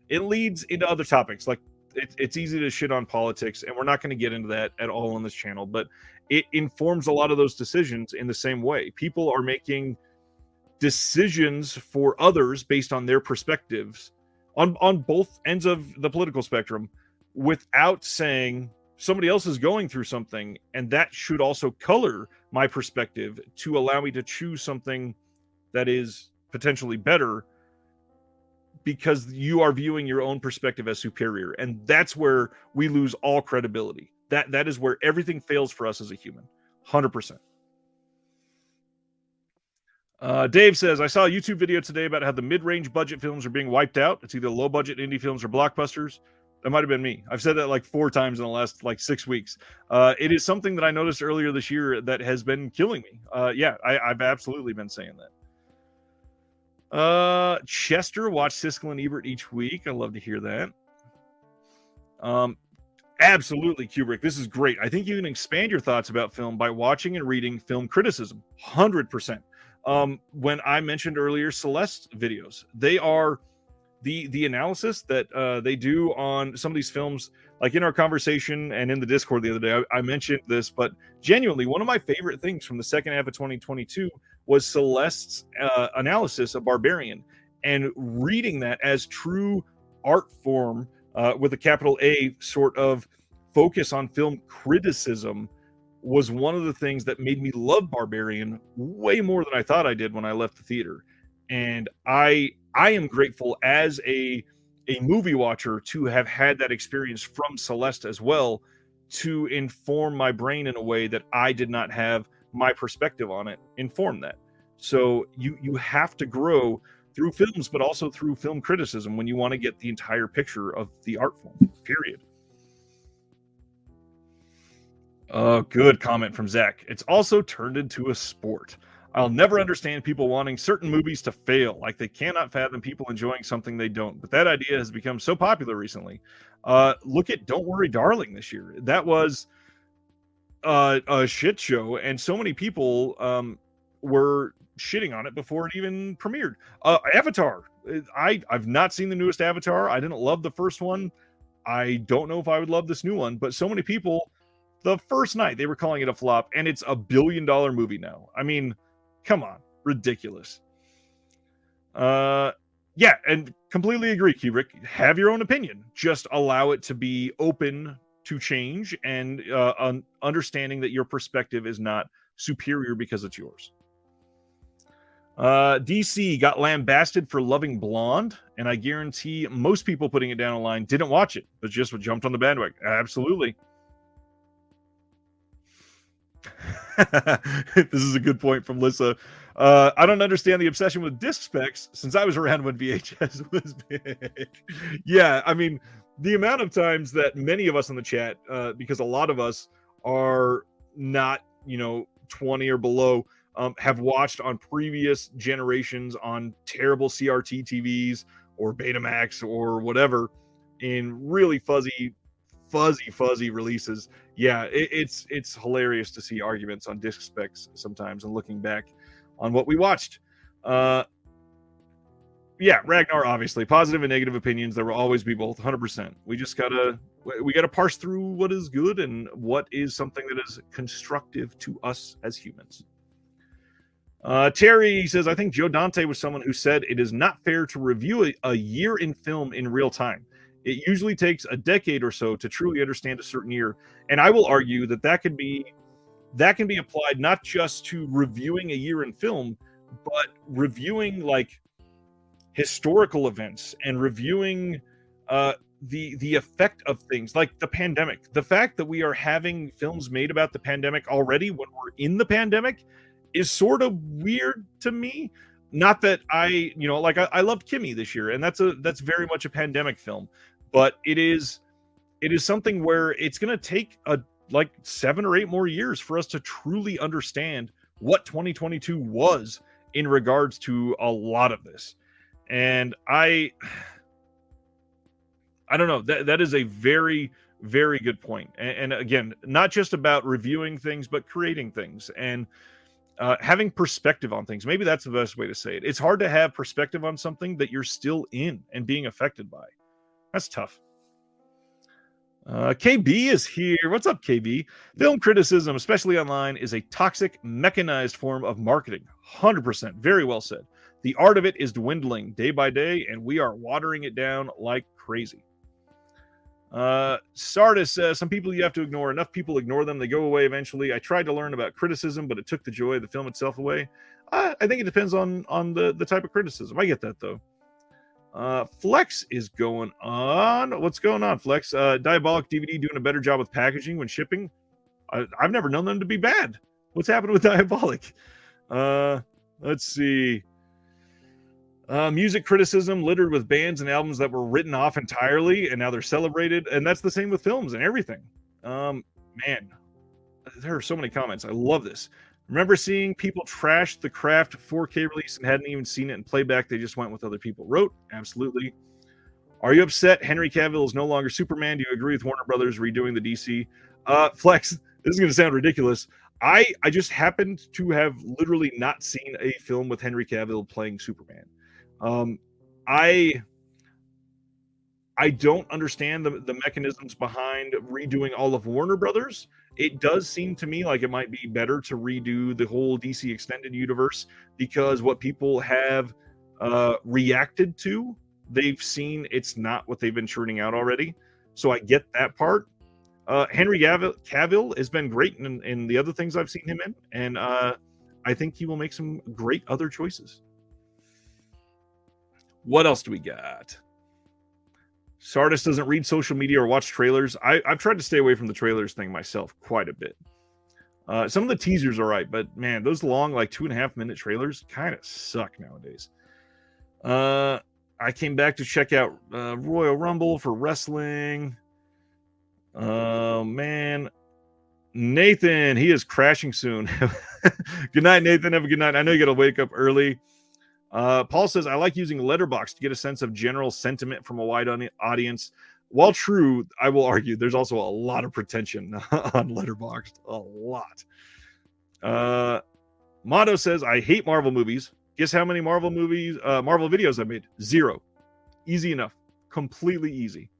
it leads into other topics. Like it's easy to shit on politics, and we're not going to get into that at all on this channel, but it informs a lot of those decisions in the same way. People are making decisions for others based on their perspectives on both ends of the political spectrum, without saying somebody else is going through something, and that should also color my perspective to allow me to choose something that is potentially better, because you are viewing your own perspective as superior. And that's where we lose all credibility. That is where everything fails for us as a human. 100%. Dave says, I saw a YouTube video today about how the mid-range budget films are being wiped out. It's either low-budget indie films or blockbusters. That might have been me. I've said that like 4 times in the last like 6 weeks. It is something that I noticed earlier this year that has been killing me. Yeah, I've absolutely been saying that. Chester watched Siskel and Ebert each week. I love to hear that. Absolutely, Kubrick. This is great. I think you can expand your thoughts about film by watching and reading film criticism. 100%. When I mentioned earlier Celeste videos, they are the analysis that they do on some of these films. Like in our conversation and in the Discord the other day, I mentioned this, but genuinely one of my favorite things from the second half of 2022 was Celeste's analysis of Barbarian, and reading that as true art form with a capital A sort of focus on film criticism was one of the things that made me love Barbarian way more than I thought I did when I left the theater. And I I am grateful as a movie watcher to have had that experience from Celeste as well, to inform my brain in a way that I did not have my perspective on it inform that. So you have to grow through films, but also through film criticism when you want to get the entire picture of the art form. Period. Good comment from Zach. It's also turned into a sport. I'll never understand people wanting certain movies to fail, like they cannot fathom people enjoying something they don't. But that idea has become so popular recently. Look at Don't Worry, Darling this year. That was a shit show, and so many people were shitting on it before it even premiered. Avatar. I've not seen the newest Avatar. I didn't love the first one. I don't know if I would love this new one, but so many people, the first night they were calling it a flop, and it's $1 billion movie now. I mean, come on, ridiculous. Yeah, and completely agree, Kubrick. Have your own opinion. Just allow it to be open to change, and understanding that your perspective is not superior because it's yours. DC got lambasted for loving Blonde, and I guarantee most people putting it down the line didn't watch it, but just jumped on the bandwagon. Absolutely. This is a good point from Lissa. I don't understand the obsession with disc specs since I was around when VHS was big. Yeah, I mean, the amount of times that many of us in the chat, because a lot of us are not, 20 or below, have watched on previous generations on terrible CRT TVs or Betamax or whatever in really fuzzy releases. Yeah, it's hilarious to see arguments on disc specs sometimes and looking back on what we watched. Yeah, Ragnar, obviously positive and negative opinions. There will always be both, 100%. We just gotta parse through what is good and what is something that is constructive to us as humans. Terry says, I think Joe Dante was someone who said it is not fair to review a year in film in real time. It usually takes a decade or so to truly understand a certain year. And I will argue that can be applied not just to reviewing a year in film, but reviewing like historical events and reviewing the effect of things like the pandemic. The fact that we are having films made about the pandemic already when we're in the pandemic is sort of weird to me. Not that I loved Kimmy this year, and that's very much a pandemic film, but it is something where it's going to take 7 or 8 more years for us to truly understand what 2022 was in regards to a lot of this. And I don't know, that is a very, very good point. And again, not just about reviewing things, but creating things and having perspective on things. Maybe that's the best way to say it. It's hard to have perspective on something that you're still in and being affected by. That's tough. KB is here. What's up, KB? Film criticism, especially online, is a toxic, mechanized form of marketing. 100%. Very well said. The art of it is dwindling day by day, and we are watering it down like crazy. Sardis says, some people you have to ignore. Enough people ignore them. They go away eventually. I tried to learn about criticism, but it took the joy of the film itself away. I think it depends on the type of criticism. I get that, though. Flex is going on. What's going on, Flex? Diabolic DVD doing a better job with packaging when shipping. I've never known them to be bad. What's happening with Diabolic? Let's see. Music criticism littered with bands and albums that were written off entirely, and now they're celebrated. And that's the same with films and everything. Man, there are so many comments. I love this. Remember seeing people trash the Craft 4K release and hadn't even seen it in playback. They just went with other people wrote. Absolutely. Are you upset Henry Cavill is no longer Superman? Do you agree with Warner Brothers redoing the DC? Flex, this is going to sound ridiculous. I just happened to have literally not seen a film with Henry Cavill playing Superman. I don't understand the mechanisms behind redoing all of Warner Brothers. It does seem to me like it might be better to redo the whole DC extended universe, because what people have reacted to, they've seen it's not what they've been churning out already. So I get that part. Henry Cavill has been great in the other things I've seen him in, and I think he will make some great other choices. What else do we got? Sardis doesn't read social media or watch trailers. I've tried to stay away from the trailers thing myself quite a bit. Some of the teasers are right, but man, those long, like 2.5-minute trailers kind of suck nowadays. I came back to check out Royal Rumble for wrestling. Man. Nathan, he is crashing soon. Good night, Nathan. Have a good night. I know you got to wake up early. Paul says, I like using Letterboxd to get a sense of general sentiment from a wide audience. While true, I will argue there's also a lot of pretension on Letterboxd. A lot. Motto says, I hate Marvel movies. Guess how many Marvel videos I made? 0. Easy enough. Completely easy.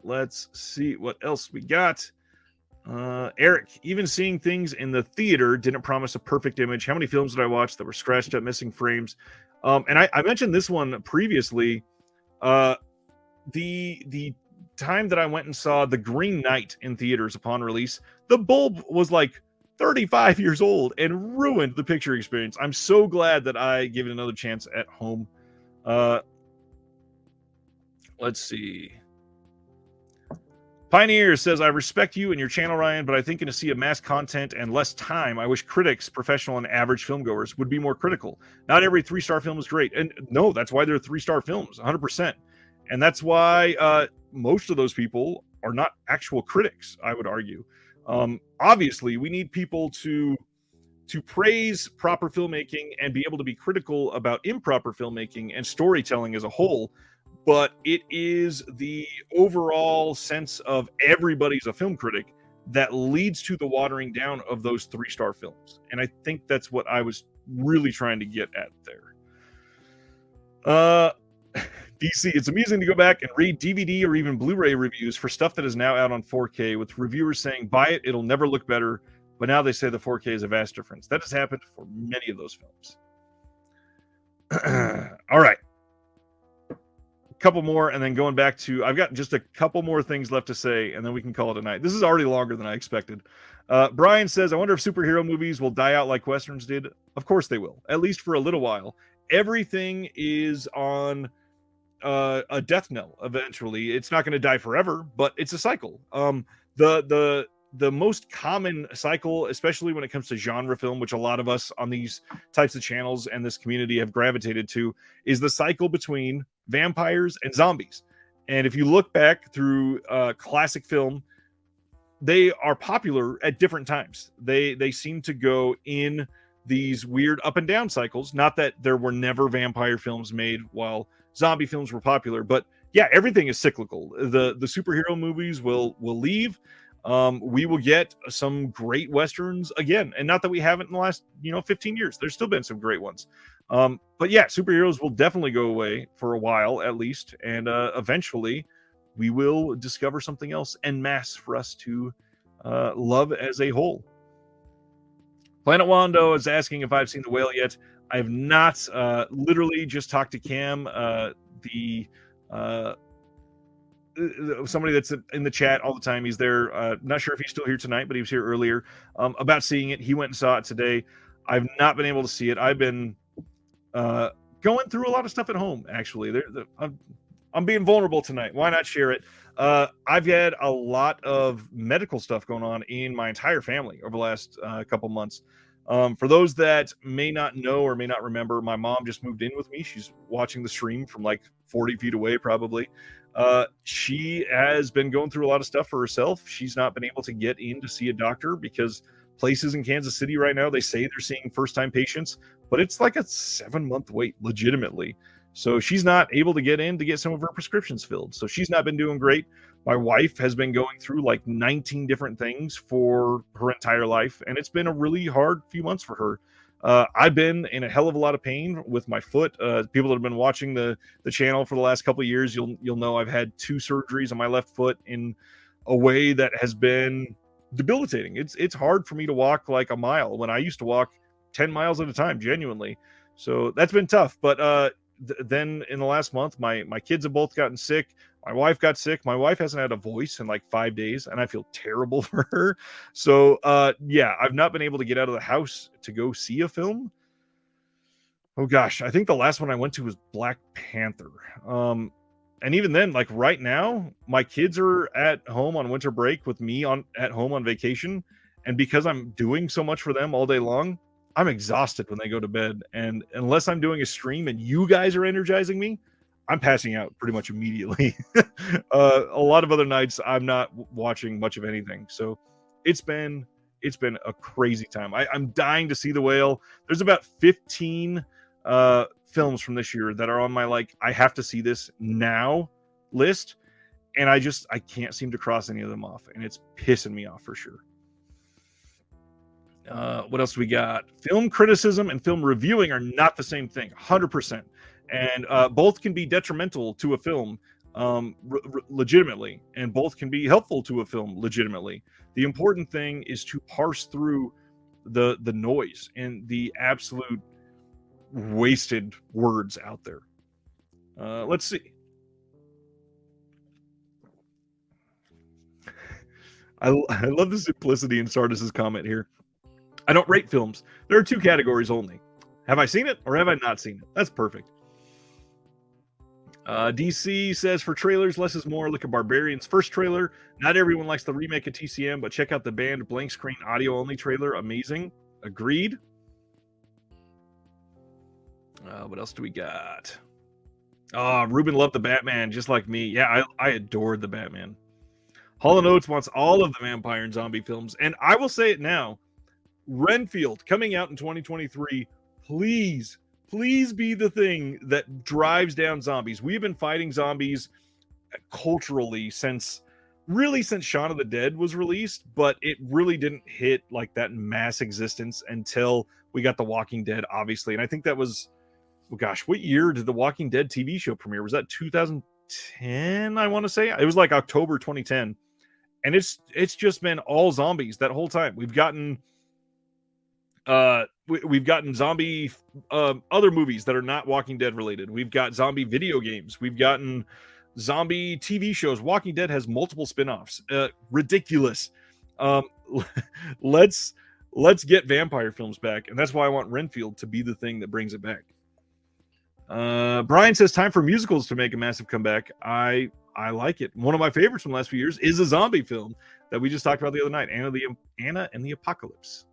Let's see what else we got. Eric, even seeing things in the theater didn't promise a perfect image. How many films did I watch that were scratched up, missing frames? And I mentioned this one previously. The time that I went and saw The Green Knight in theaters upon release, the bulb was like 35 years old and ruined the picture experience. I'm so glad that I gave it another chance at home. Let's see. Pioneer says, I respect you and your channel, Ryan, but I think in a sea of mass content and less time, I wish critics, professional and average filmgoers, would be more critical. Not every 3-star film is great. And no, that's why they're 3-star films, 100%. And that's why most of those people are not actual critics, I would argue. Obviously, we need people to praise proper filmmaking and be able to be critical about improper filmmaking and storytelling as a whole. But it is the overall sense of everybody's a film critic that leads to the watering down of those 3-star films. And I think that's what I was really trying to get at there. DC, it's amusing to go back and read DVD or even Blu-ray reviews for stuff that is now out on 4K with reviewers saying, buy it, it'll never look better. But now they say the 4K is a vast difference. That has happened for many of those films. All right. Couple more, and then going back to, I've got just a couple more things left to say, and then we can call it a night. This is already longer than I expected. Brian says, I wonder if superhero movies will die out like Westerns did. Of course they will, at least for a little while. Everything is on a death knell eventually. It's not going to die forever, but it's a cycle. The most common cycle, especially when it comes to genre film, which a lot of us on these types of channels and this community have gravitated to, is the cycle between vampires and zombies. And if you look back through classic film, they are popular at different times. They seem to go in these weird up and down cycles. Not that there were never vampire films made while zombie films were popular, but yeah, everything is cyclical. The superhero movies will leave. We will get some great Westerns again. And not that we haven't in the last, 15 years. There's still been some great ones. But yeah, superheroes will definitely go away for a while, at least. And eventually we will discover something else en masse for us to love as a whole. Planet Wando is asking if I've seen The Whale yet. I have not. Literally just talked to Cam, somebody that's in the chat all the time. He's there. Not sure if he's still here tonight, but he was here earlier about seeing it. He went and saw it today. I've not been able to see it. I've been going through a lot of stuff at home, actually. I'm being vulnerable tonight. Why not share it? I've had a lot of medical stuff going on in my entire family over the last couple months. For those that may not know or may not remember, my mom just moved in with me. She's watching the stream from like 40 feet away, probably. She has been going through a lot of stuff for herself. She's not been able to get in to see a doctor because places in Kansas City right now, they say they're seeing first-time patients, but it's like a 7-month wait, legitimately. So she's not able to get in to get some of her prescriptions filled. So she's not been doing great. My wife has been going through like 19 different things for her entire life, and it's been a really hard few months for her. I've been in a hell of a lot of pain with my foot. People that have been watching the channel for the last couple of years, you'll know I've had 2 surgeries on my left foot in a way that has been debilitating. It's hard for me to walk like a mile when I used to walk 10 miles at a time, genuinely. So that's been tough. But then in the last month, my kids have both gotten sick. My wife got sick. My wife hasn't had a voice in like 5 days, and I feel terrible for her. So yeah, I've not been able to get out of the house to go see a film. Oh gosh, I think the last one I went to was Black Panther. And even then, like right now, my kids are at home on winter break with me on at home on vacation, and because I'm doing so much for them all day long, I'm exhausted when they go to bed. And unless I'm doing a stream and you guys are energizing me, I'm passing out pretty much immediately. A lot of other nights I'm not watching much of anything. So it's been a crazy time. I'm dying to see The Whale. There's about 15 films from this year that are on my like I have to see this now list, and I can't seem to cross any of them off, and it's pissing me off for sure. What else do we got? Film criticism and film reviewing are not the same thing, 100%, and both can be detrimental to a film legitimately, and both can be helpful to a film legitimately. The important thing is to parse through the noise and the absolute wasted words out there. Let's see. I love the simplicity in Sardis's comment here. I don't rate films. There are two categories only. Have I seen it or have I not seen it? That's perfect. DC says for trailers, less is more. Look at Barbarian's first trailer. Not everyone likes the remake of TCM, but check out the band blank screen audio only trailer. Amazing. Agreed. What else do we got? Ruben loved the Batman just like me. Yeah, I adored the Batman. Hall & Oates wants all of the vampire and zombie films. And I will say it now. Renfield coming out in 2023. Please be the thing that drives down zombies. We've been fighting zombies culturally since Shaun of the Dead was released, but it really didn't hit like that mass existence until we got The Walking Dead, obviously. And I think that was, oh gosh, what year did The Walking Dead TV show premiere? Was that 2010? I want to say it was like October 2010, and it's just been all zombies that whole time. We've gotten zombie other movies that are not Walking Dead related. We've got zombie video games. We've gotten zombie TV shows. Walking Dead has multiple spin-offs. Ridiculous. Let's get vampire films back, and that's why I want Renfield to be the thing that brings it back. Brian says time for musicals to make a massive comeback. I like it. One of my favorites from the last few years is a zombie film that we just talked about the other night, Anna and the Apocalypse.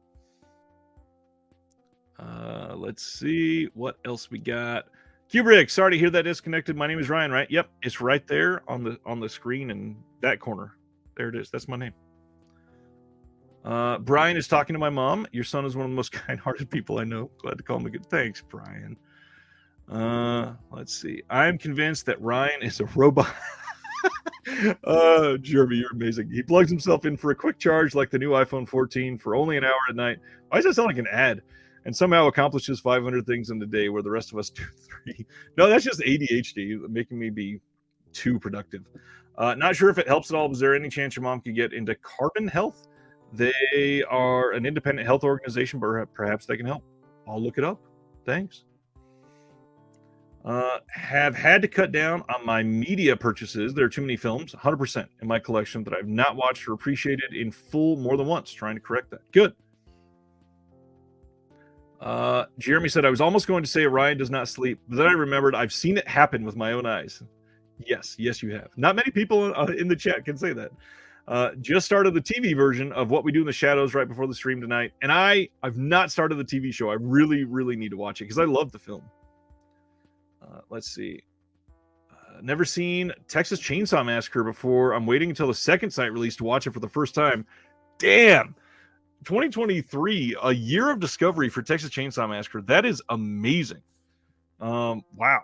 Let's see what else we got. Kubrick, sorry to hear that disconnected. My name is Ryan, right? Yep, it's right there on the screen in that corner. There it is. That's my name. Brian is talking to my mom. Your son is one of the most kind-hearted people I know. Glad to call him a good. Thanks, Brian. Let's see. I'm convinced that Ryan is a robot. Jeremy, you're amazing. He plugs himself in for a quick charge like the new iPhone 14 for only an hour at night. Why does that sound like an ad? And somehow accomplishes 500 things in a day where the rest of us do 3. No, that's just ADHD making me be too productive. Not sure if it helps at all. Is there any chance your mom could get into Carbon Health? They are an independent health organization, but perhaps they can help. I'll look it up. Thanks. Have had to cut down on my media purchases. There are too many films, 100% in my collection that I've not watched or appreciated in full more than once. Trying to correct that. Good. Jeremy said, I was almost going to say Ryan does not sleep, but then I remembered I've seen it happen with my own eyes. Yes, you have. Not many people in the chat can say that. Just started the TV version of What We Do in the Shadows right before the stream tonight, and I've not started the TV show. I really, really need to watch it because I love the film. Let's see. Never seen Texas Chainsaw Massacre before. I'm waiting until the second site release to watch it for the first time. Damn. 2023, a year of discovery for Texas Chainsaw Massacre. That is amazing. Wow.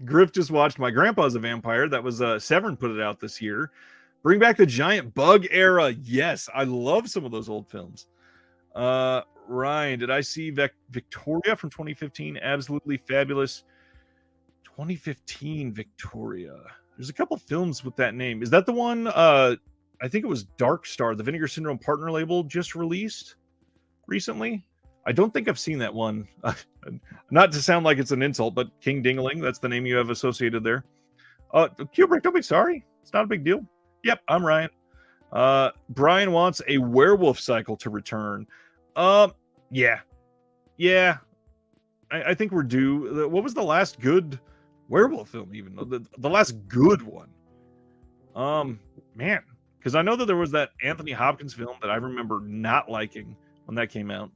Griff just watched My Grandpa's a Vampire. That was Severn put it out this year. Bring back the giant bug era. Yes, I love some of those old films. Ryan, did I see Victoria from 2015? Absolutely fabulous. 2015 Victoria. There's a couple films with that name. Is that the one? I think it was Dark Star, the Vinegar Syndrome partner label, just released recently. I don't think I've seen that one. Not to sound like it's an insult, but King Dingaling, that's the name you have associated there. Kubrick, don't be sorry. It's not a big deal. Yep, I'm Ryan. Brian wants a werewolf cycle to return. Yeah. I think we're due. What was the last good werewolf film? Even the last good one. Man, because I know that there was that Anthony Hopkins film that I remember not liking when that came out.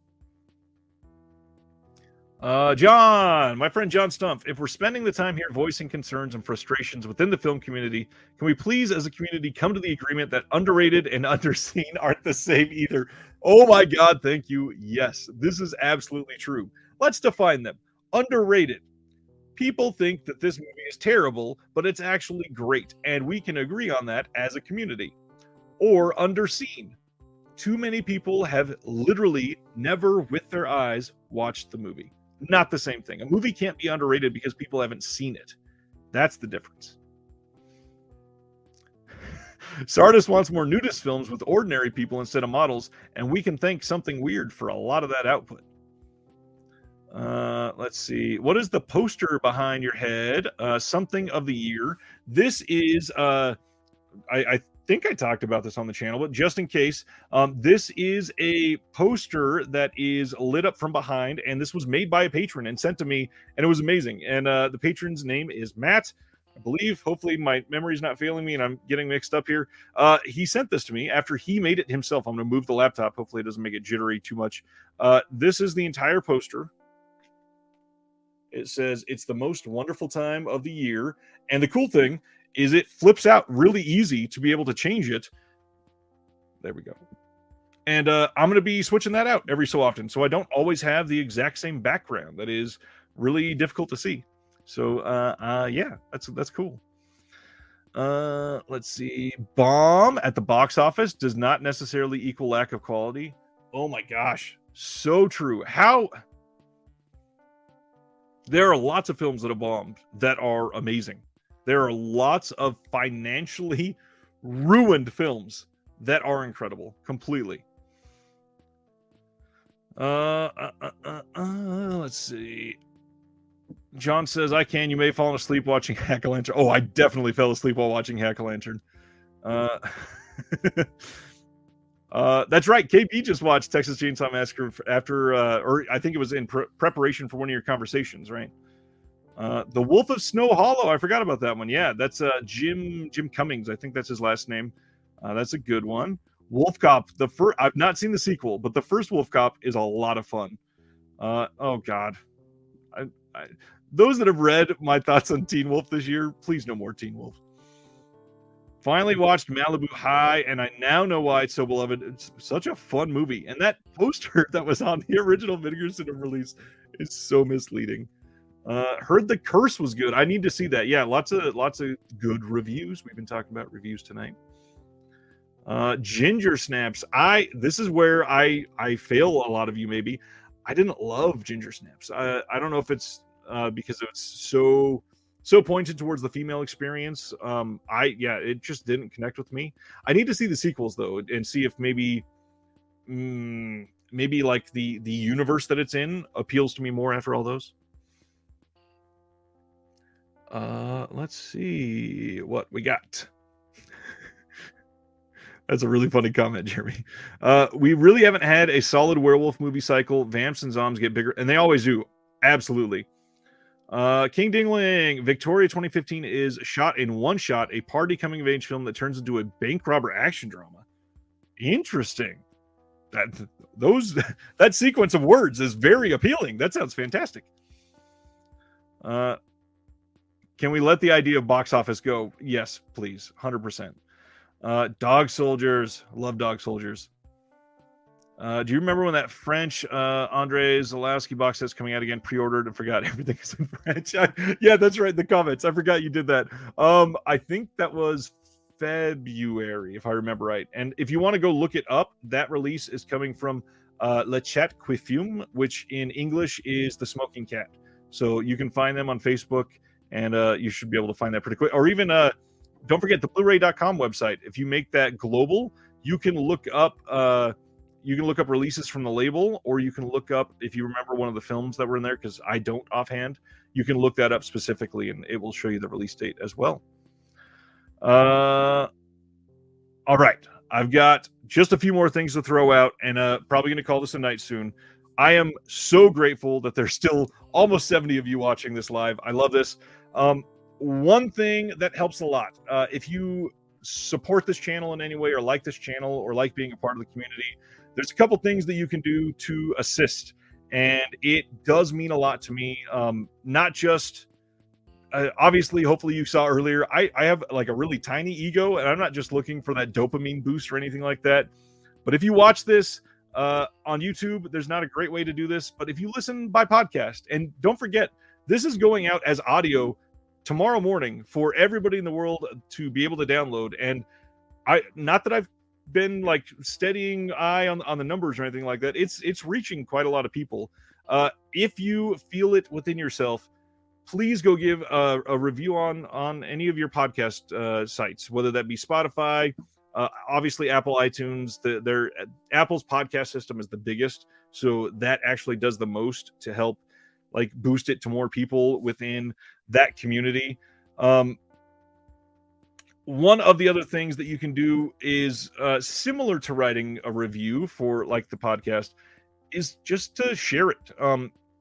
John, my friend John Stumpf, if we're spending the time here voicing concerns and frustrations within the film community, can we please, as a community, come to the agreement that underrated and underseen aren't the same either? Oh my God, thank you. Yes, this is absolutely true. Let's define them. Underrated. People think that this movie is terrible, but it's actually great, and we can agree on that as a community. Or underseen. Too many people have literally never, with their eyes, watched the movie. Not the same thing. A movie can't be underrated because people haven't seen it. That's the difference. Sardis wants more nudist films with ordinary people instead of models, and we can thank Something Weird for a lot of that output. Let's see. What is the poster behind your head? Something of the year. This is I think I talked about this on the channel, but just in case, this is a poster that is lit up from behind, and this was made by a patron and sent to me, and it was amazing. And the patron's name is Matt, I believe. Hopefully my memory's not failing me and I'm getting mixed up here. He sent this to me after he made it himself. I'm going to move the laptop. Hopefully it doesn't make it jittery too much. This is the entire poster. It says it's the most wonderful time of the year. And the cool thing is it flips out really easy to be able to change it. There we go. And I'm going to be switching that out every so often, so I don't always have the exact same background. That is really difficult to see. So yeah, that's cool. Let's see. Bomb at the box office does not necessarily equal lack of quality. Oh my gosh, so true. How there are lots of films that have bombed that are amazing. There are lots of financially ruined films that are incredible, completely. Let's see. John says, I can. You may have fallen asleep watching Hack-A-Lantern. Oh, I definitely fell asleep while watching Hack-A-Lantern. That's right. KB just watched Texas Chainsaw Massacre after, or I think it was in preparation for one of your conversations, right? The Wolf of Snow Hollow. I forgot about that one. Yeah, that's Jim Cummings. I think that's his last name. That's a good one. Wolf Cop. I've not seen the sequel, but the first Wolf Cop is a lot of fun. Oh God, those that have read my thoughts on Teen Wolf this year, please no more Teen Wolf. Finally watched Malibu High, and I now know why it's so beloved. It's such a fun movie, and that poster that was on the original Vinegar Syndrome release is so misleading. Heard The Curse was good. I need to see that. Yeah, lots of good reviews. We've been talking about reviews tonight. Ginger Snaps. This is where I fail a lot of you maybe. I didn't love Ginger Snaps. I don't know if it's because it's so pointed towards the female experience. It just didn't connect with me. I need to see the sequels though and see if maybe like the universe that it's in appeals to me more after all those. Let's see what we got. That's a really funny comment, Jeremy. We really haven't had a solid werewolf movie cycle. Vamps and Zombs get bigger, and they always do. Absolutely. King Dingling, Victoria 2015 is shot in one shot, a party coming of age film that turns into a bank robber action drama. Interesting. That sequence of words is very appealing. That sounds fantastic. Can we let the idea of box office go? Yes, please. 100%. Dog Soldiers. Love Dog Soldiers. Do you remember when that French Andrei Zalowski box set's coming out again? Pre-ordered and forgot everything is in French. Yeah, that's right. In the comments, I forgot you did that. I think that was February, if I remember right. And if you want to go look it up, that release is coming from Le Chat qui Fume, which in English is The Smoking Cat. So you can find them on Facebook, and you should be able to find that pretty quick. Or even don't forget the Blu-ray.com website. If you make that global, you can look up releases from the label, or you can look up, if you remember one of the films that were in there, because I don't offhand, you can look that up specifically and it will show you the release date as well. All right. I've got just a few more things to throw out, and probably going to call this a night soon. I am so grateful that there's still almost 70 of you watching this live. I love this. One thing that helps a lot, if you support this channel in any way, or like this channel, or like being a part of the community, there's a couple things that you can do to assist. And it does mean a lot to me. Not just, obviously, hopefully you saw earlier, I have like a really tiny ego, and I'm not just looking for that dopamine boost or anything like that. But if you watch this on YouTube, there's not a great way to do this. But if you listen by podcast, and don't forget, this is going out as audio tomorrow morning for everybody in the world to be able to download. And not that I've been like steadying eye on the numbers or anything like that. It's reaching quite a lot of people. If you feel it within yourself, please go give a review on any of your podcast sites, whether that be Spotify, obviously Apple iTunes. Their Apple's podcast system is the biggest, so that actually does the most to help like boost it to more people within that community. One of the other things that you can do is similar to writing a review for like the podcast, is just to share it.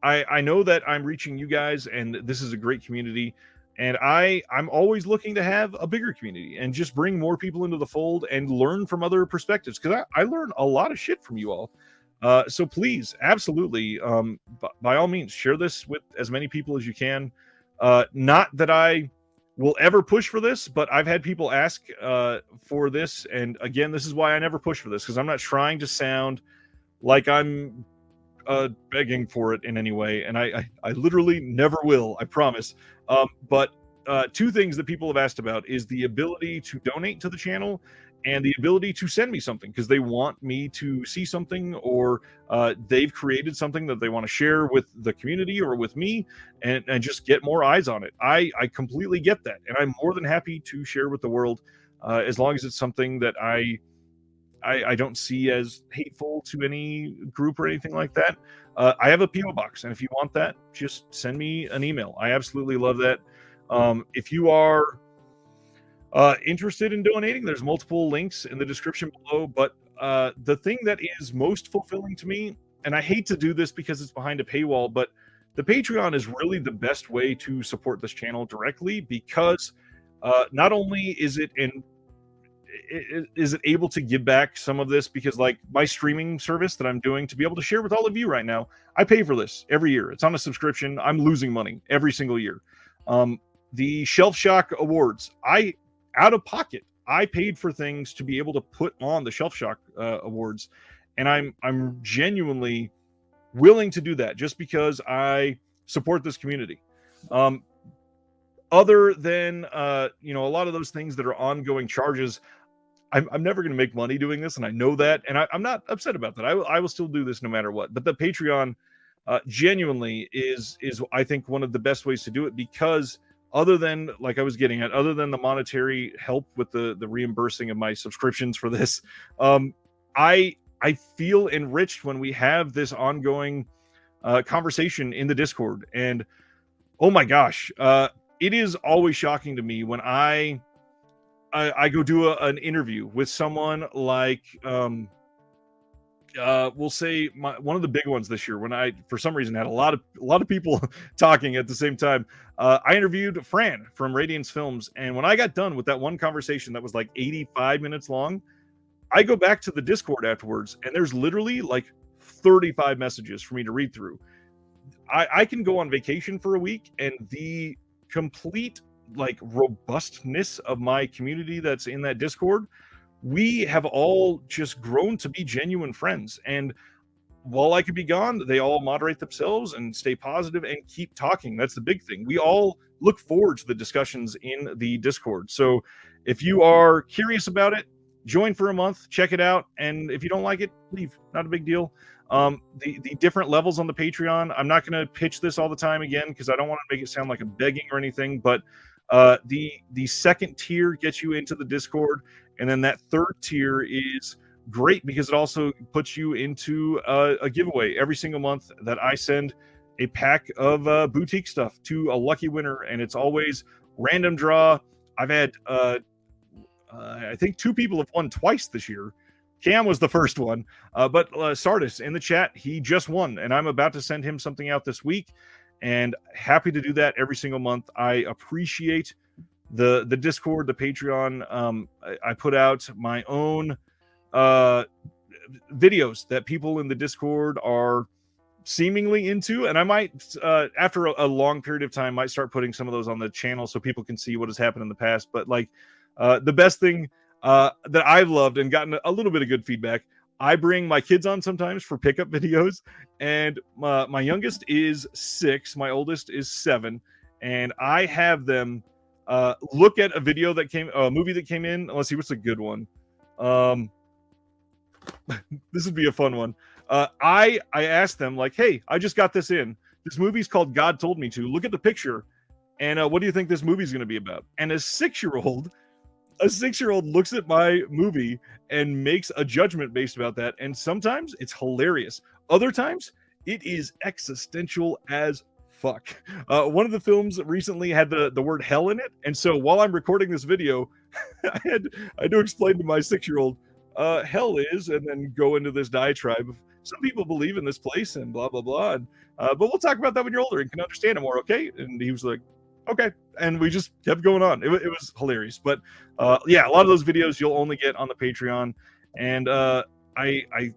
I know that I'm reaching you guys, and this is a great community, and I'm always looking to have a bigger community and just bring more people into the fold and learn from other perspectives, because I learn a lot of shit from you all. So please, absolutely, by all means, share this with as many people as you can. Not that I will ever push for this, but I've had people ask for this, and again, this is why I never push for this, because I'm not trying to sound like I'm begging for it in any way, and I literally never will, I promise. But two things that people have asked about is the ability to donate to the channel and the ability to send me something, because they want me to see something, or they've created something that they want to share with the community or with me, and just get more eyes on it. I completely get that, and I'm more than happy to share with the world, as long as it's something that I don't see as hateful to any group or anything like that. I have a PO box, and if you want that, just send me an email. I absolutely love that. If you are interested in donating, there's multiple links in the description below. But the thing that is most fulfilling to me, and I hate to do this because it's behind a paywall, but the Patreon is really the best way to support this channel directly, because not only is it able to give back some of this, because like my streaming service that I'm doing to be able to share with all of you right now, I pay for this every year. It's on a subscription. I'm losing money every single year. The Shelf Shock Awards, out of pocket, I paid for things to be able to put on the Shelf Shock Awards, and I'm genuinely willing to do that just because I support this community. Other than a lot of those things that are ongoing charges, I'm never going to make money doing this, and I know that, and I'm not upset about that. I will still do this no matter what. But the Patreon genuinely is I think one of the best ways to do it, because other than, like I was getting at, other than the monetary help with the reimbursing of my subscriptions for this, I feel enriched when we have this ongoing conversation in the Discord. And oh my gosh, it is always shocking to me when I go do an interview with someone like, we'll say one of the big ones this year, when I, for some reason, had a lot of people talking at the same time. I interviewed Fran from Radiance Films, and when I got done with that one conversation that was like 85 minutes long, I go back to the Discord afterwards, and there's literally like 35 messages for me to read through. I can go on vacation for a week, and the complete like robustness of my community that's in that Discord, we have all just grown to be genuine friends. And while I could be gone, they all moderate themselves and stay positive and keep talking. That's the big thing. We all look forward to the discussions in the Discord. So if you are curious about it, join for a month, check it out, and if you don't like it, leave. Not a big deal. The different levels on the Patreon, I'm not going to pitch this all the time again, because I don't want to make it sound like I'm begging or anything, but the second tier gets you into the Discord, and then that third tier is great because it also puts you into a giveaway every single month that I send a pack of boutique stuff to a lucky winner, and it's always random draw. I've had I think 2 people have won twice this year. Cam was the first one, but Sardis in the chat, he just won, and I'm about to send him something out this week, and happy to do that every single month. I appreciate the Discord, the Patreon. I put out my own videos that people in the Discord are seemingly into, and I might after a long period of time might start putting some of those on the channel so people can see what has happened in the past. But like the best thing that I've loved and gotten a little bit of good feedback, I bring my kids on sometimes for pickup videos, and my youngest is 6, my oldest is 7, and I have them look at a movie that came in. Let's see, what's a good one. This would be a fun one. I asked them, like, hey, I just got this in. This movie's called God Told Me To. Look at the picture, and what do you think this movie's going to be about? And a 6-year-old looks at my movie and makes a judgment based about that. And sometimes it's hilarious. Other times it is existential as fuck. One of the films recently had the word hell in it, and so while I'm recording this video, I had to explain to my 6-year-old. Hell is, and then go into this diatribe of some people believe in this place and blah blah blah. And, but we'll talk about that when you're older and can understand it more, okay? And he was like, okay, and we just kept going on. It was hilarious, but yeah, a lot of those videos you'll only get on the Patreon, and I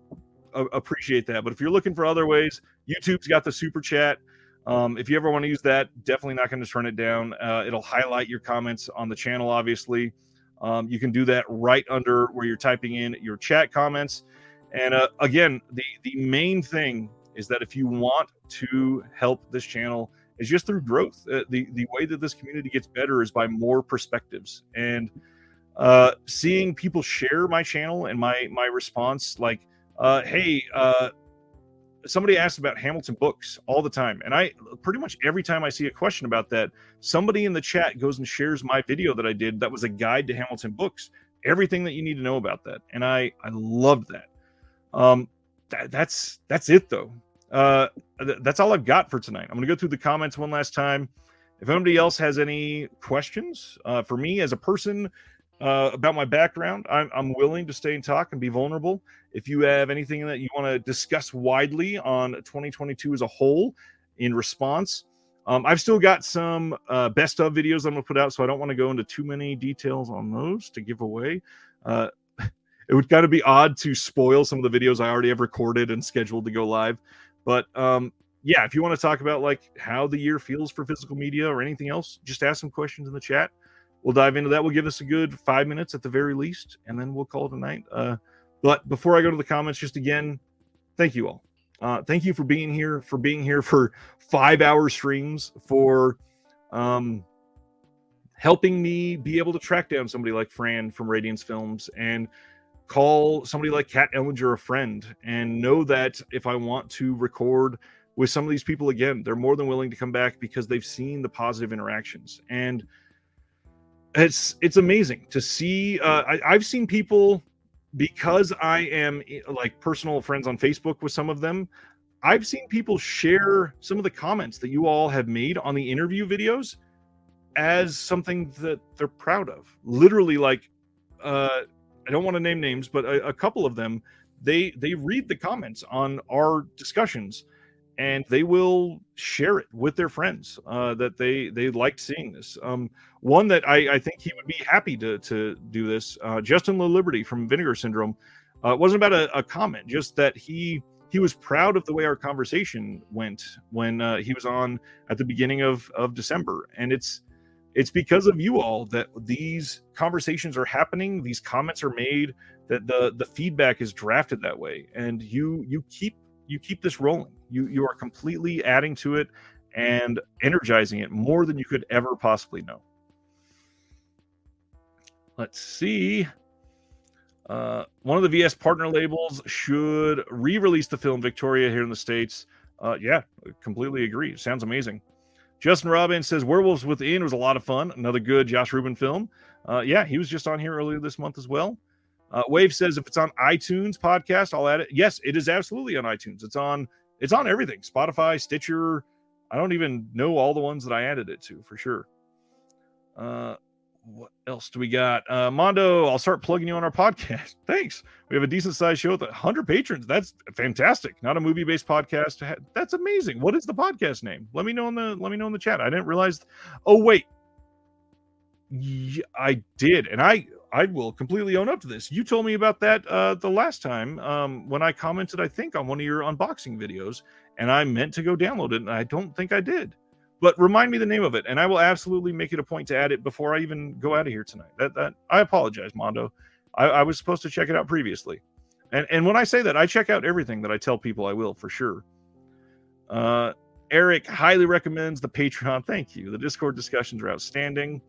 appreciate that. But if you're looking for other ways, YouTube's got the super chat. If you ever want to use that, definitely not going to turn it down. It'll highlight your comments on the channel, obviously. You can do that right under where you're typing in your chat comments. And again, the main thing is that if you want to help this channel, is just through growth. The way that this community gets better is by more perspectives. And seeing people share my channel and my response, like, hey, somebody asks about Hamilton books all the time, and I pretty much every time I see a question about that, somebody in the chat goes and shares my video that I did that was a guide to Hamilton books, everything that you need to know about that, and I loved that. That's it though. That's all I've got for tonight. I'm gonna go through the comments one last time. If anybody else has any questions for me as a person about my background, I'm willing to stay and talk and be vulnerable. If you have anything that you want to discuss widely on 2022 as a whole in response, I've still got some best of videos I'm going to put out, so I don't want to go into too many details on those to give away. It would kind of be odd to spoil some of the videos I already have recorded and scheduled to go live. But yeah, if you want to talk about like how the year feels for physical media or anything else, just ask some questions in the chat. We'll dive into that. We'll give us a good 5 minutes at the very least, and then we'll call it a night. But before I go to the comments, just again, thank you all. Thank you for being here for 5-hour streams, for helping me be able to track down somebody like Fran from Radiance Films and call somebody like Kat Ellinger a friend, and know that if I want to record with some of these people again, they're more than willing to come back because they've seen the positive interactions. And it's amazing to see. I've seen people, because I am like personal friends on Facebook with some of them, I've seen people share some of the comments that you all have made on the interview videos as something that they're proud of. Literally, like, I don't want to name names, but a couple of them, they read the comments on our discussions, and they will share it with their friends that they liked seeing this. One that I think he would be happy to do this, Justin Low Liberty from Vinegar Syndrome. It wasn't about a comment, just that he was proud of the way our conversation went when he was on at the beginning of December. And it's because of you all that these conversations are happening, these comments are made, that the feedback is drafted that way, and you keep this rolling. You are completely adding to it and energizing it more than you could ever possibly know. Let's see. One of the VS partner labels should re-release the film Victoria here in the States. Yeah, completely agree. Sounds amazing. Justin Robbins says Werewolves Within was a lot of fun. Another good Josh Rubin film. Yeah, he was just on here earlier this month as well. Wave says if it's on iTunes podcast, I'll add it. Yes, it is absolutely on iTunes. It's on everything. Spotify, Stitcher. I don't even know all the ones that I added it to for sure. what else do we got? Mondo, I'll start plugging you on our podcast. Thanks. We have a decent sized show with 100 patrons. That's fantastic. Not a movie based podcast. That's amazing. What is the podcast name? Let me know in the chat. I didn't realize. Oh wait, yeah, I did, and I will completely own up to this. You told me about that the last time when I commented, I think, on one of your unboxing videos, and I meant to go download it, and I don't think I did. But remind me the name of it, and I will absolutely make it a point to add it before I even go out of here tonight. That I apologize, Mondo. I was supposed to check it out previously. And when I say that, I check out everything that I tell people I will, for sure. Eric highly recommends the Patreon. Thank you. The Discord discussions are outstanding.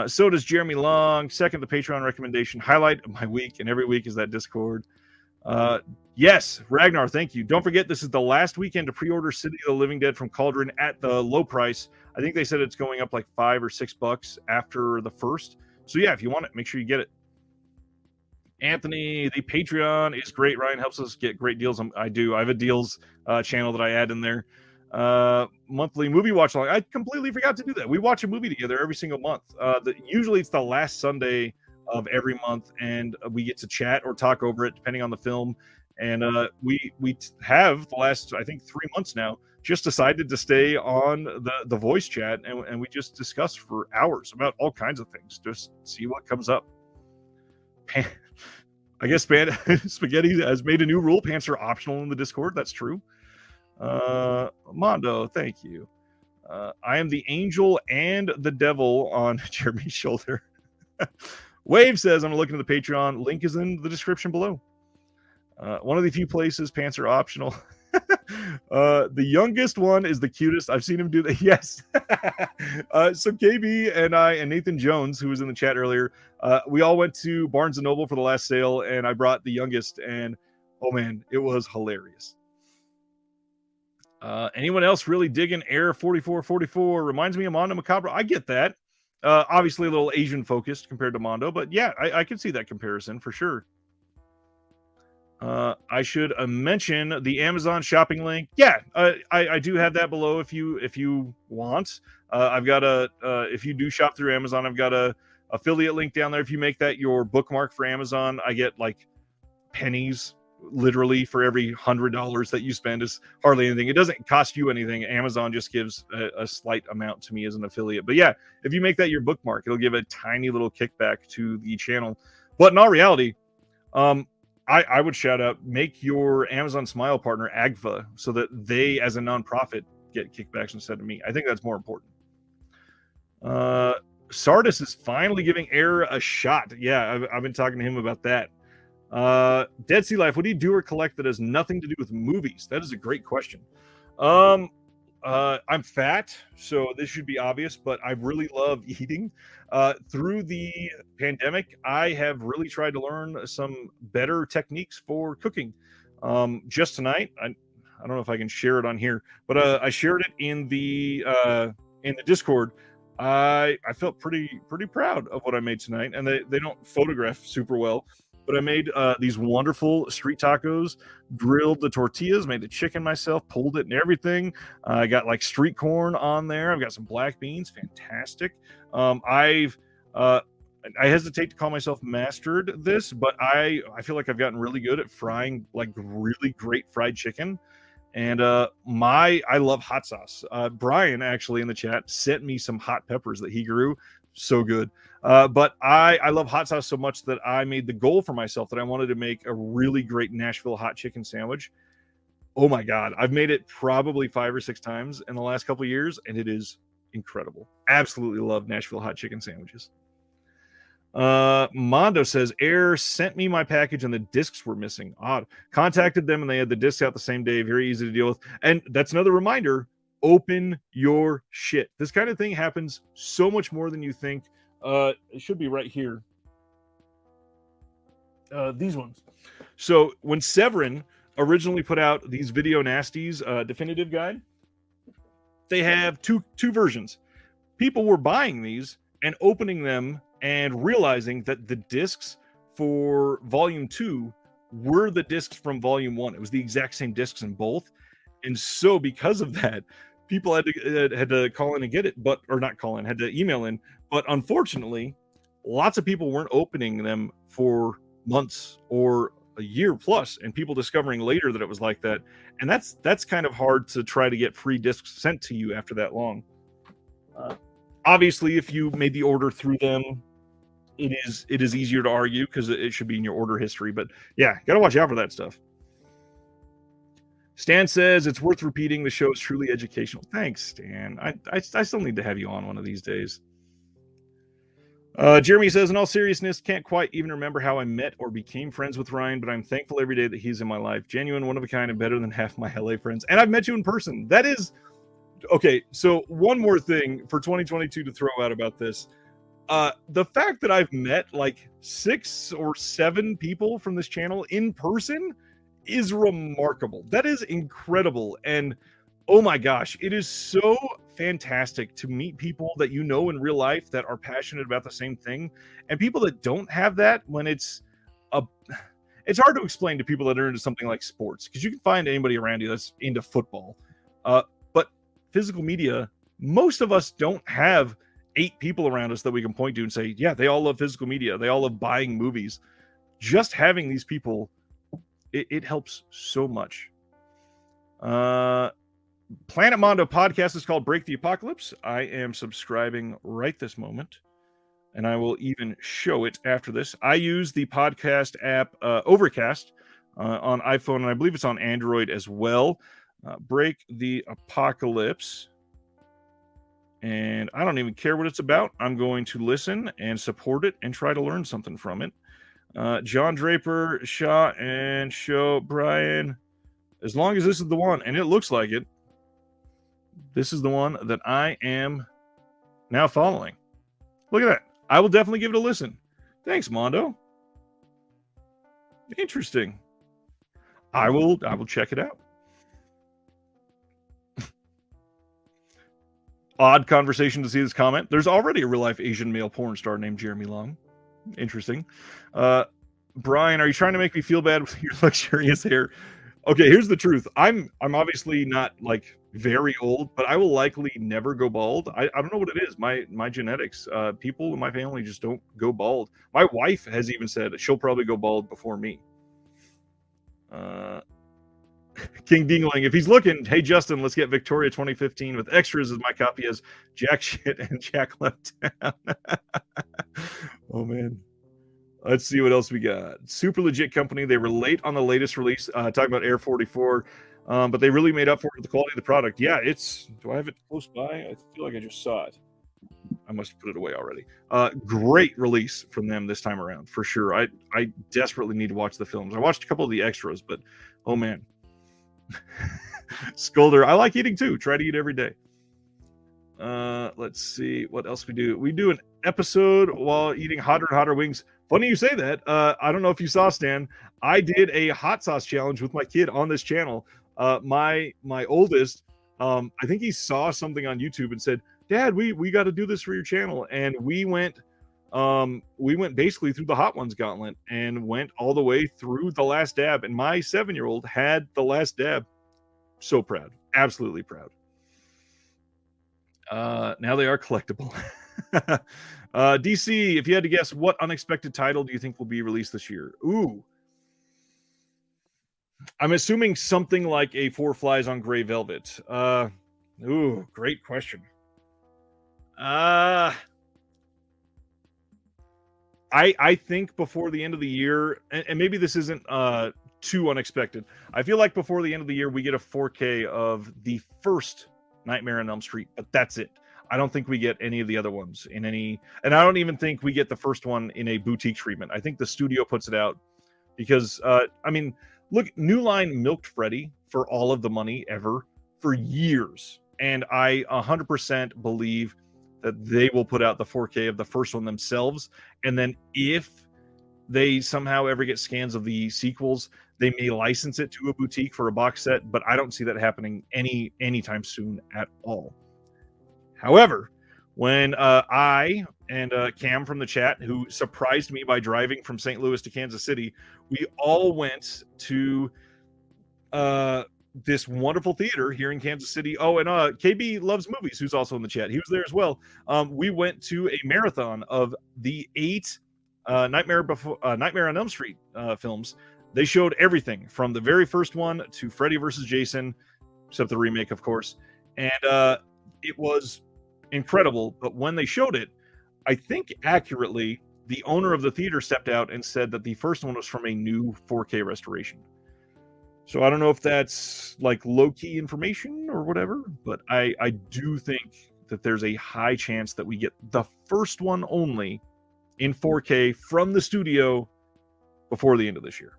So does Jeremy Long. Second, the Patreon recommendation. Highlight of my week, and every week is that Discord. Yes, Ragnar, thank you. Don't forget, this is the last weekend to pre-order City of the Living Dead from Cauldron at the low price. I think they said it's going up like $5 or $6 after the first. So yeah, if you want it, make sure you get it. Anthony, the Patreon is great. Ryan helps us get great deals. I have a deals channel that I add in there. Monthly movie watch along. I completely forgot to do that. We watch a movie together every single month. Usually it's the last Sunday of every month, and we get to chat or talk over it depending on the film. And we have the last, I think, 3 months now just decided to stay on the voice chat, and we just discuss for hours about all kinds of things, just see what comes up. I guess Spaghetti has made a new rule. Pants are optional in the Discord. That's true. Mondo, thank you. I am the angel and the devil on Jeremy's shoulder. Wave says, I'm looking at the Patreon. Link is in the description below. One of the few places pants are optional. The youngest one is the cutest. I've seen him do that. Yes. So KB and I and Nathan Jones, who was in the chat earlier, we all went to Barnes & Noble for the last sale, and I brought the youngest, and oh man, it was hilarious. Anyone else really digging Air 4444? Reminds me of Mondo Macabro. I get that. Obviously a little Asian focused compared to Mondo, but yeah, I can see that comparison for sure. I should mention the Amazon shopping link. Yeah, I do have that below if you want. I've got if you do shop through Amazon, I've got a affiliate link down there. If you make that your bookmark for Amazon, I get like pennies literally for every $100 that you spend. Is hardly anything. It doesn't cost you anything. Amazon just gives a slight amount to me as an affiliate. But yeah, if you make that your bookmark, it'll give a tiny little kickback to the channel. But in all reality, I would shout out, make your Amazon Smile partner AGFA so that they, as a nonprofit, get kickbacks instead of me. I think that's more important. Sardis is finally giving Air a shot. Yeah, I've been talking to him about that. Dead Sea Life, what do you do or collect that has nothing to do with movies? That is a great question. I'm fat, so this should be obvious, but I really love eating. Through the pandemic, I have really tried to learn some better techniques for cooking. Just tonight, I don't know if I can share it on here, but I shared it in the Discord. I felt pretty proud of what I made tonight, and they don't photograph super well. But I made these wonderful street tacos, grilled the tortillas, made the chicken myself, pulled it and everything. I got like street corn on there. I've got some black beans, fantastic. I hesitate to call myself mastered this, but I feel like I've gotten really good at frying like really great fried chicken. And I love hot sauce. Brian actually in the chat sent me some hot peppers that he grew. So good. But I love hot sauce so much that I made the goal for myself that I wanted to make a really great Nashville hot chicken sandwich. Oh my God. I've made it probably 5 or 6 times in the last couple of years, and it is incredible. Absolutely love Nashville hot chicken sandwiches. Mondo says, Air sent me my package and the discs were missing. Odd. Contacted them and they had the discs out the same day. Very easy to deal with. And that's another reminder. Open your shit. This kind of thing happens so much more than you think. It should be right here. These ones. So when Severin originally put out these Video Nasties definitive guide, they have two versions. People were buying these and opening them and realizing that the discs for Volume 2 were the discs from Volume 1. It was the exact same discs in both. And so because of that, people had to call in and get it, or not call in, had to email in. But unfortunately, lots of people weren't opening them for months or a year plus, and people discovering later that it was like that. And that's kind of hard to try to get free discs sent to you after that long. Obviously, if you made the order through them, it is easier to argue because it should be in your order history. But yeah, gotta watch out for that stuff. Stan says it's worth repeating. The show is truly educational. Thanks, Stan. I still need to have you on one of these days. Jeremy says, in all seriousness, can't quite even remember how I met or became friends with Ryan, but I'm thankful every day that he's in my life. Genuine, one of a kind, and better than half my LA friends. And I've met you in person. That is okay. So one more thing for 2022 to throw out about this. The fact that I've met like 6 or 7 people from this channel in person is remarkable. That is incredible. And oh my gosh, it is so fantastic to meet people that you know in real life that are passionate about the same thing, and people that don't have that. When it's hard to explain to people that are into something like sports, because you can find anybody around you that's into football, but physical media, most of us don't have 8 people around us that we can point to and say, yeah, they all love physical media, they all love buying movies. Just having these people, it helps so much. Planet Mondo podcast is called Break the Apocalypse. I am subscribing right this moment, and I will even show it after this. I use the podcast app Overcast on iPhone, and I believe it's on Android as well. Break the Apocalypse. And I don't even care what it's about. I'm going to listen and support it and try to learn something from it. John Draper, Shaw, and Show Brian. As long as this is the one, and it looks like it, this is the one that I am now following. Look at that. I will definitely give it a listen. Thanks, Mondo. Interesting. I will check it out. Odd conversation to see this comment. There's already a real-life Asian male porn star named Jeremy Long. Interesting. Brian, are you trying to make me feel bad with your luxurious hair? Okay, here's the truth. I'm obviously not like very old, but I will likely never go bald. I don't know what it is. My genetics. People in my family just don't go bald. My wife has even said she'll probably go bald before me. King Dingling, if he's looking, hey Justin, let's get Victoria 2015 with extras as my copy as Jack Shit and Jack Left Town. Oh man. Let's see what else we got. Super legit company. They were late on the latest release, talking about Air 44, but they really made up for it with the quality of the product. Yeah, do I have it close by? I feel like I just saw it. I must have put it away already. Great release from them this time around, for sure. I desperately need to watch the films. I watched a couple of the extras, but oh man. Scolder, I like eating too. Try to eat every day. Let's see what else we do. We do an episode while eating hotter and hotter wings. Funny you say that. I don't know if you saw, Stan. I did a hot sauce challenge with my kid on this channel. My oldest, I think he saw something on YouTube and said, "Dad, we got to do this for your channel." And we went basically through the Hot Ones gauntlet and went all the way through the last dab. And my 7-year-old had the last dab. So proud, absolutely proud. Now they are collectible. DC, if you had to guess, what unexpected title do you think will be released this year? Ooh, I'm assuming something like a Four Flies on Grey Velvet. Ooh, great question. I think before the end of the year, and maybe this isn't too unexpected. I feel like before the end of the year, we get a 4K of the first Nightmare on Elm Street, but that's it. I don't think we get any of the other ones in any, and I don't even think we get the first one in a boutique treatment. I think the studio puts it out because, I mean, look, New Line milked Freddy for all of the money ever for years, and I 100% believe that they will put out the 4K of the first one themselves, and then if they somehow ever get scans of the sequels, they may license it to a boutique for a box set, but I don't see that happening anytime soon at all. However, when I and Cam from the chat, who surprised me by driving from St. Louis to Kansas City, we all went to this wonderful theater here in Kansas City. Oh, and KB Loves Movies, who's also in the chat, he was there as well. We went to a marathon of the 8 Nightmare on Elm Street films. They showed everything from the very first one to Freddy versus Jason, except the remake, of course. And it was incredible. But when they showed it, I think accurately, the owner of the theater stepped out and said that the first one was from a new 4K restoration. So I don't know if that's like low-key information or whatever, but I do think that there's a high chance that we get the first one only in 4K from the studio before the end of this year.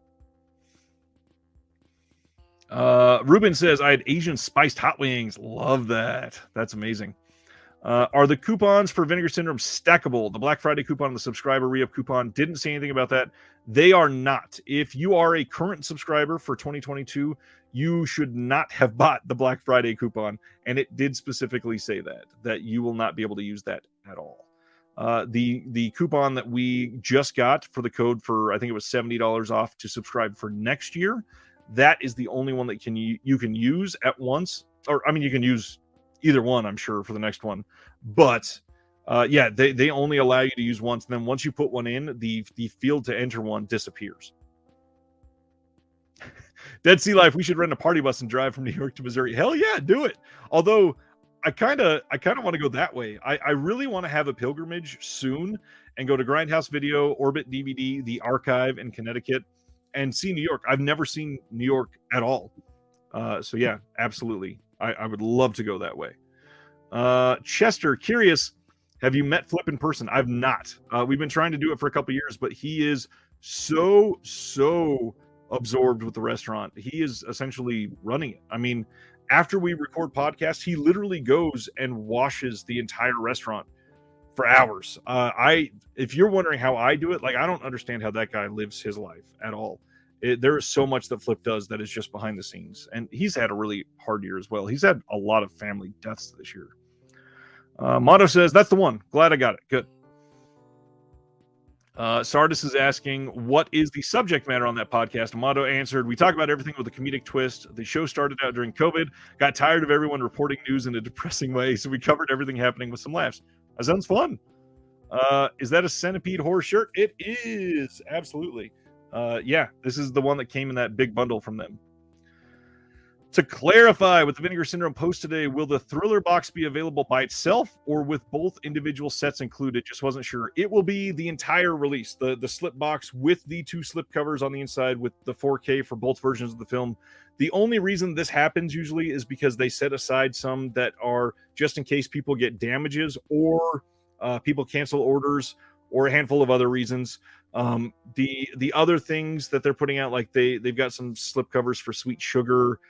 Ruben says, I had Asian spiced hot wings. Love that. That's amazing. Are the coupons for Vinegar Syndrome stackable? The Black Friday coupon and the subscriber re-up coupon, didn't say anything about that. They are not. If you are a current subscriber for 2022, you should not have bought the Black Friday coupon. And it did specifically say that you will not be able to use that at all. The coupon that we just got for the code for, I think it was $70 off to subscribe for next year, that is the only one that you can use at once. Or, I mean, you can use either one, I'm sure, for the next one. But yeah, they only allow you to use once. And then once you put one in, the field to enter one disappears. Dead Sea Life, we should rent a party bus and drive from New York to Missouri. Hell yeah, do it. Although I kind of want to go that way. I really want to have a pilgrimage soon and go to Grindhouse Video, Orbit DVD, the Archive in Connecticut, and see New York. I've never seen New York at all. So yeah, absolutely. I would love to go that way. Chester, curious, have you met Flip in person? I've not. We've been trying to do it for a couple years, but he is so absorbed with the restaurant. He is essentially running it. I mean, after we record podcasts, he literally goes and washes the entire restaurant for hours. If you're wondering how I do it, like, I don't understand how that guy lives his life at all. There is so much that Flip does that is just behind the scenes, and he's had a really hard year as well. He's had a lot of family deaths this year. Motto says, that's the one. Glad I got it. Good. Sardis is asking, what is the subject matter on that podcast? Motto answered, we talk about everything with a comedic twist. The show started out during COVID, got tired of everyone reporting news in a depressing way, so we covered everything happening with some laughs. That sounds fun. Is that a Centipede horror shirt? It is. Absolutely. Yeah, this is the one that came in that big bundle from them. To clarify, with the Vinegar Syndrome post today, will the Thriller box be available by itself or with both individual sets included? Just wasn't sure. It will be the entire release, the slip box with the 2 slip covers on the inside with the 4K for both versions of the film. The only reason this happens usually is because they set aside some that are just in case people get damages or people cancel orders or a handful of other reasons. The other things that they're putting out, like they've got some slip covers for Sweet Sugar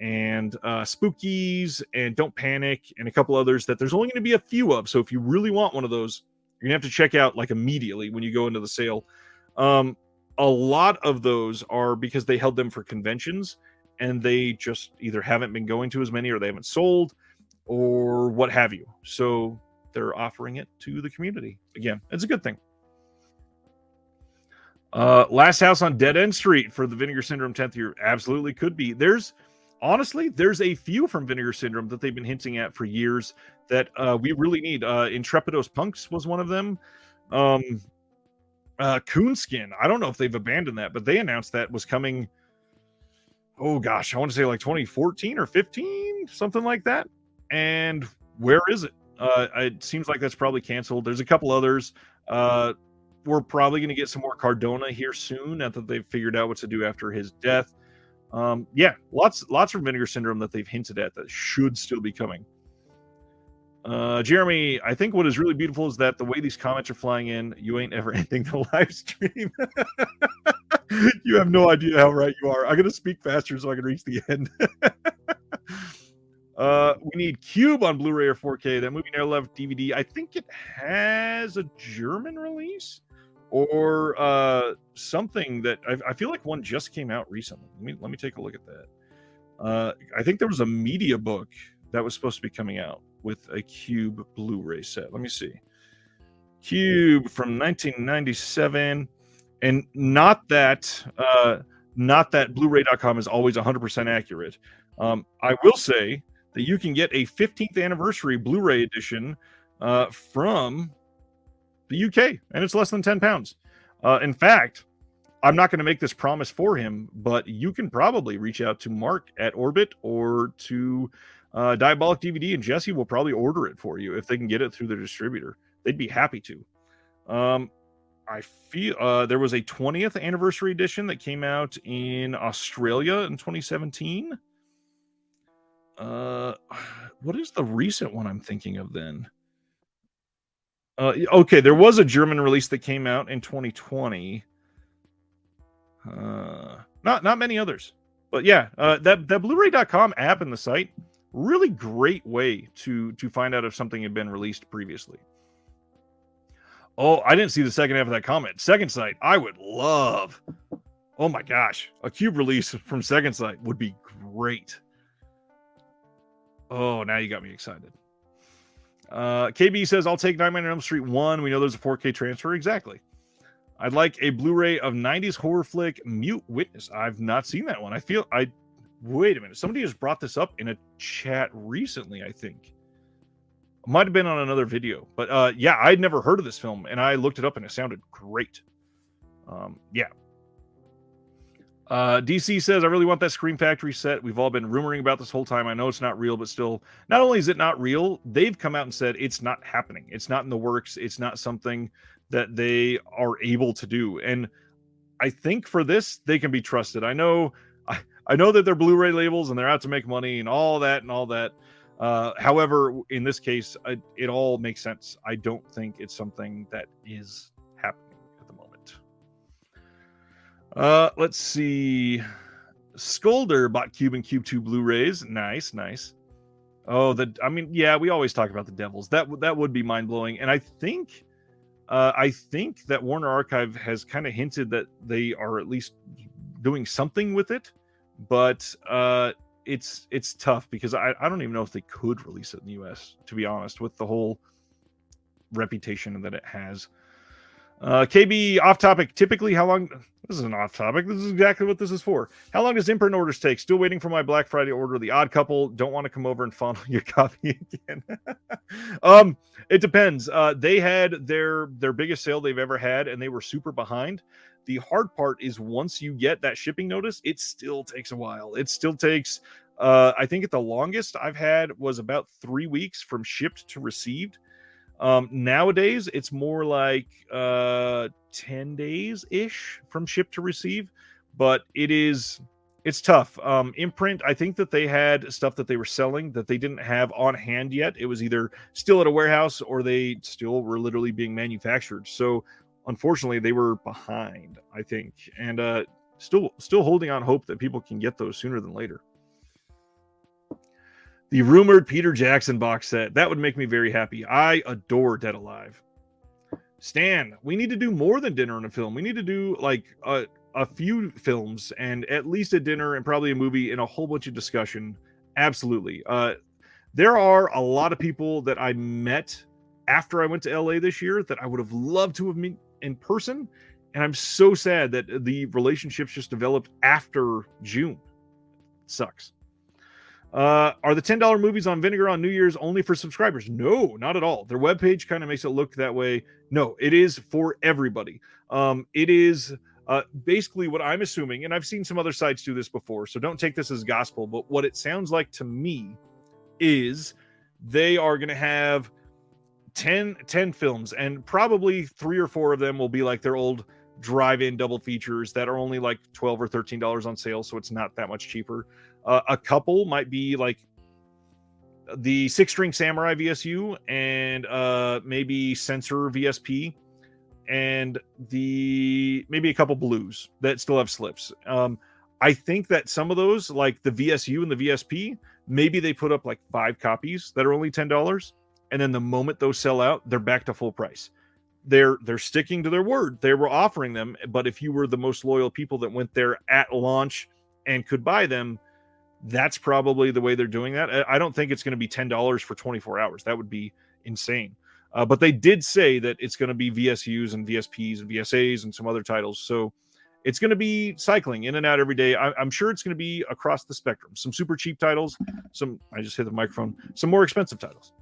and Spookies and Don't Panic and a couple others that there's only going to be a few of. So if you really want one of those, you're gonna have to check out like immediately when you go into the sale. A lot of those are because they held them for conventions and they just either haven't been going to as many or they haven't sold or what have you. So they're offering it to the community. Again, it's a good thing. Last House on Dead End Street for the Vinegar Syndrome 10th year. Absolutely could be. There's a few from Vinegar Syndrome that they've been hinting at for years that we really need. Intrepidos Punks was one of them. Coonskin. I don't know if they've abandoned that, but they announced that was coming. Oh gosh, I want to say like 2014 or 15, something like that. And where is it? It seems like that's probably canceled. There's a couple others. We're probably going to get some more Cardona here soon, now that they've figured out what to do after his death. Yeah, lots from Vinegar Syndrome that they've hinted at that should still be coming. Jeremy, I think what is really beautiful is that the way these comments are flying in, you ain't ever ending the live stream. You have no idea how right you are. I'm going to speak faster so I can reach the end. We need Cube on Blu-ray or 4K. That movie Never Left DVD. I think it has a German release or something that I feel like one just came out recently. Let me take a look at that. I think there was a media book that was supposed to be coming out with a Cube Blu-ray set. Let me see. Cube from 1997, and not that Blu-ray.com is always 100% accurate. I will say that you can get a 15th anniversary Blu-ray edition from the UK, and it's less than £10. In fact, I'm not going to make this promise for him, but you can probably reach out to Mark at Orbit or to Diabolic DVD, and Jesse will probably order it for you if they can get it through their distributor. They'd be happy to. I feel there was a 20th anniversary edition that came out in Australia in 2017. What is the recent one I'm thinking of then? Okay, there was a German release that came out in 2020. Not many others, but yeah, that Blu-ray.com app and the site, really great way to find out if something had been released previously. Oh, I didn't see the second half of that comment. Second Sight, I would love. Oh my gosh, a Cube release from Second Sight would be great. Oh, now you got me excited. KB says, I'll take Nightmare on Elm Street 1. We know there's a 4K transfer. Exactly. I'd like a Blu-ray of 90s horror flick Mute Witness. I've not seen that one. Wait a minute. Somebody has brought this up in a chat recently, I think. Might have been on another video. But yeah, I'd never heard of this film, and I looked it up, and it sounded great. Yeah. DC says, I really want that Scream Factory set. We've all been rumoring about this whole time. I know it's not real, but still, not only is it not real, they've come out and said it's not happening. It's not in the works. It's not something that they are able to do. And I think for this, they can be trusted. I know that they're Blu-ray labels and they're out to make money and all that. However, in this case, it all makes sense. I don't think it's something that is happening at the moment. Let's see. Skolder bought Cube and Cube 2 Blu-rays. Nice. Oh, yeah, we always talk about the Devils. That would be mind-blowing. And I think that Warner Archive has kind of hinted that they are at least doing something with it, but it's tough because I don't even know if they could release it in the US, to be honest, with the whole reputation that it has. KB, off topic. Typically, how long? This isn't off topic. This is exactly what this is for. How long does imprint orders take? Still waiting for my Black Friday order. The Odd Couple. Don't want to come over and fondle your copy again. It depends. They had their biggest sale they've ever had, and they were super behind. The hard part is once you get that shipping notice, it still takes a while. It still takes. I think at the longest I've had was about 3 weeks from shipped to received. Nowadays it's more like 10 days ish from ship to receive, but it's tough. Imprint, I think that they had stuff that they were selling that they didn't have on hand yet. It was either still at a warehouse or they still were literally being manufactured. So unfortunately they were behind, I think, and still holding on hope that people can get those sooner than later. The rumored Peter Jackson box set. That would make me very happy. I adore Dead Alive. Stan, we need to do more than dinner and a film. We need to do like a few films and at least a dinner and probably a movie and a whole bunch of discussion. Absolutely. There are a lot of people that I met after I went to LA this year that I would have loved to have met in person. And I'm so sad that the relationships just developed after June. It sucks. Are the $10 movies on Vinegar on New Year's only for subscribers? No, not at all. Their webpage kind of makes it look that way. No, it is for everybody. It is basically what I'm assuming, and I've seen some other sites do this before, so don't take this as gospel, but what it sounds like to me is they are going to have 10 films, and probably 3 or 4 of them will be like their old drive-in double features that are only like $12 or $13 on sale, so it's not that much cheaper. A couple might be like the 6-string Samurai VSU and maybe Sensor VSP and maybe a couple blues that still have slips. I think that some of those, like the VSU and the VSP, maybe they put up like 5 copies that are only $10, and then the moment those sell out, they're back to full price. They're sticking to their word. They were offering them, but if you were the most loyal people that went there at launch and could buy them, that's probably the way they're doing that. I don't think it's going to be $10 for 24 hours. That would be insane. But they did say that it's going to be VSUs and VSPs and VSAs and some other titles. So it's going to be cycling in and out every day. I'm sure it's going to be across the spectrum. Some super cheap titles, I just hit the microphone, some more expensive titles.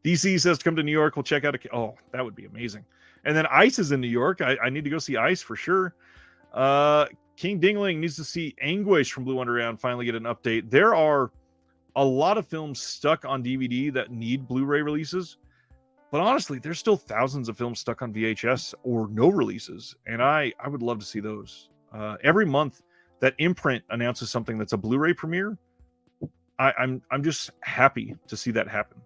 DC says to come to New York. We'll check out oh, that would be amazing. And then Ice is in New York. I need to go see Ice for sure. King Dingling needs to see Anguish from Blue Underground finally get an update. There are a lot of films stuck on DVD that need Blu-ray releases. But honestly, there's still thousands of films stuck on VHS or no releases. And I would love to see those. Every month that Imprint announces something that's a Blu-ray premiere, I'm just happy to see that happen.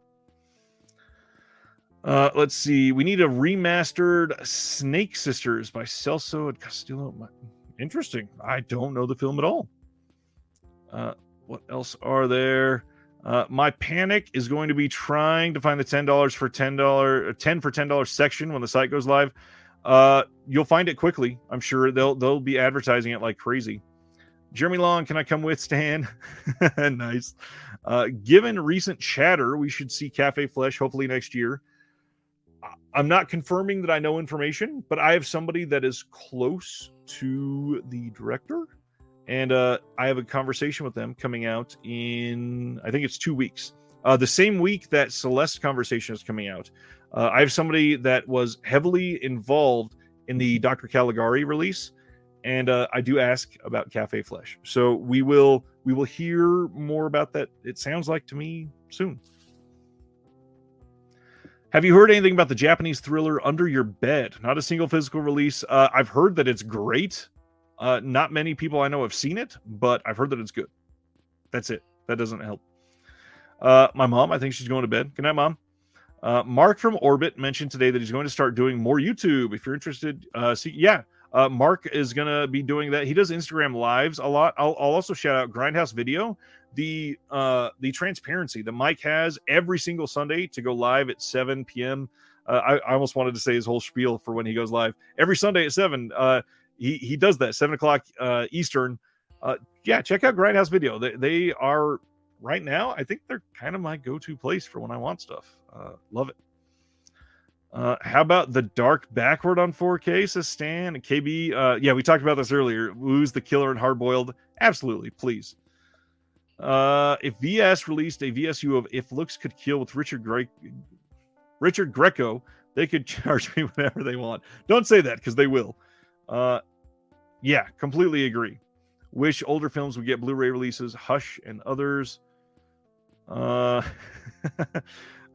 Let's see. We need a remastered Snake Sisters by Celso and Castillo. Interesting. I don't know the film at all. What else are there? My panic is going to be trying to find the $10 for $10, 10 for $10 section when the site goes live. You'll find it quickly. I'm sure they'll be advertising it like crazy. Jeremy Long, can I come with Stan? Nice. Given recent chatter, we should see Cafe Flesh hopefully next year. I'm not confirming that I know information, but I have somebody that is close to the director, and I have a conversation with them coming out in, I think it's 2 weeks. The same week that Celeste conversation is coming out. I have somebody that was heavily involved in the Dr. Caligari release, and I do ask about Cafe Flesh. So we will hear more about that, it sounds like to me, soon. Have you heard anything about the Japanese thriller Under Your Bed? Not a single physical release. I've heard that it's great. Not many people I know have seen it, but I've heard that it's good. That's it. That doesn't help. My mom, I think she's going to bed. Good night, Mom. Mark from Orbit mentioned today that he's going to start doing more YouTube. If you're interested, Mark is going to be doing that. He does Instagram lives a lot. I'll also shout out Grindhouse Video. The transparency that Mike has every single Sunday to go live at 7 p.m. I almost wanted to say his whole spiel for when he goes live. Every Sunday at 7, he does that, 7 o'clock Eastern. Check out Grindhouse Video. They are, right now, I think they're kind of my go-to place for when I want stuff. Love it. How about The Dark Backward on 4K, says Stan? KB, we talked about this earlier. Who's the killer in Hardboiled? Absolutely, please. If VS released a VSU of If Looks Could Kill with Richard Greco, they could charge me whatever they want. Don't say that, because they will. Completely agree. Wish older films would get Blu-ray releases. Hush and others. Gotta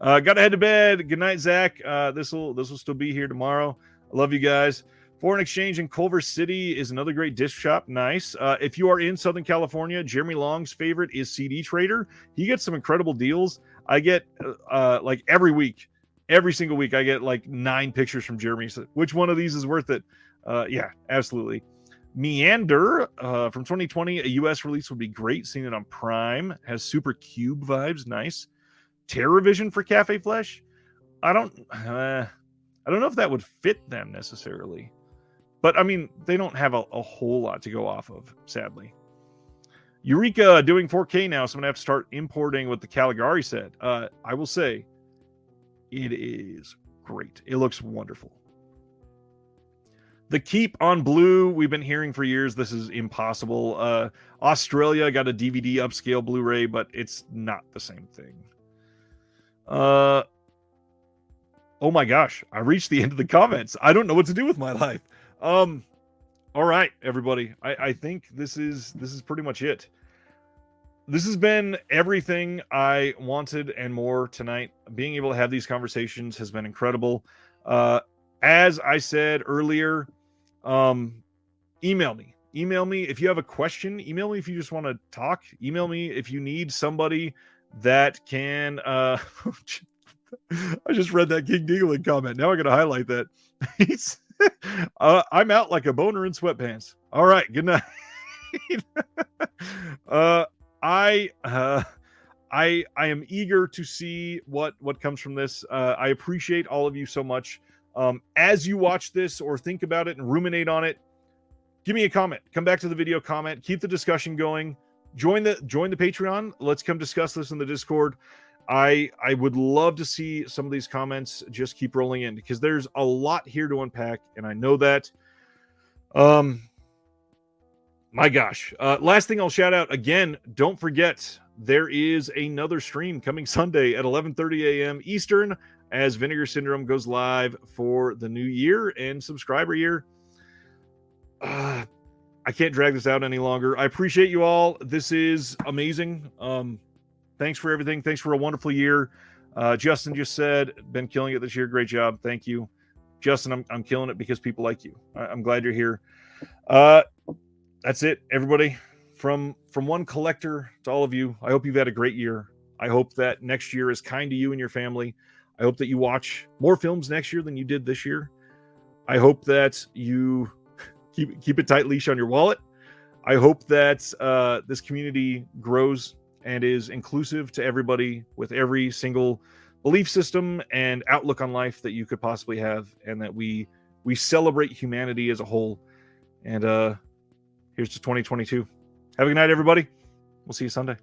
head to bed. Good night, Zach. This will still be here tomorrow. I love you guys. Foreign Exchange in Culver City is another great disc shop. Nice. If you are in Southern California, Jeremy Long's favorite is CD Trader. He gets some incredible deals. I get like every single week, I get like 9 pictures from Jeremy. So which one of these is worth it? Absolutely. Meander from 2020, a US release would be great. Seeing it on Prime, has Super Cube vibes. Nice. TerrorVision for Cafe Flesh. I don't know if that would fit them necessarily. But, I mean, they don't have a whole lot to go off of, sadly. Eureka doing 4K now, so I'm going to have to start importing what the Caligari said. I will say, it is great. It looks wonderful. The Keep on Blue, we've been hearing for years this is impossible. Australia got a DVD upscale Blu-ray, but it's not the same thing. Oh my gosh, I reached the end of the comments. I don't know what to do with my life. All right, everybody. I think this is pretty much it. This has been everything I wanted and more tonight. Being able to have these conversations has been incredible. As I said earlier, email me if you have a question. Email me if you just want to talk. Email me if you need somebody that can I just read that King Deagling comment. Now I gotta highlight that. I'm out like a boner in sweatpants. All right, good night. I am eager to see what comes from this. I appreciate all of you so much. As you watch this or think about it and ruminate on it, give me a comment. Come back to the video, comment, keep the discussion going. Join the Patreon. Let's come discuss this in the Discord. I would love to see some of these comments just keep rolling in, because there's a lot here to unpack, and I know that. My gosh. Last thing I'll shout out again, don't forget there is another stream coming Sunday at 11:30 a.m. Eastern as Vinegar Syndrome goes live for the new year and subscriber year. I can't drag this out any longer. I appreciate you all. This is amazing. Thanks for everything. Thanks for a wonderful year. Justin just said, been killing it this year. Great job. Thank you. Justin, I'm killing it because people like you. I'm glad you're here. That's it, everybody. From one collector to all of you, I hope you've had a great year. I hope that next year is kind to you and your family. I hope that you watch more films next year than you did this year. I hope that you keep a tight leash on your wallet. I hope that this community grows and is inclusive to everybody with every single belief system and outlook on life that you could possibly have, and that we celebrate humanity as a whole. And here's to 2022. Have a good night, everybody. We'll see you Sunday.